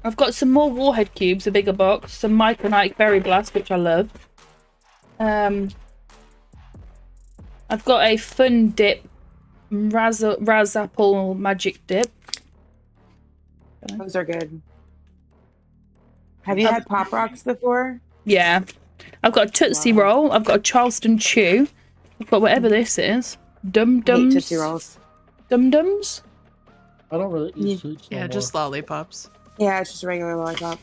I've got some more Warhead cubes, a bigger box. Some Mike and Ike Berry Blast, which I love. I've got a Fun Dip Raz Apple Magic Dip. Those are good. Have you had Pop Rocks before? Yeah. I've got a Tootsie Roll. I've got a Charleston Chew. I've got whatever this is. Dum Dums. Tootsie Rolls. Dum Dums. I don't really eat sweets. Yeah, just lollipops. Yeah, it's just a regular lollipop.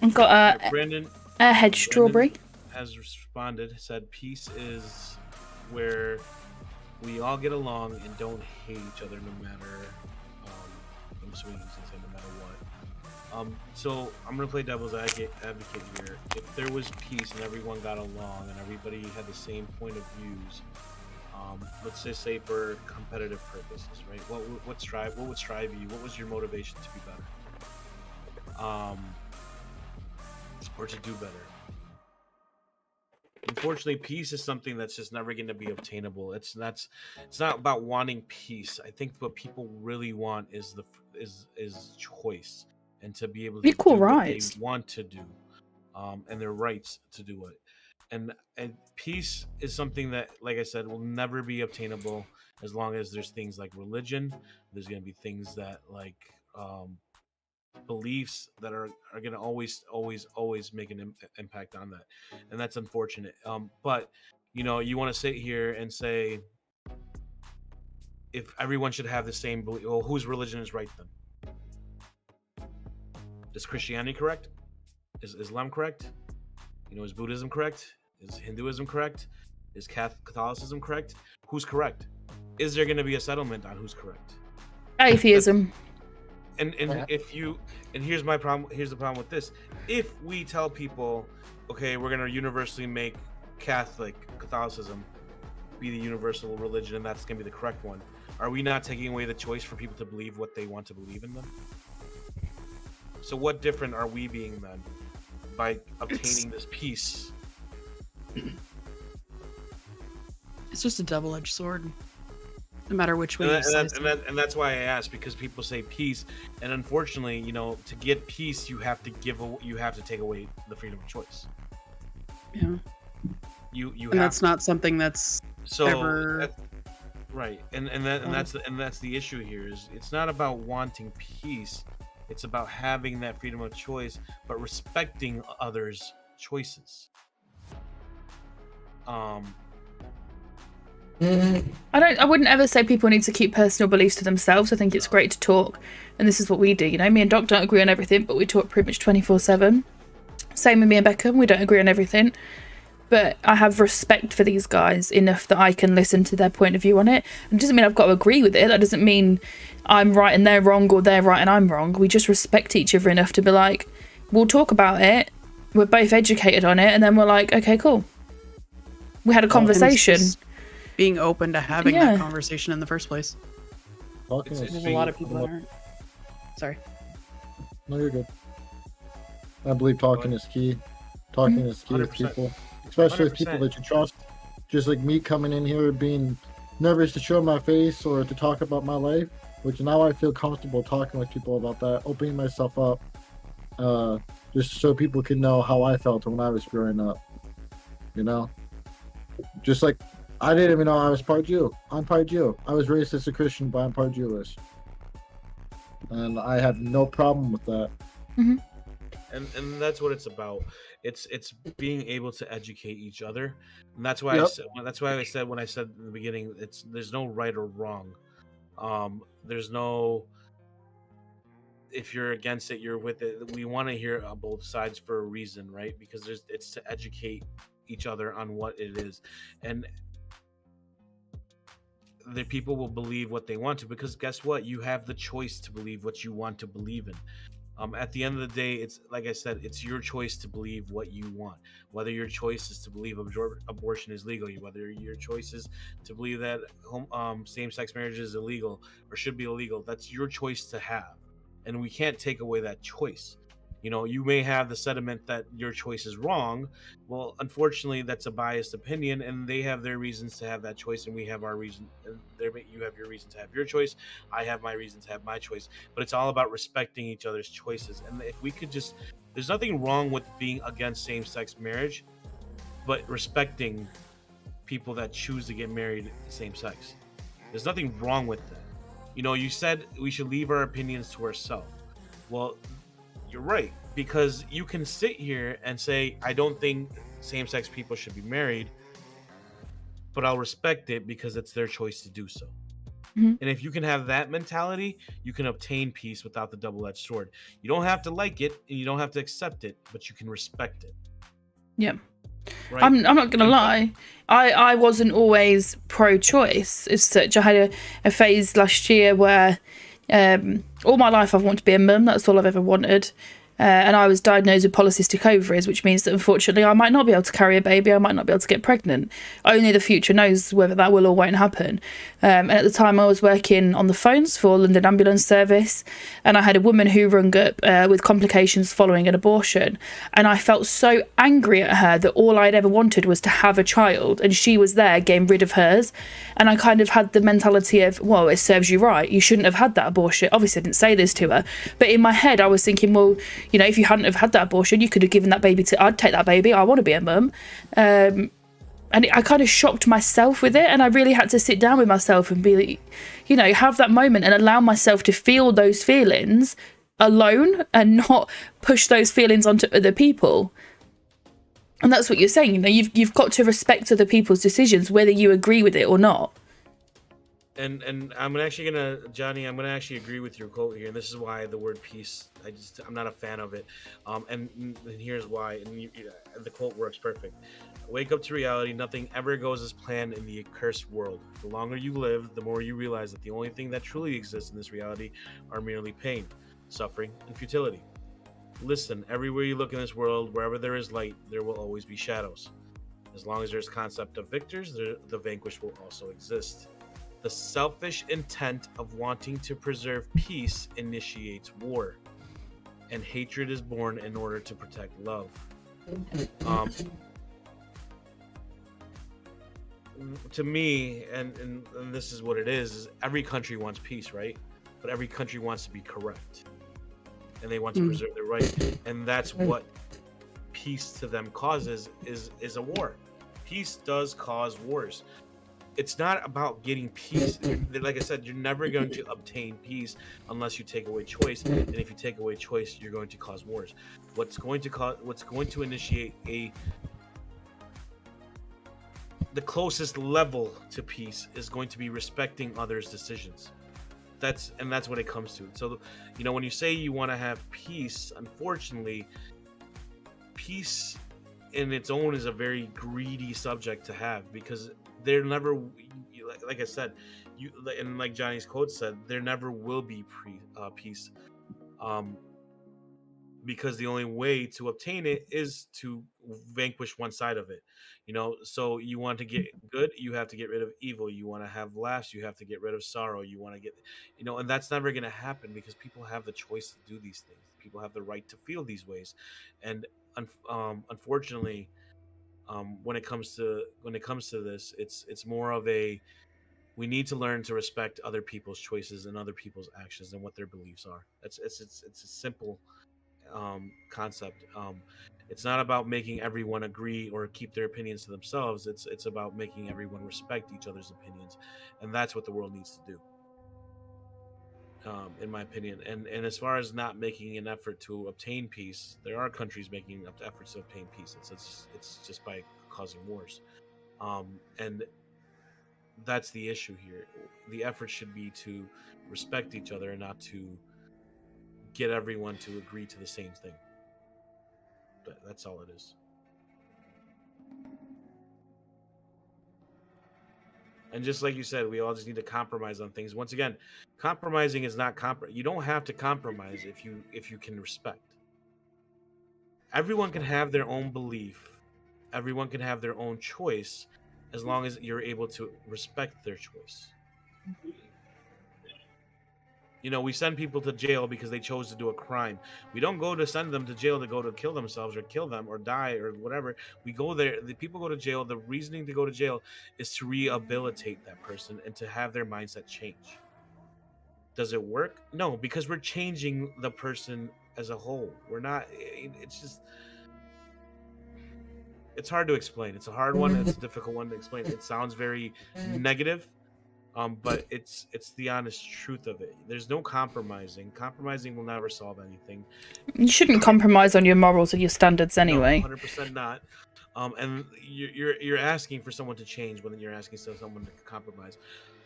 I've got a Brandon, Airhead Strawberry. has responded, said peace is where we all get along and don't hate each other no matter. I'm assuming he's gonna say no matter what. So I'm gonna play devil's advocate here. If there was peace and everyone got along and everybody had the same point of views, let's just say for competitive purposes, right? What would strive you? What was your motivation to be better? Or to do better? Unfortunately, peace is something that's just never going to be obtainable. It's not about wanting peace. I think what people really want is choice, and to be able to Equal do what rights. they want to do, and their rights to do it. And peace is something that, like I said, will never be obtainable as long as there's things like religion. There's going to be things that like beliefs that are going to always make an impact on that, and that's unfortunate. But you want to sit here and say if everyone should have the same belief, well, whose religion is right then? Is Christianity correct? Is Islam correct? Is Buddhism correct? Is Hinduism correct? Is Catholicism correct? Who's correct? Is there going to be a settlement on who's correct? Atheism. And here's my problem. Here's the problem with this. If we tell people, okay, we're gonna universally make Catholicism be the universal religion, and that's gonna be the correct one, are we not taking away the choice for people to believe what they want to believe in them? So what different are we being then by obtaining this peace? It's just a double-edged sword. No matter which way and that's why I asked, because people say peace, and unfortunately, to get peace, you have to take away the freedom of choice. Yeah. And that's not something that's ever right. And that's the issue here. Is it's not about wanting peace, it's about having that freedom of choice, but respecting others' choices. I wouldn't ever say people need to keep personal beliefs to themselves. I think it's great to talk, and this is what we do. Me and Doc don't agree on everything, but we talk pretty much 24/7. Same with me and Beckham, we don't agree on everything, but I have respect for these guys enough that I can listen to their point of view on it. It doesn't mean I've got to agree with it. That doesn't mean I'm right and they're wrong, or they're right and I'm wrong. We just respect each other enough to be like, we'll talk about it, we're both educated on it, and then we're like, okay, cool, we had a conversation. Being open to having that conversation in the first place. There's a lot of people that aren't. Sorry. No, you're good. I believe talking is key. Talking is key with people, especially with people that you trust. Just like me coming in here being nervous to show my face or to talk about my life, which now I feel comfortable talking with people about that, opening myself up, just so people can know how I felt when I was growing up. Just like I didn't even know I was part Jew. I'm part Jew. I was raised as a Christian, but I'm part Jewish. And I have no problem with that. Mm-hmm. And that's what it's about. It's being able to educate each other. And that's why I said when I said in the beginning, there's no right or wrong. There's no, if you're against it, you're with it. We want to hear both sides for a reason, right? Because it's to educate each other on what it is. And the people will believe what they want to, because guess what? You have the choice to believe what you want to believe in. At the end of the day, it's like I said, it's your choice to believe what you want. Whether your choice is to believe abortion is legal, whether your choice is to believe that same-sex marriage is illegal or should be illegal, that's your choice to have, and we can't take away that choice. You may have the sentiment that your choice is wrong. Well, unfortunately, that's a biased opinion, and they have their reasons to have that choice, and we have our reason. You have your reason to have your choice. I have my reason to have my choice. But it's all about respecting each other's choices. And if we could there's nothing wrong with being against same-sex marriage, but respecting people that choose to get married same-sex. There's nothing wrong with that. You said we should leave our opinions to ourselves. Well, you're right, because you can sit here and say, I don't think same-sex people should be married, but I'll respect it because it's their choice to do so. Mm-hmm. And if you can have that mentality, you can obtain peace without the double-edged sword. You don't have to like it and you don't have to accept it, but you can respect it. Yeah. right? I'm not gonna lie. I wasn't always pro-choice as such. I had a phase last year where all my life I've wanted to be a mum. That's all I've ever wanted. And I was diagnosed with polycystic ovaries, which means that unfortunately I might not be able to carry a baby. I might not be able to get pregnant. Only the future knows whether that will or won't happen. And at the time I was working on the phones for London Ambulance Service, and I had a woman who rung up with complications following an abortion. And I felt so angry at her that all I'd ever wanted was to have a child, and she was there getting rid of hers. And I kind of had the mentality of, well, it serves you right. You shouldn't have had that abortion. Obviously I didn't say this to her, but in my head I was thinking, well, you know, if you hadn't have had that abortion, you could have given that baby to... I'd take that baby. I want to be a mum. And I kind of shocked myself with it. And I really had to sit down with myself and be, you know, have that moment and allow myself to feel those feelings alone and not push those feelings onto other people. And that's what you're saying. You know, you've got to respect other people's decisions, whether you agree with it or not. And I'm actually gonna, Johnny, I'm gonna actually agree with your quote here, and this is why the word peace, I'm not a fan of it, and here's why. And the quote works perfect. Wake up to reality. Nothing ever goes as planned in the accursed world. The longer you live, the more you realize that the only thing that truly exists in this reality are merely pain, suffering, and futility. Listen, everywhere you look in this world, wherever there is light, there will always be shadows. As long as there's concept of victors, the vanquished will also exist. The selfish intent of wanting to preserve peace initiates war, and hatred is born in order to protect love. To me, and this is what it is every country wants peace, right? But every country wants to be correct, and they want to preserve their right, and that's what peace to them causes is a war. Peace does cause wars. It's not about getting peace. Like I said, you're never going to obtain peace unless you take away choice. And if you take away choice, you're going to cause wars. What's going to initiate the closest level to peace is going to be respecting others' decisions. That's what it comes to. So, you know, when you say you want to have peace, unfortunately, peace in its own is a very greedy subject to have, because there never, like I said, and like Johnny's quote said, there never will be peace, because the only way to obtain it is to vanquish one side of it. You know, so you want to get good, you have to get rid of evil. You want to have laughs, you have to get rid of sorrow. You want to get, you know, and that's never going to happen because people have the choice to do these things. People have the right to feel these ways, and unfortunately, when it comes to this, it's more of a, we need to learn to respect other people's choices and other people's actions and what their beliefs are. It's a simple concept. It's not about making everyone agree or keep their opinions to themselves. It's about making everyone respect each other's opinions, and that's what the world needs to do, in my opinion. And as far as not making an effort to obtain peace, there are countries making efforts to obtain peace. It's just by causing wars, and that's the issue here. The effort should be to respect each other and not to get everyone to agree to the same thing. That's all it is. And just like you said, we all just need to compromise on things. Once again, compromising is not you don't have to compromise if you can respect. Everyone can have their own belief. Everyone can have their own choice, as long as you're able to respect their choice. You know, we send people to jail because they chose to do a crime. We don't go to send them to jail to go to kill themselves or kill them or die or whatever. We go there. The people go to jail. The reasoning to go to jail is to rehabilitate that person and to have their mindset change. Does it work? No, because we're changing the person as a whole. We're not. It's just. It's hard to explain. It's a hard one. It's a difficult one to explain. It sounds very negative. But it's the honest truth of it. There's no compromising. Compromising will never solve anything. You shouldn't compromise on your morals or your standards anyway. No, 100% not. And you're asking for someone to change when you're asking someone to compromise.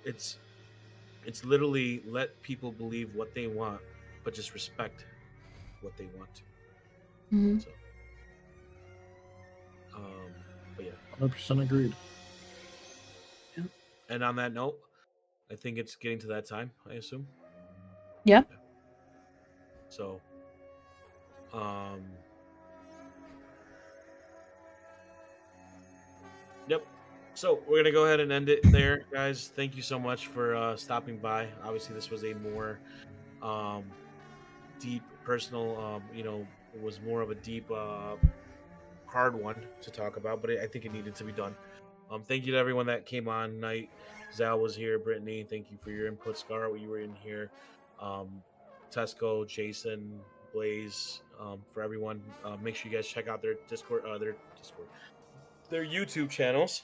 It's literally let people believe what they want, but just respect what they want to. Mm-hmm. So, But yeah. 100% agreed. And on that note, I think it's getting to that time, I assume. Yeah. So, yep. So we're gonna go ahead and end it there, guys. Thank you so much for stopping by. Obviously, this was a more deep, personal. It was more of a deep, hard one to talk about, but I think it needed to be done. Thank you to everyone that came on night. Zal was here. Brittany, thank you for your input. Scar, you were in here. Tesco, Jason, Blaze, for everyone. Make sure you guys check out their Discord, their YouTube channels.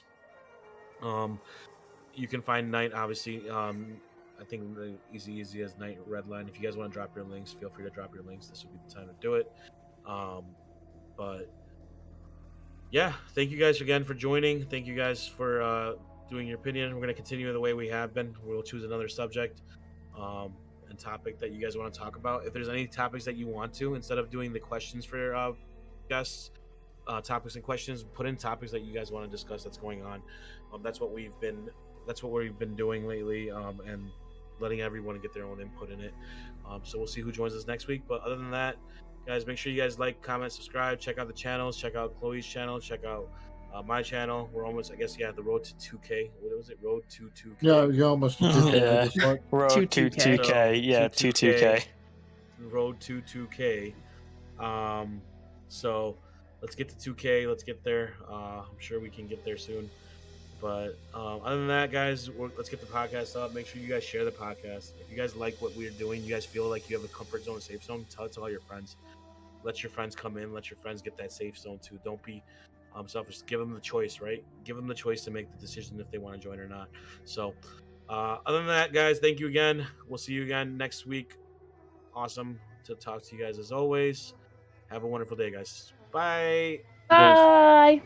You can find Night, obviously. I think the easy as Night Redline. If you guys want to drop your links, feel free to drop your links. This would be the time to do it. But yeah, thank you guys again for joining. Thank you guys for doing your opinion. We're going to continue the way we have been. We'll choose another subject and topic that you guys want to talk about. If there's any topics that you want to, instead of doing the questions for guests, topics and questions, put in topics that you guys want to discuss that's going on. That's what we've been doing lately, and letting everyone get their own input in it. So we'll see who joins us next week. But other than that, guys, make sure you guys like, comment, subscribe, check out the channels, check out Chloe's channel, check out my channel. We're almost, I guess, the road to 2K. What was it? Road to 2K. Yeah, you're almost to 2K. Yeah. I just thought. Road to 2K. Yeah, 2K. Road to 2K. So let's get to 2K. Let's get there. I'm sure we can get there soon. But other than that, guys, let's get the podcast up. Make sure you guys share the podcast. If you guys like what we're doing, you guys feel like you have a comfort zone, a safe zone, tell it to all your friends. Let your friends come in. Let your friends get that safe zone too. Don't be selfish. Give them the choice, right? Give them the choice to make the decision if they want to join or not. So other than that, guys, thank you again. We'll see you again next week. Awesome to talk to you guys as always. Have a wonderful day, guys. Bye. Bye.